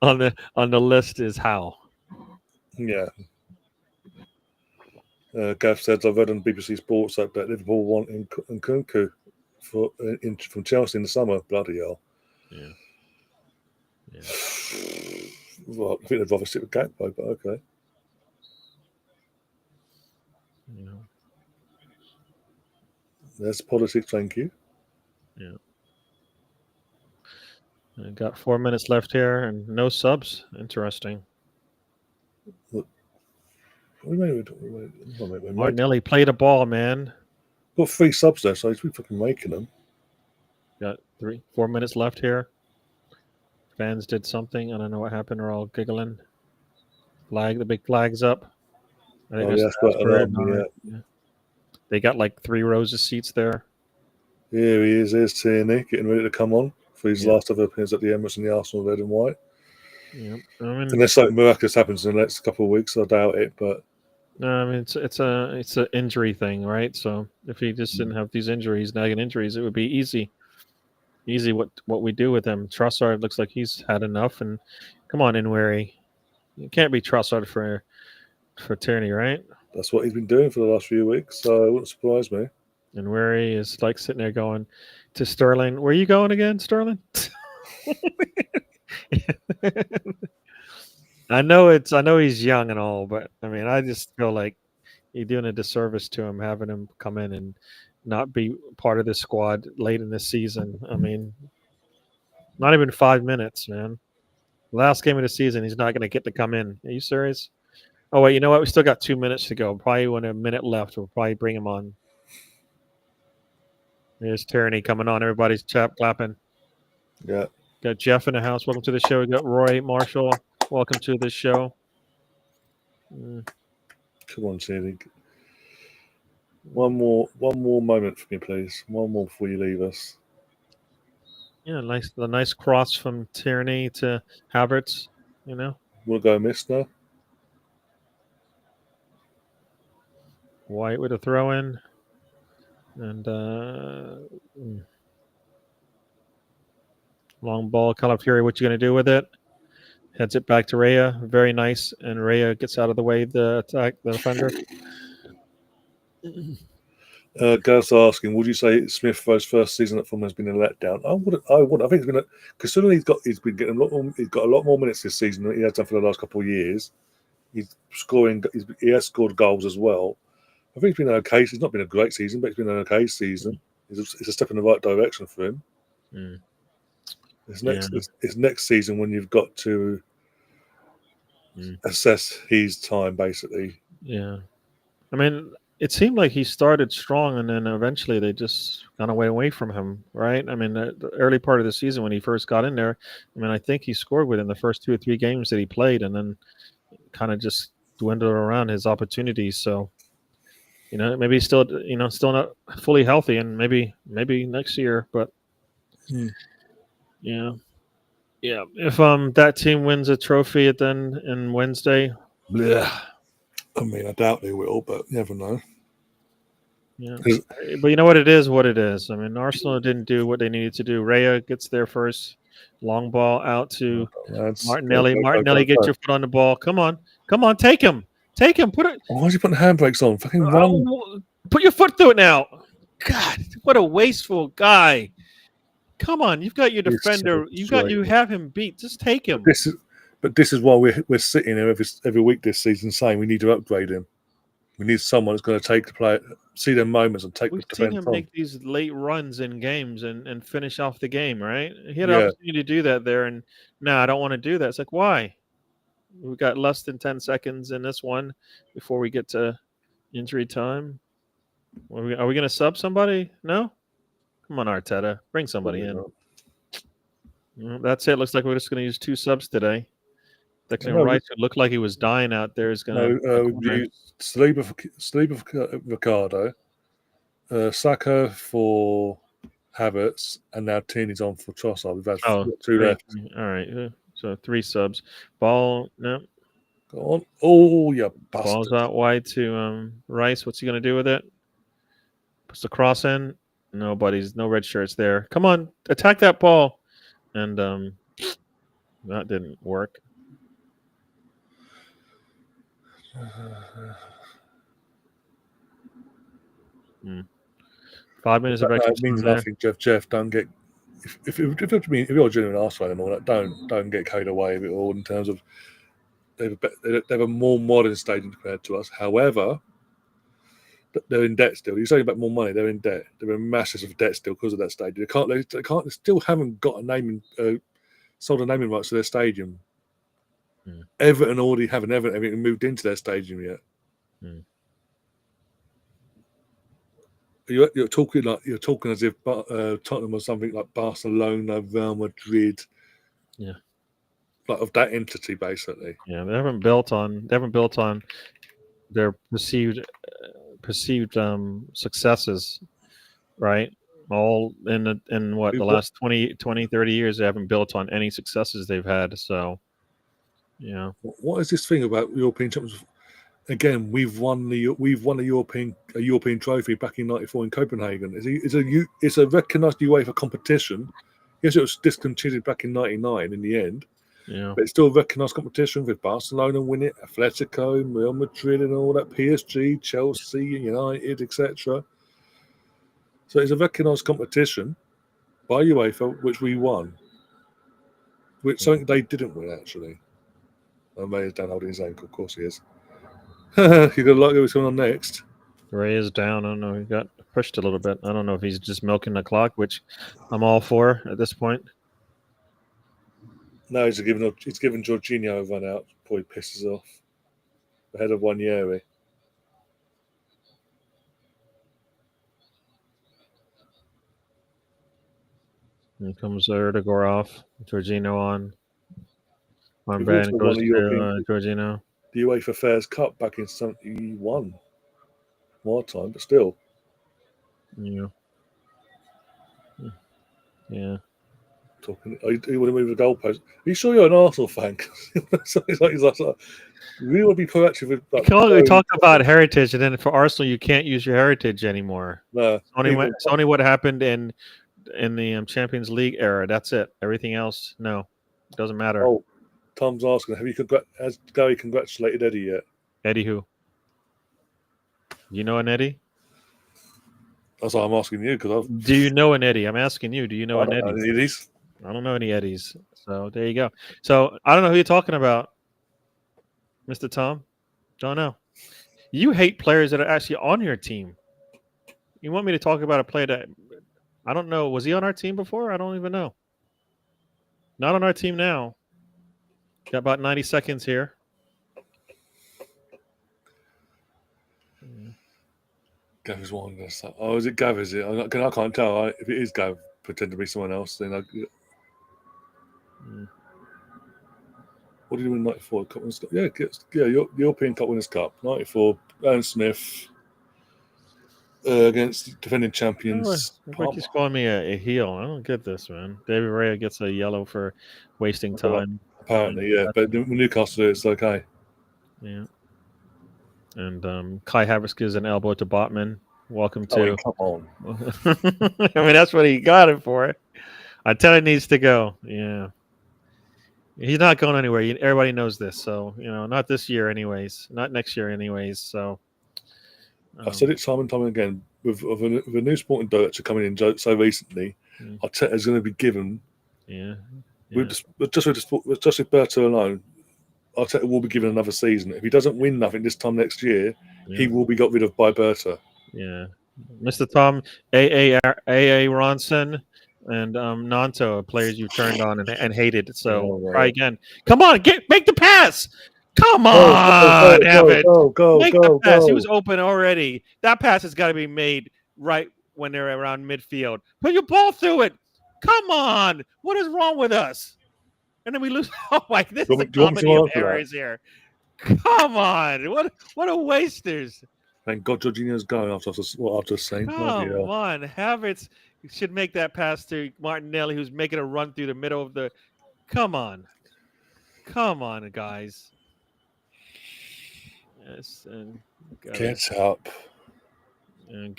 on the list is how? Yeah. Gav says I've read on BBC Sports that Liverpool want Nkunku from Chelsea in the summer. Bloody hell. Yeah. Well, I think they'd rather sit with Gakpo, but okay. You know. There's politics, thank you. Yeah. I got 4 minutes left here and no subs. Interesting. Martinelli played a ball, man. Got 3 subs there, so he's been fucking making them. Got 4 minutes left here. Fans did something. I don't know what happened. They're all giggling. The big flag's up. I think that's quite yeah. They got like 3 rows of seats there. Here he is. There's Tierney getting ready to come on for his last ever appearance at the Emirates in the Arsenal red and white. Yeah, I mean, unless something miraculous happens in the next couple of weeks, I doubt it. But no, I mean it's an injury thing, right? So if he just didn't have these nagging injuries, it would be easy what we do with him. Trossard looks like he's had enough, and come on, Inwary, you can't be Trossard for Tierney, right? That's what he's been doing for the last few weeks, so it wouldn't surprise me. Inwary is like sitting there going to Sterling, "Where are you going again, Sterling?" I know he's young and all, but I mean, I just feel like you're doing a disservice to him having him come in and not be part of the squad late in the season. I mean, not even 5 minutes, man. Last game of the season, he's not going to get to come in. Are you serious? Oh wait, you know what? We still got 2 minutes to go. Probably when a minute left, we'll probably bring him on. There's Tierney coming on. Everybody's clapping. Yeah. Got Jeff in the house. Welcome to the show. We got Roy Marshall. Welcome to the show. Come on, Tierney. One more moment for me, please. One more before you leave us. Yeah, nice cross from Tierney to Havertz. You know, we'll go miss now. White with a throw in, and long ball. Calafiori, what you going to do with it? Heads it back to Raya. Very nice, and Raya gets out of the way. The defender. Gaz asking, would you say Smith-Rowe's first season at Fulham has been a letdown? I would. I think it's been considering he's been getting he's got a lot more minutes this season than he has done for the last couple of years. He has scored goals as well. I think it's been okay. It's not been a great season, but it's been an okay season. It's a step in the right direction for him. It's next season when you've got to assess his time, basically. Yeah, I mean, it seemed like he started strong, and then eventually they just got away from him, right? I mean, the early part of the season when he first got in there, I mean, I think he scored within the first 2 or 3 games that he played, and then kind of just dwindled around his opportunities. So, maybe he's still still not fully healthy, and maybe next year. But yeah. If that team wins a trophy at then in Wednesday, bleh. I mean, I doubt they will, but you never know. Yeah, but you know what it is. What it is. I mean, Arsenal didn't do what they needed to do. Raya gets there first, long ball out to Martinelli. Martinelli, get your foot on the ball. Come on, take him, Put it. Why is he putting handbrakes on? Fucking run! Put your foot through it now. God, what a wasteful guy. Come on, you've got your defender. You have him beat. Just take him. But this is why we're sitting here every week this season saying we need to upgrade him. We need someone that's going to take the play, see their moments, and take the defense on. We've seen him make these late runs in games and finish off the game, right? He had an opportunity to do that there, and no, I don't want to do that. It's like, why? We've got less than 10 seconds in this one before we get to injury time. Are we going to sub somebody? No? Come on, Arteta. Bring somebody in. That's it. Looks like we're just going to use 2 subs today. Declan Rice, who looked like he was dying out there, is going to. We Saliba for Ricardo, Saka for Havertz, and now Tierney's on for Trossard. We've had 2 left. All right. So 3 subs. Ball, no. Go on. Oh, yeah. Ball's out wide to Rice. What's he going to do with it? Puts the cross in. No red shirts there. Come on, attack that ball. And that didn't work. 5 minutes of extra time. Means nothing, Jeff. Don't get if you're a genuine Arsenal and all that. Don't get carried away with it all in terms of they have a more modern stadium compared to us. However, they're in debt still. You're saying about more money. They're in debt. They're in massive debt still because of that stadium. They still haven't got sold a naming rights to their stadium. Everton already haven't moved into their stadium yet. You're talking as if Tottenham was something like Barcelona, Real Madrid, like of that entity basically. Yeah, they haven't built on their perceived successes, right? All in the last 20, 30 years, they haven't built on any successes they've had. So, what is this thing about European Champions? Again, we've won a European trophy back in '94 in Copenhagen. It's a recognised UEFA competition. Yes, it was discontinued back in '99 in the end. Yeah, but it's still a recognised competition with Barcelona win it, Atletico, Real Madrid, and all that, PSG, Chelsea, United, etc. So it's a recognised competition by UEFA, which we won, which something they didn't win actually. And Ray is down holding his ankle, of course he is. You're gonna like what's going on next. Ray is down. I don't know. He got pushed a little bit. I don't know if he's just milking the clock, which I'm all for at this point. No, he's giving Jorginho a run out. Boy, pisses off. Ahead of Wanyeri. Here comes Erdegaard off. Jorginho on. Goes to Jorginho. The UEFA Fairs Cup back in 71. More time, but still. Yeah. Yeah. Talking, you want to move the goalpost? Are you sure you're an Arsenal fan? He's like, we want to be proactive with. We talk about heritage, and then for Arsenal, you can't use your heritage anymore. No, it's only what happened in the Champions League era. That's it. Everything else, no, it doesn't matter. Oh, Tom's asking, has Gary congratulated Eddie yet? Eddie who? You know an Eddie? That's why I'm asking you. Do you know an Eddie? I'm asking you. Do you know an Eddie? Any Eddies? I don't know any Eddies. So there you go. So I don't know who you're talking about, Mr. Tom. Don't know. You hate players that are actually on your team. You want me to talk about a player that I don't know. Was he on our team before? I don't even know. Not on our team now. Got about 90 seconds here. Gav is one. Oh, is it Gav? Is it? I can't tell. If it is Gav, pretend to be someone else. Then what did you win 94? Cup Winners' Cup? Yeah, European Cup Winners' Cup. 94. Aaron Smith. against defending Oh, champions. everybody keeps calling me a heel. I don't get this, man. David Raya gets a yellow for wasting Well, time. apparently, yeah. But Newcastle, it's okay. Yeah. And Kai Havertz gives an elbow to Botman. Welcome I mean, to. come on. I mean, that's what he got it for. I tell him he needs to go. Yeah. He's not going anywhere. Everybody knows this. So, not this year, anyways. Not next year, anyways. So. I've said it time and time again. With a new sporting director coming in so recently, Arteta's going to be given. Yeah. Just with Berto alone, Arteta will be given another season. If he doesn't win nothing this time next year, he will be got rid of by Berto. Yeah. Mr. Tom, A.A. Ronson, and Nanto, players you've turned on and hated. So try again. Come on, make the pass. Come on, Abbott. Make the pass. He was open already. That pass has got to be made right when they're around midfield. Put your ball through it. Come on. What is wrong with us? And then we lose. Oh my! This is a comedy of errors here. Come on. What a wasters. Thank God Jorginho's going after what I've just seen. Come on, Havertz should make that pass to Martinelli, who's making a run through the middle of the. Come on, guys. Yes, and get up. And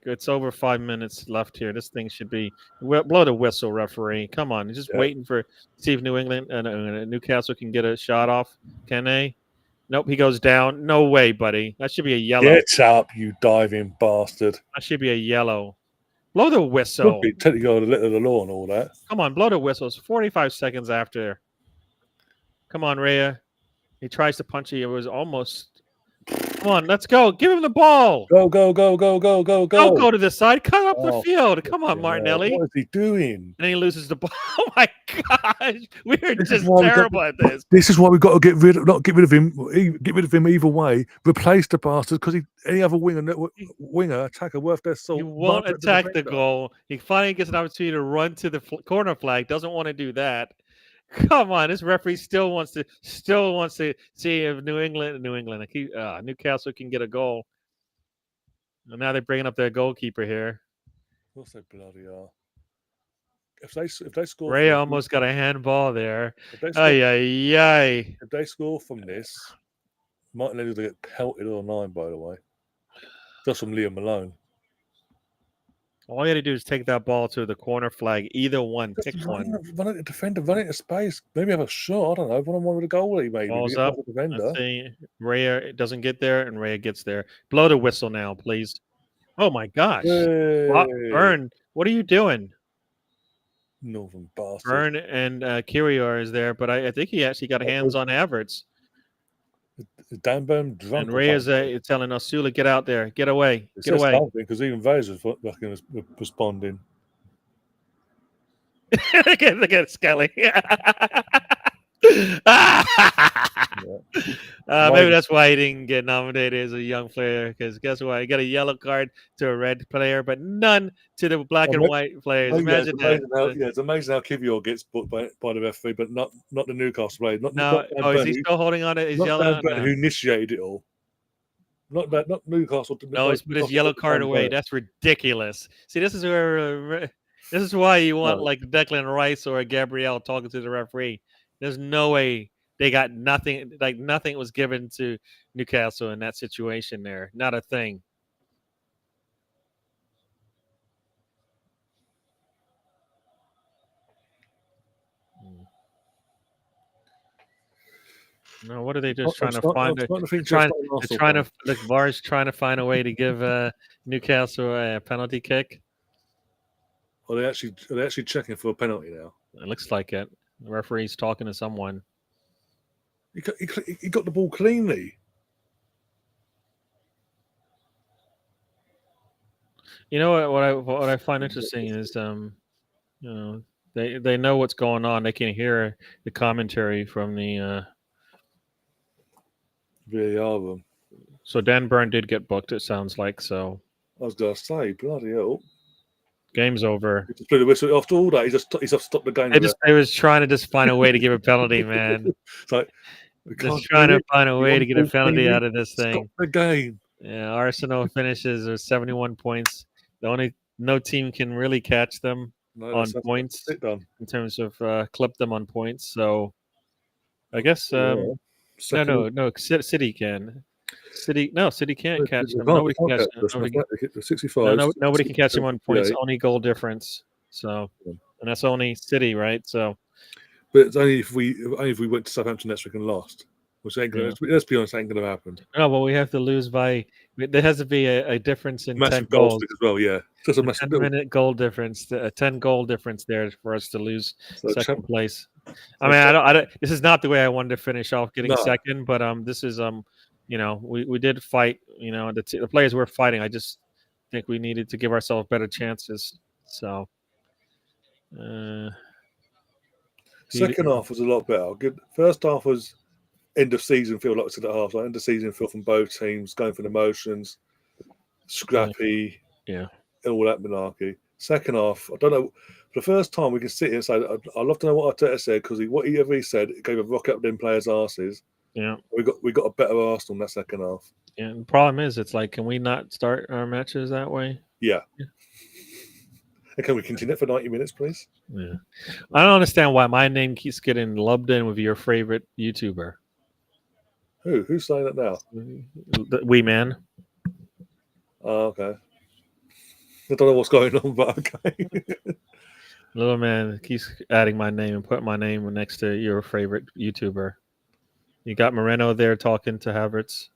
it's over 5 minutes left here. This thing should be blow the whistle, referee. Come on, just waiting for see if New England and Newcastle can get a shot off. Can they? Nope, he goes down. No way, buddy. That should be a yellow. Get up, you diving bastard. That should be a yellow. Blow the whistle. Could be technically the letter of the law and all that. Come on, blow the whistle. It's 45 seconds after. Come on, Raya. He tries to punch you. It was almost. Come on, let's go. Give him the ball. Go. Don't go to the side. Cut up the field. Come on, Martinelli. What is he doing? And he loses the ball. Oh my gosh. We're just terrible at this. This is why we've got to get rid of him. Get rid of him either way. Replace the bastard because any other winger attacker worth their salt. He won't attack the goal. He finally gets an opportunity to run to the corner flag. Doesn't want to do that. Come on, this referee still wants to see if Newcastle can get a goal. And now they're bringing up their goalkeeper here. What's that bloody are? If they score, Ray almost got a handball there. If they score from this, Martinelli will get pelted online. By the way, just from Liam Malone. All you got to do is take that ball to the corner flag. Either one, pick one. Run it to defender, run it to space. Maybe have a shot. I don't know. One with a goalie, maybe. Balls up. Raya doesn't get there, and Raya gets there. Blow the whistle now, please. Oh my gosh, Byrne! What are you doing? Northern bastard. Byrne and Kirior is there, but I think he actually got hands on Havertz. Dan Byrne drunk. And Raya's telling Osula, get out there, get away, get away. Because even Vaz was responding. Look at Skelly. Maybe that's why he didn't get nominated as a young player. Because guess what? He got a yellow card to a red player, but none to the black and white players. Imagine that. It's amazing how Kivior gets booked by the referee, but not the Newcastle player. Is he still holding on to his yellow? Who initiated it all? Not Newcastle. No, he's put his yellow card away. That's ridiculous. See, this is where. This is why you want like Declan Rice or Gabriel talking to the referee. There's no way they got nothing. Like nothing was given to Newcastle in that situation there. Not a thing. No, what are they just trying to find? The VAR's trying to find a way to give Newcastle a penalty kick. Are they actually checking for a penalty now? It looks like it. The referee's talking to someone. He got the ball cleanly. You know what I find interesting is they know what's going on. They can hear the commentary from the VAR room. So Dan Byrne did get booked. It sounds like so. I was gonna say, bloody hell. Game's over. He blew the whistle. After all that, he's stopped the game. They was trying to just find a way to give a penalty, man. It's like just trying to find a way to get a penalty out of this thing. Stop the game. Yeah, Arsenal finishes with 71 points. The only no team can really catch them No, on that's points it done. in terms of clip them on points. So I guess Yeah. Second, no, City can. City can't catch them. we Nobody can can't catch get them. the Nobody, the no, 65, no, nobody can catch them on points. 68. Only goal difference. So, and that's only City, right? So, But it's only if we went to Southampton next week and lost, which ain't gonna. yeah. Let's be honest, ain't gonna happen. No, but we have to lose by. There has to be a difference in 10 Massive goal goals. stick as well. Yeah, just a A massive 10-minute goal difference, a 10 goal difference there for us to lose So second place. I so mean, I don't. This is not the way I wanted to finish off getting no, second, but this is we did fight. The players were fighting. I just think we needed to give ourselves better chances. So, uh, second half was a lot better. Good. First half was end of season feel, like I said at half. Like end of season feel from both teams, going for the motions, scrappy, yeah, and all that malarkey. Second half, I don't know. For the first time, we can sit here and say, I'd love to know what Arteta said, because whatever he said, it gave a rock up them players' asses. yeah. We got a better Arsenal in that second half. And the problem is, it's like, can we not start our matches that way? Yeah. Yeah. And can we continue it for 90 minutes, please? Yeah. I don't understand why my name keeps getting lumped in with your favorite YouTuber. Who's saying that now? Wee Man. Oh, okay. I don't know what's going on, but okay. Little Man keeps adding my name and putting my name next to your favorite YouTuber. You got Moreno there talking to Havertz.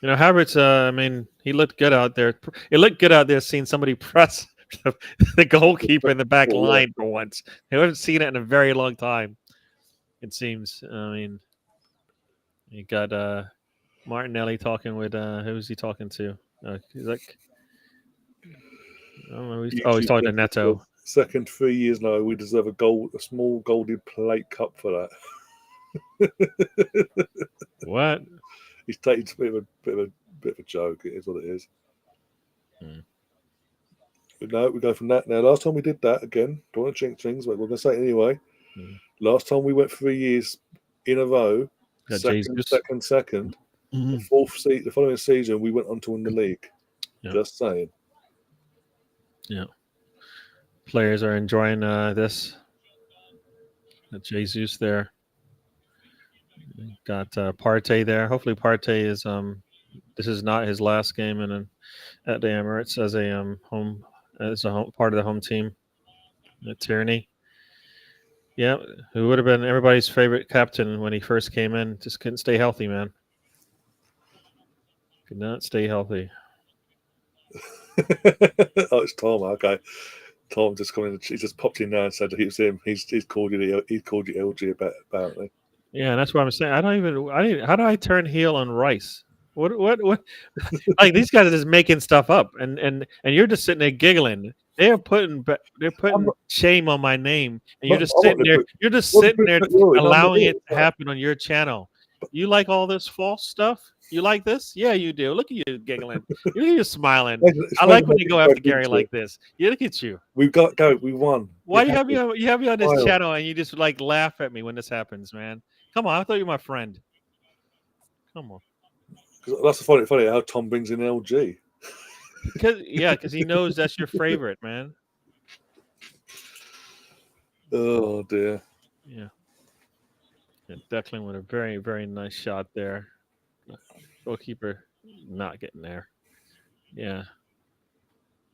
Havertz, I mean, he looked good out there. It looked good out there seeing somebody press the goalkeeper in the back line for once. They haven't seen it in a very long time, it seems. I mean, you got Martinelli talking with, who's he talking to? He's like, I don't know. He's talking to Neto. Second 3 years now, we deserve a small golden plate cup for that. What? He's taking a bit of a joke. It is what it is. But no, we go from that. Now, last time we did that again, don't want to jinx things, but we're going to say it anyway. Last time we went 3 years in a row, second. The following season, we went on to win the league. Yeah. Just saying. Yeah. Players are enjoying this. Jesus there. Got Partey there. Hopefully Partey is this is not his last game at the Emirates as a part of the home team. Tierney. Yeah, who would have been everybody's favorite captain when he first came in. Just couldn't stay healthy, man. Could not stay healthy. Oh, it's Tom. Okay, Tom just coming. He just popped in now and said that he was him. He's called you LG apparently. Yeah, and that's what I'm saying. How do I turn heel on Rice? What? Like, these guys are just making stuff up, and you're just sitting there giggling. They're putting shame on my name, and you're just sitting there. You're just sitting there allowing it to happen on your channel. You like all this false stuff? You like this? Yeah, you do. Look at you giggling. You're smiling. I like when you go after Gary like this. You look at you. We've got Gary. We won. Why do you have me on this channel and you just like laugh at me when this happens, man? Come on, I thought you were my friend. Come on. That's funny how Tom brings in LG. Because he knows that's your favorite, man. Oh dear. Yeah. Declan with a very, very nice shot there. Goalkeeper not getting there. Yeah.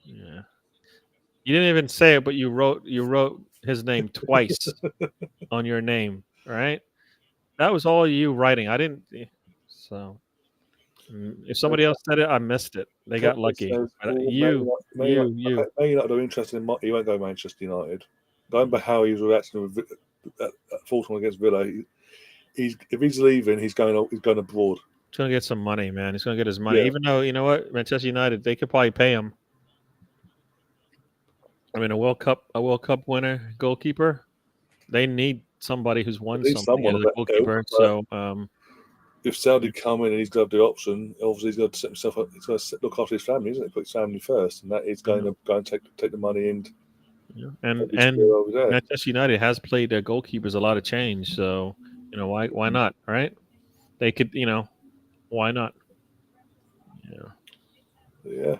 Yeah. You didn't even say it, but you wrote his name twice on your name, right? That was all you writing. I didn't. So if somebody else said it, I missed it. They got lucky. You. You're not interested in. He won't go Manchester United. Going by how he was reacting at 4-1 against Villa, if he's leaving, he's going abroad. He's going to get some money, man. He's going to get his money. Yeah. Even though, you know what, Manchester United, they could probably pay him. I mean, a World Cup winner goalkeeper, they need somebody who's won something as a goalkeeper. So, if Saudi come in and he's got to have the option, obviously he's got to set himself up. He's got to look after his family, isn't it? Put his family first, and that is going to go and take the money in. Yeah. And Manchester United has played their goalkeepers a lot of change. So, why not, right? They could, Why not? Yeah.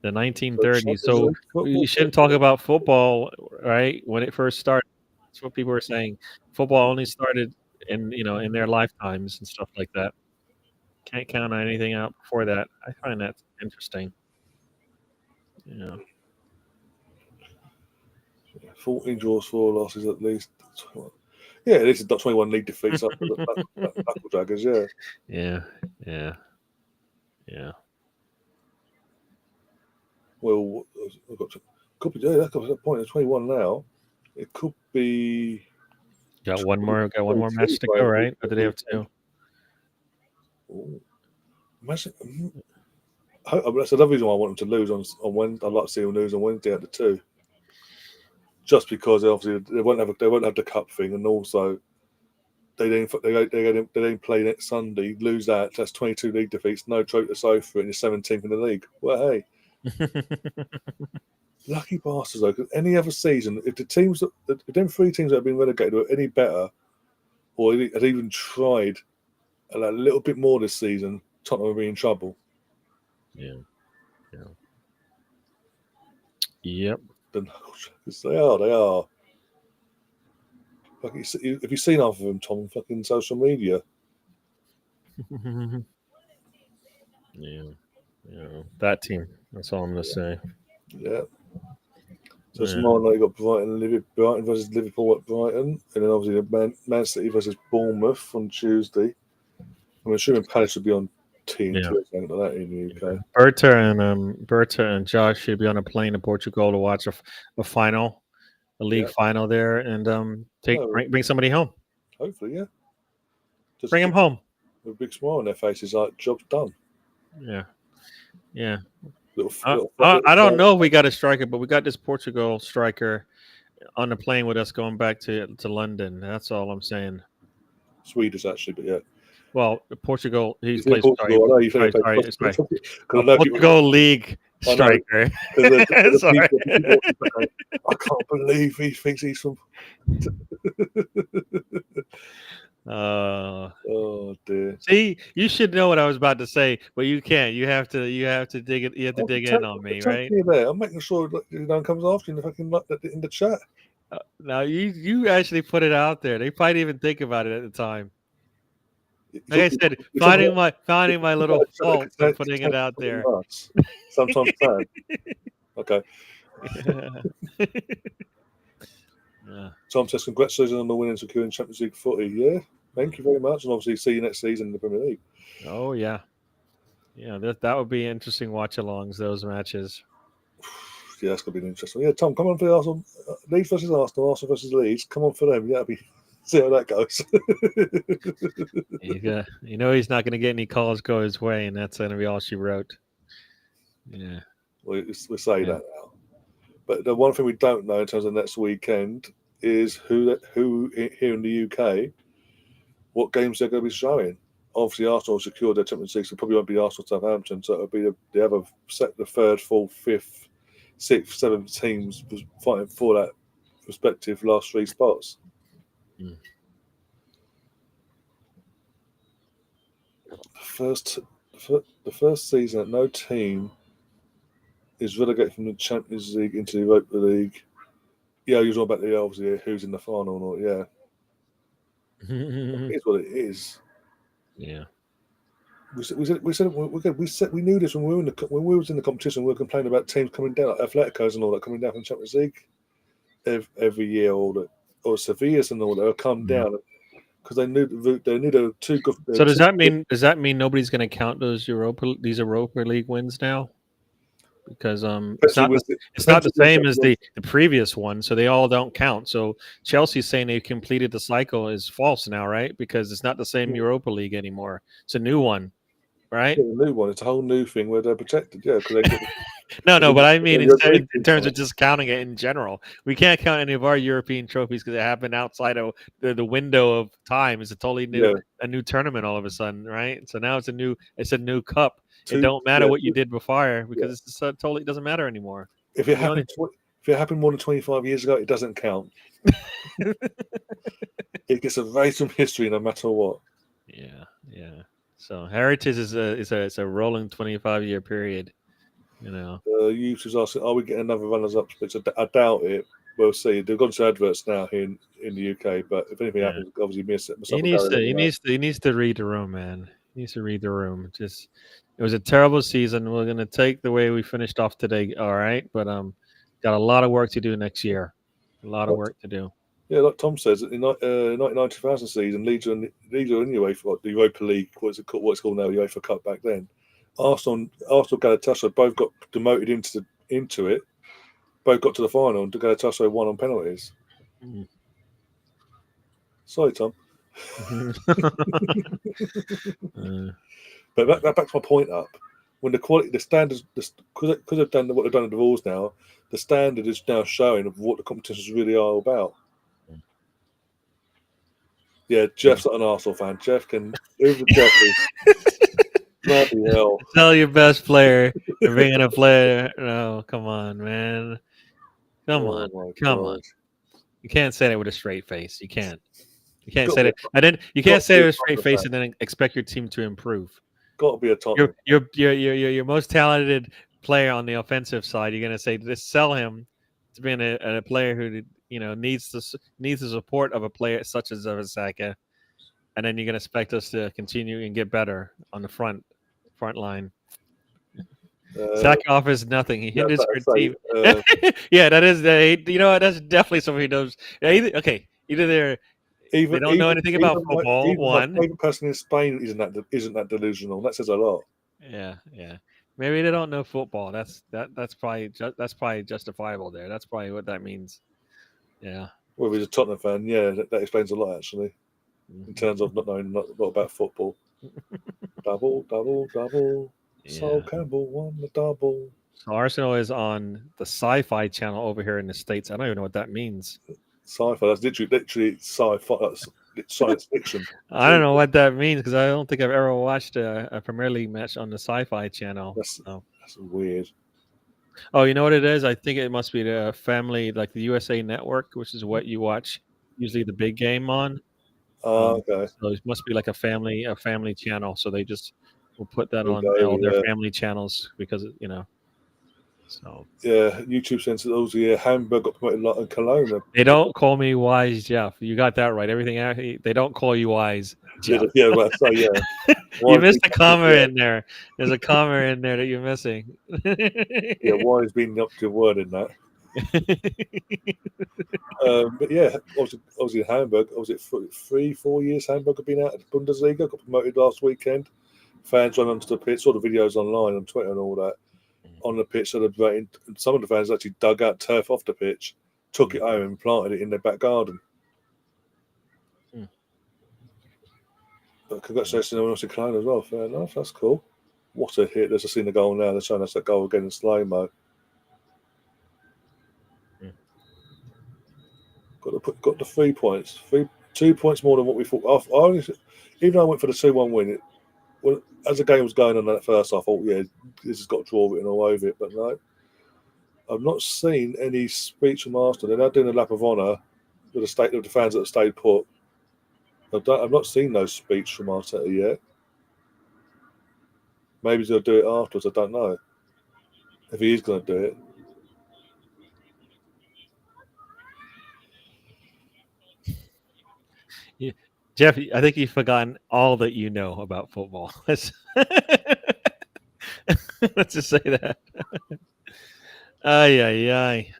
The 1930s. So Football, you shouldn't talk about football, right? When it first started, that's what people were saying. Football only started in their lifetimes and stuff like that. Can't count anything out before that. I find that interesting. Yeah. 14 draws, 4 losses at least. Yeah, this is 21 league defeats up for the Knuckle Draggers, yeah. Yeah. Well, I've got to, could be, yeah, that's got that point. It's 21 now. It could be. Got one more match to go, right? Or do they have two? Imagine, that's another reason why I want them to lose on Wednesday. I'd like to see them lose on Wednesday at the 2. Just because obviously they won't have the cup thing, and also they don't play next Sunday. Lose that, that's 22 league defeats, no trophy to show for it, and you're 17th in the league. Well, hey, lucky bastards though. Because any other season, if them 3 teams that have been relegated were any better, or had even tried a little bit more this season, Tottenham would be in trouble. Yeah. Yep. They are. Have you seen half of them, Tom, on fucking social media? Yeah. That team. That's all I'm gonna say. Yeah. So tomorrow night you got Brighton versus Liverpool at Brighton, and then obviously Man City versus Bournemouth on Tuesday. I'm assuming Palace would be on TNT or something like that in the UK. Berta and Josh should be on a plane to Portugal to watch a final, a league final there, and bring somebody home. Hopefully, yeah. Just bring them home with a big smile on their faces, like job's done. Yeah. I don't know if we got a striker, but we got this Portugal striker on the plane with us going back to London. That's all I'm saying. Swedish, actually, but yeah. Well, Portugal. He's played Portugal. Portugal league striker. Sorry. I can't believe he thinks he's from. Oh dear. See, you should know what I was about to say, but you can't. You have to dig it. You have to dig in on me, right? I'm making sure that no one comes after you in the chat. Now you actually put it out there. They might even think about it at the time. Like I said, finding my little fault and putting it out there. Sometimes sad. Okay. Tom says, congratulations on the win and securing Champions League footy. Yeah, thank you very much, and obviously see you next season in the Premier League. Oh yeah, that would be interesting watch-alongs, those matches. Yeah, that's gonna be interesting. Yeah, Tom, come on for the Arsenal, Leeds versus Arsenal versus Leeds. Come on for them. Yeah, see how that goes. He's not going to get any calls go his way, and that's going to be all she wrote. Yeah, we say that now. But the one thing we don't know in terms of next weekend is who here in the UK, what games they're going to be showing. Obviously, Arsenal secured their Champions League, so it probably won't be Arsenal Southampton. So it'll be the other the 3rd, 4th, 5th, 6th, 7th teams fighting for that respective last 3 spots. The first season that no team is relegated from the Champions League into the Europa League. Yeah, you're talking about obviously who's in the final or not. Yeah, it's what it is. Yeah, we knew this when we was in the competition. We were complaining about teams coming down, like Atleticos and all that, coming down from the Champions League every year, or Sevilla's and all that, come down because they knew they were too good. So does that mean nobody's going to count these Europa League wins now? Because it's not the same as the previous one, so they all don't count. So Chelsea's saying they completed the cycle is false now, right? Because it's not the same Europa League anymore. It's a new one, right? Yeah, a new one. It's a whole new thing where they're protected. Yeah, no, but I mean in terms of just counting it in general, we can't count any of our European trophies because it happened outside of the window of time. It's a totally new tournament all of a sudden, right? So now it's a new cup. It don't matter what you did before because it's totally doesn't matter anymore. If it happened more than 25 years ago, it doesn't count. It gets erased from history no matter what. Yeah. So heritage is a rolling 25-year period. You know. Youth was asking, are we getting another runners-up split? I doubt it. We'll see. They've gone to adverts now here in the UK, but if anything happens, obviously myself He and needs Gary to. let He you know. needs to. He needs to read the room, man. He needs to read the room. Just, it was a terrible season. We're gonna take the way we finished off today. All right, but got a lot of work to do next year. A lot of work to do. Yeah, like Tom says, in 1990,000 season, Leeds are in the UEFA, the Europa League, what's it called now, the UEFA Cup back then. Arsenal, Galatasaray both got demoted into it. Both got to the final, and Galatasaray won on penalties. Mm. Sorry, Tom. Uh, But that backs my point up. When the quality, the standards, because they've done what they've done in the rules now, the standard is now showing of what the competitions really are about. Yeah, Jeff's not an Arsenal fan. Jeff can. Whoever Jeff is, bloody hell. Tell your best player you're bringing a player. No, come on, man. Come Oh on, my come on. God. You can't say that with a straight face. You can't. You can't Got say to that. And then you got can't to say be it a with a straight Tottenham face fan. and then expect your team to improve. Got to be a Tottenham. Your most talented player on the offensive side. You're going to say just sell him to being a player who needs the support of a player such as Saka, and then you're going to expect us to continue and get better on the front line. Saka offers nothing. He hinders our team. Yeah, that is that's definitely somebody who knows. Yeah, either they don't know anything about football. My favorite person in Spain isn't that delusional. That says a lot. Yeah. Maybe they don't know football. That's probably justifiable there. That's probably what that means. Yeah. Well, if he's a Tottenham fan, yeah, that explains a lot actually, in terms of not knowing not about football. double. Yeah. Sol Campbell won the double. So Arsenal is on the Sci-Fi channel over here in the States. I don't even know what that means. Sci-fi. That's literally sci-fi. That's science fiction. I don't know what that means because I don't think I've ever watched a Premier League match on the Sci-Fi channel. That's weird. Oh, you know what it is? I think it must be the family, like the USA Network, which is what you watch usually the big game on. Okay. So it must be like a family channel. So they just will put that on go, all their family channels because So yeah, YouTube sends it also. Yeah, Hamburg got promoted a lot in Cologne. They don't call me Wise Jeff. You got that right. Everything they don't call you Wise Jeff. Yeah, well, so yeah. You missed a comma in there. There's a comma in there that you're missing. Yeah, why has been the operative word in that? But yeah, obviously Hamburg. Was it 3-4 years? Hamburg have been out of the Bundesliga. Got promoted last weekend. Fans ran onto the pitch. Saw the videos online on Twitter and all that. On the pitch, celebrating. Some of the fans actually dug out turf off the pitch, took it home, and planted it in their back garden. But congratulations on Austin Cologne as well. Fair enough. That's cool. What a hit! There's a seen the goal now. They're showing us that goal again in slow mo. Got the 3 points. 2 points more than what we thought. Even though I went for the 2-1 win, as the game was going on that first, I thought, yeah, this has got draw written all over it. But no, I've not seen any speech from Arsenal. They're now doing a lap of honour with the fans that have stayed put. I've not seen no speech from Arteta yet. Maybe he'll do it afterwards. I don't know if he is going to do it. Jeff, I think you've forgotten all that you know about football. Let's just say that. Ay.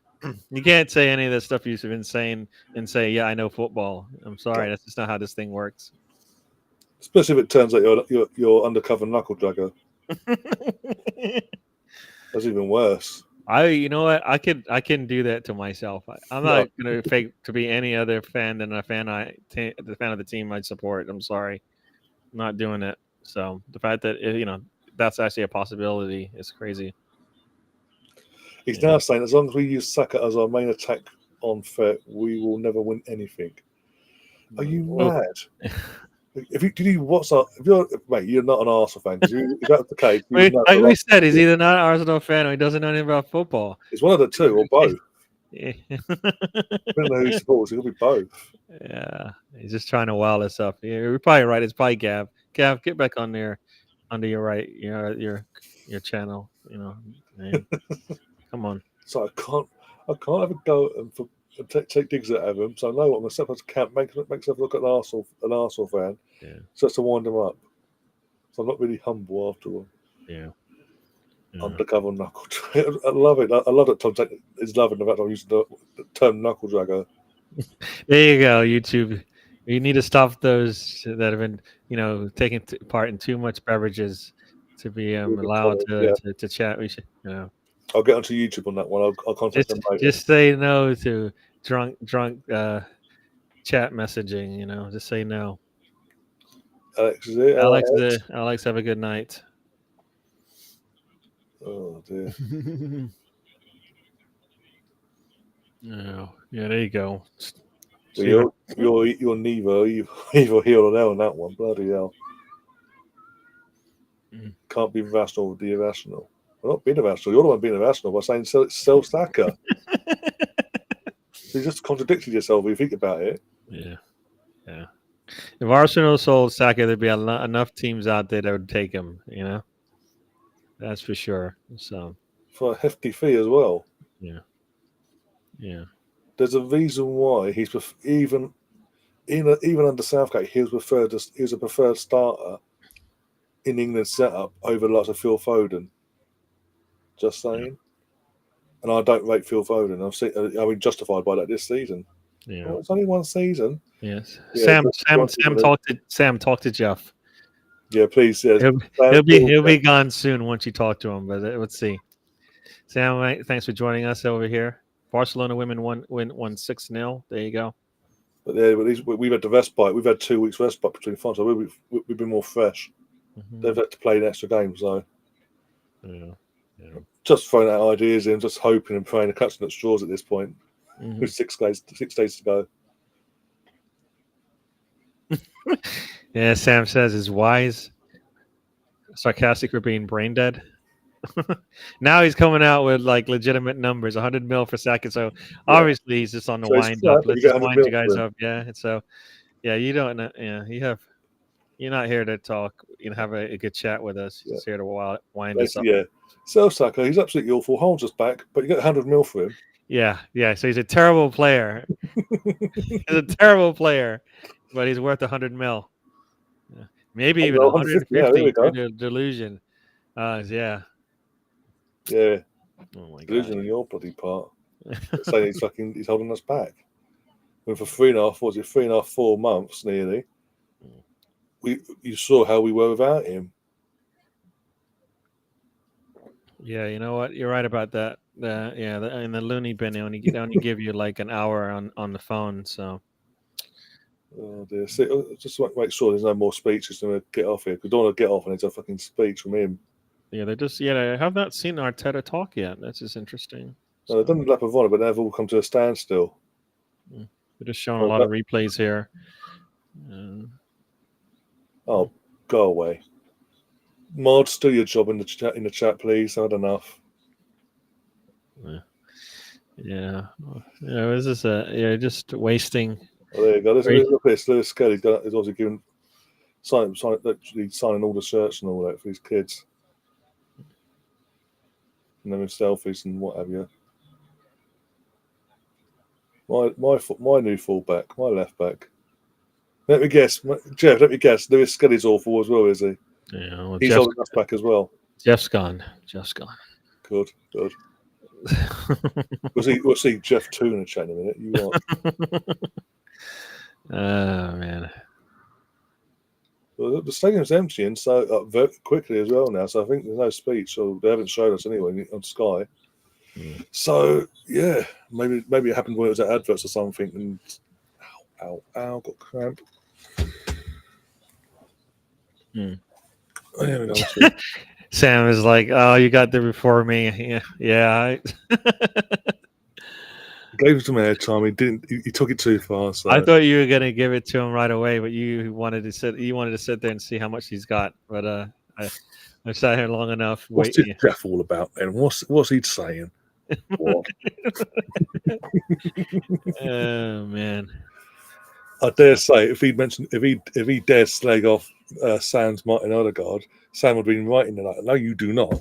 You can't say any of the stuff you've been saying and say, "Yeah, I know football." I'm sorry, that's just not how this thing works. Especially if it turns out you're undercover knuckle dragger. That's even worse. You know what? I can do that to myself. I'm not going to fake to be any other fan than the fan of the team I support. I'm sorry, I'm not doing it. So the fact that that's actually a possibility is crazy. He's now saying as long as we use Saka as our main attack on threat, we will never win anything. Are you mad? You're not an Arsenal fan. If that's the case, like we said, he's either not an Arsenal fan or he doesn't know anything about football. It's one of the two or both. Yeah. I don't know who he supports. It could be both. Yeah, he's just trying to wow us up. Yeah, you're probably right. It's probably Gav. Gav, get back on there, onto your right, your channel. Man, come on. So I can't have a go and take digs at him. So I know what I'm going to step up to camp, make myself look at an Arsenal fan, Yeah, just to wind him up. So I'm not really humble after all. yeah. Undercover knuckle dragger. I love it. I love that Tom is loving the fact I'm using the term knuckle dragger. There you go, YouTube. You need to stop those that have been, taking part in too much beverages to be allowed to chat. We should, I'll get onto YouTube on that one. I'll contact them later. just say no to drunk chat messaging. Just say no. Alex, is it? Alex, have a good night. Oh dear. Yeah, there you go. So you're neither here or there on that one. Bloody hell. Can't be rational with the irrational. Well, not being irrational. You're the one being irrational by saying sell Saka. You just contradicted yourself if you think about it. Yeah. If Arsenal sold Saka, there'd be enough teams out there that would take him. That's for sure. So for a hefty fee as well. Yeah. There's a reason why he's even under Southgate, he was a preferred starter in England's setup over lots of Phil Foden. Just saying. Yeah. And I don't rate Phil Foden. I've been justified by that this season. Yeah, well, it's only one season. Yes. Yeah, Sam talk to Jeff. Yeah, please. Yeah. He'll be gone soon once you talk to him. But let's see. Sam, thanks for joining us over here. Barcelona women won 6-0. There you go. But yeah, we've had the respite. We've had 2 weeks respite between finals, so we've been more fresh. Mm-hmm. They've had to play an extra game, so just throwing out ideas in, just hoping and praying, clutching at straws at this point. Mm-hmm. With 6 days to go. Yeah, Sam says is wise, sarcastic for being brain dead. Now he's coming out with like legitimate numbers, 100 mil for Saka. So obviously he's just on the wind up. Let's just wind you guys up. Yeah. And so you don't know. Yeah, you're not here to talk. Have a good chat with us. You're just here to wind us up. Yeah. Sell Saka, he's absolutely awful. Holds us back, but you get 100 mil for him. Yeah. So he's a terrible player. He's a terrible player, but he's worth 100 mil. Yeah. Maybe even 150 for the delusion. Yeah. Yeah. Oh my delusion God. on your bloody part. Saying he's holding us back. When for 3.5, 4 months nearly, you saw how we were without him. Yeah, you know what? You're right about that. In the loony bin, they only give you like an hour on the phone. So. Oh dear! Just make sure there's no more speeches to get off here. Because I don't want to get off and it's a fucking speech from him. Yeah, I have not seen Arteta talk yet. That's just interesting. No, they've done the lap of honor, but they've all come to a standstill. They're just showing a lot of replays here. Oh, go away. Mods, do your job in the chat, please. I've had enough. Yeah. Is this just wasting? Oh, there you go. Look at this. Lewis Skelly. He's obviously given signing all the shirts and all that for his kids. And then with selfies and what have you. My new fullback, my left back. Let me guess, Jeff. Lewis Skelly's awful as well, is he? Yeah, well, he's holding us back as well. Jeff's gone. Good. We'll see Jeff 2 in the chat in a minute. You want? Oh man. Well, the stadium's empty and so very quickly as well now. So I think there's no speech, or they haven't showed us anyway on Sky. Mm. So yeah, maybe it happened when it was at adverts or something. And ow, got cramp. Mm. Sam is like, "Oh, you got there before me." Yeah. Gave him some airtime. He didn't. He took it too far. So. I thought you were gonna give it to him right away, but you wanted to sit there and see how much he's got. But I sat here long enough. What's this Jeff all about then? What's he saying? What? Oh man! I dare say if he dares slag off Sam's Martin Odegaard, Sam would have been writing it like, no, you do not.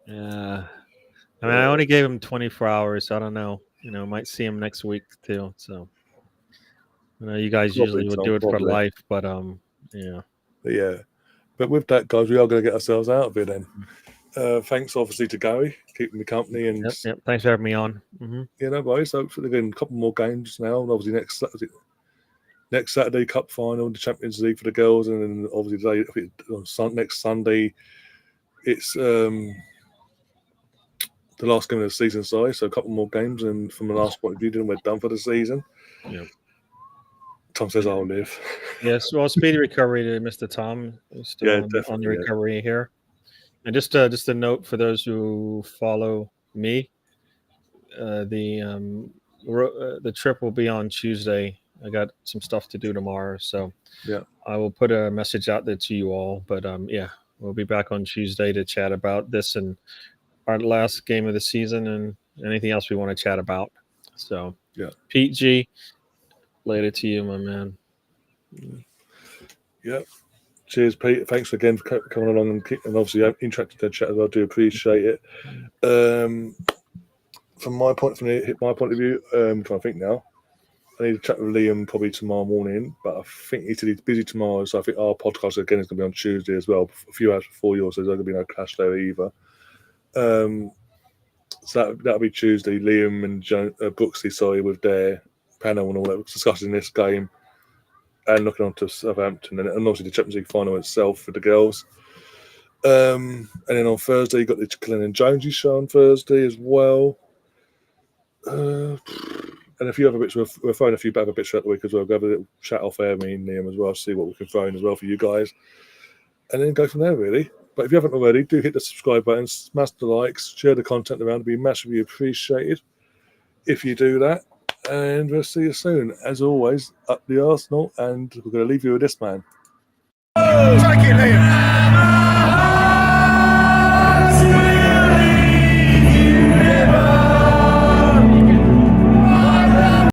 Yeah. I mean, I only gave him 24 hours, so I don't know. Might see him next week too. So, you guys usually would do it for life, but yeah. Yeah. But with that, guys, we are going to get ourselves out of it then. Thanks, obviously, to Gary, keeping me company. And yep. Thanks for having me on. Boys. So, again, a couple more games now. And obviously, next Saturday, Cup final, the Champions League for the girls. And then, obviously, next Sunday, it's the last game of the season, so a couple more games. And from the last point of view, then we're done for the season. Yeah. Tom says I'll live. Yes, well, speedy recovery to Mr. Tom. Still on the recovery here. And just a note for those who follow me, the trip will be on Tuesday. I got some stuff to do tomorrow, so I will put a message out there to you all. But we'll be back on Tuesday to chat about this and our last game of the season and anything else we want to chat about. So Pete G, later to you, my man. Yep. Cheers, Pete. Thanks again for coming along and obviously interacting in the chat as well. I do appreciate it. From my point of view, I'm trying to think now. I need to chat with Liam probably tomorrow morning, but I think he's busy tomorrow, so I think our podcast again is going to be on Tuesday as well, a few hours before yours, so there's not going to be no clash there either. So that'll be Tuesday. Liam and Brooksy, with their panel and all that, discussing this game and looking on to Southampton and obviously the Champions League final itself for the girls. And then on Thursday, you got the Glenn and Jonesy show on Thursday as well. And a few other bits. We're throwing a few other bits throughout the week as well. We'll have a little chat off air, me and Liam as well, see what we can throw in as well for you guys. And then go from there, really. But if you haven't already, do hit the subscribe button, smash the likes, share the content around. It'd be massively appreciated if you do that. And we'll see you soon. As always, up the Arsenal, and we're going to leave you with this man. Take it, Liam.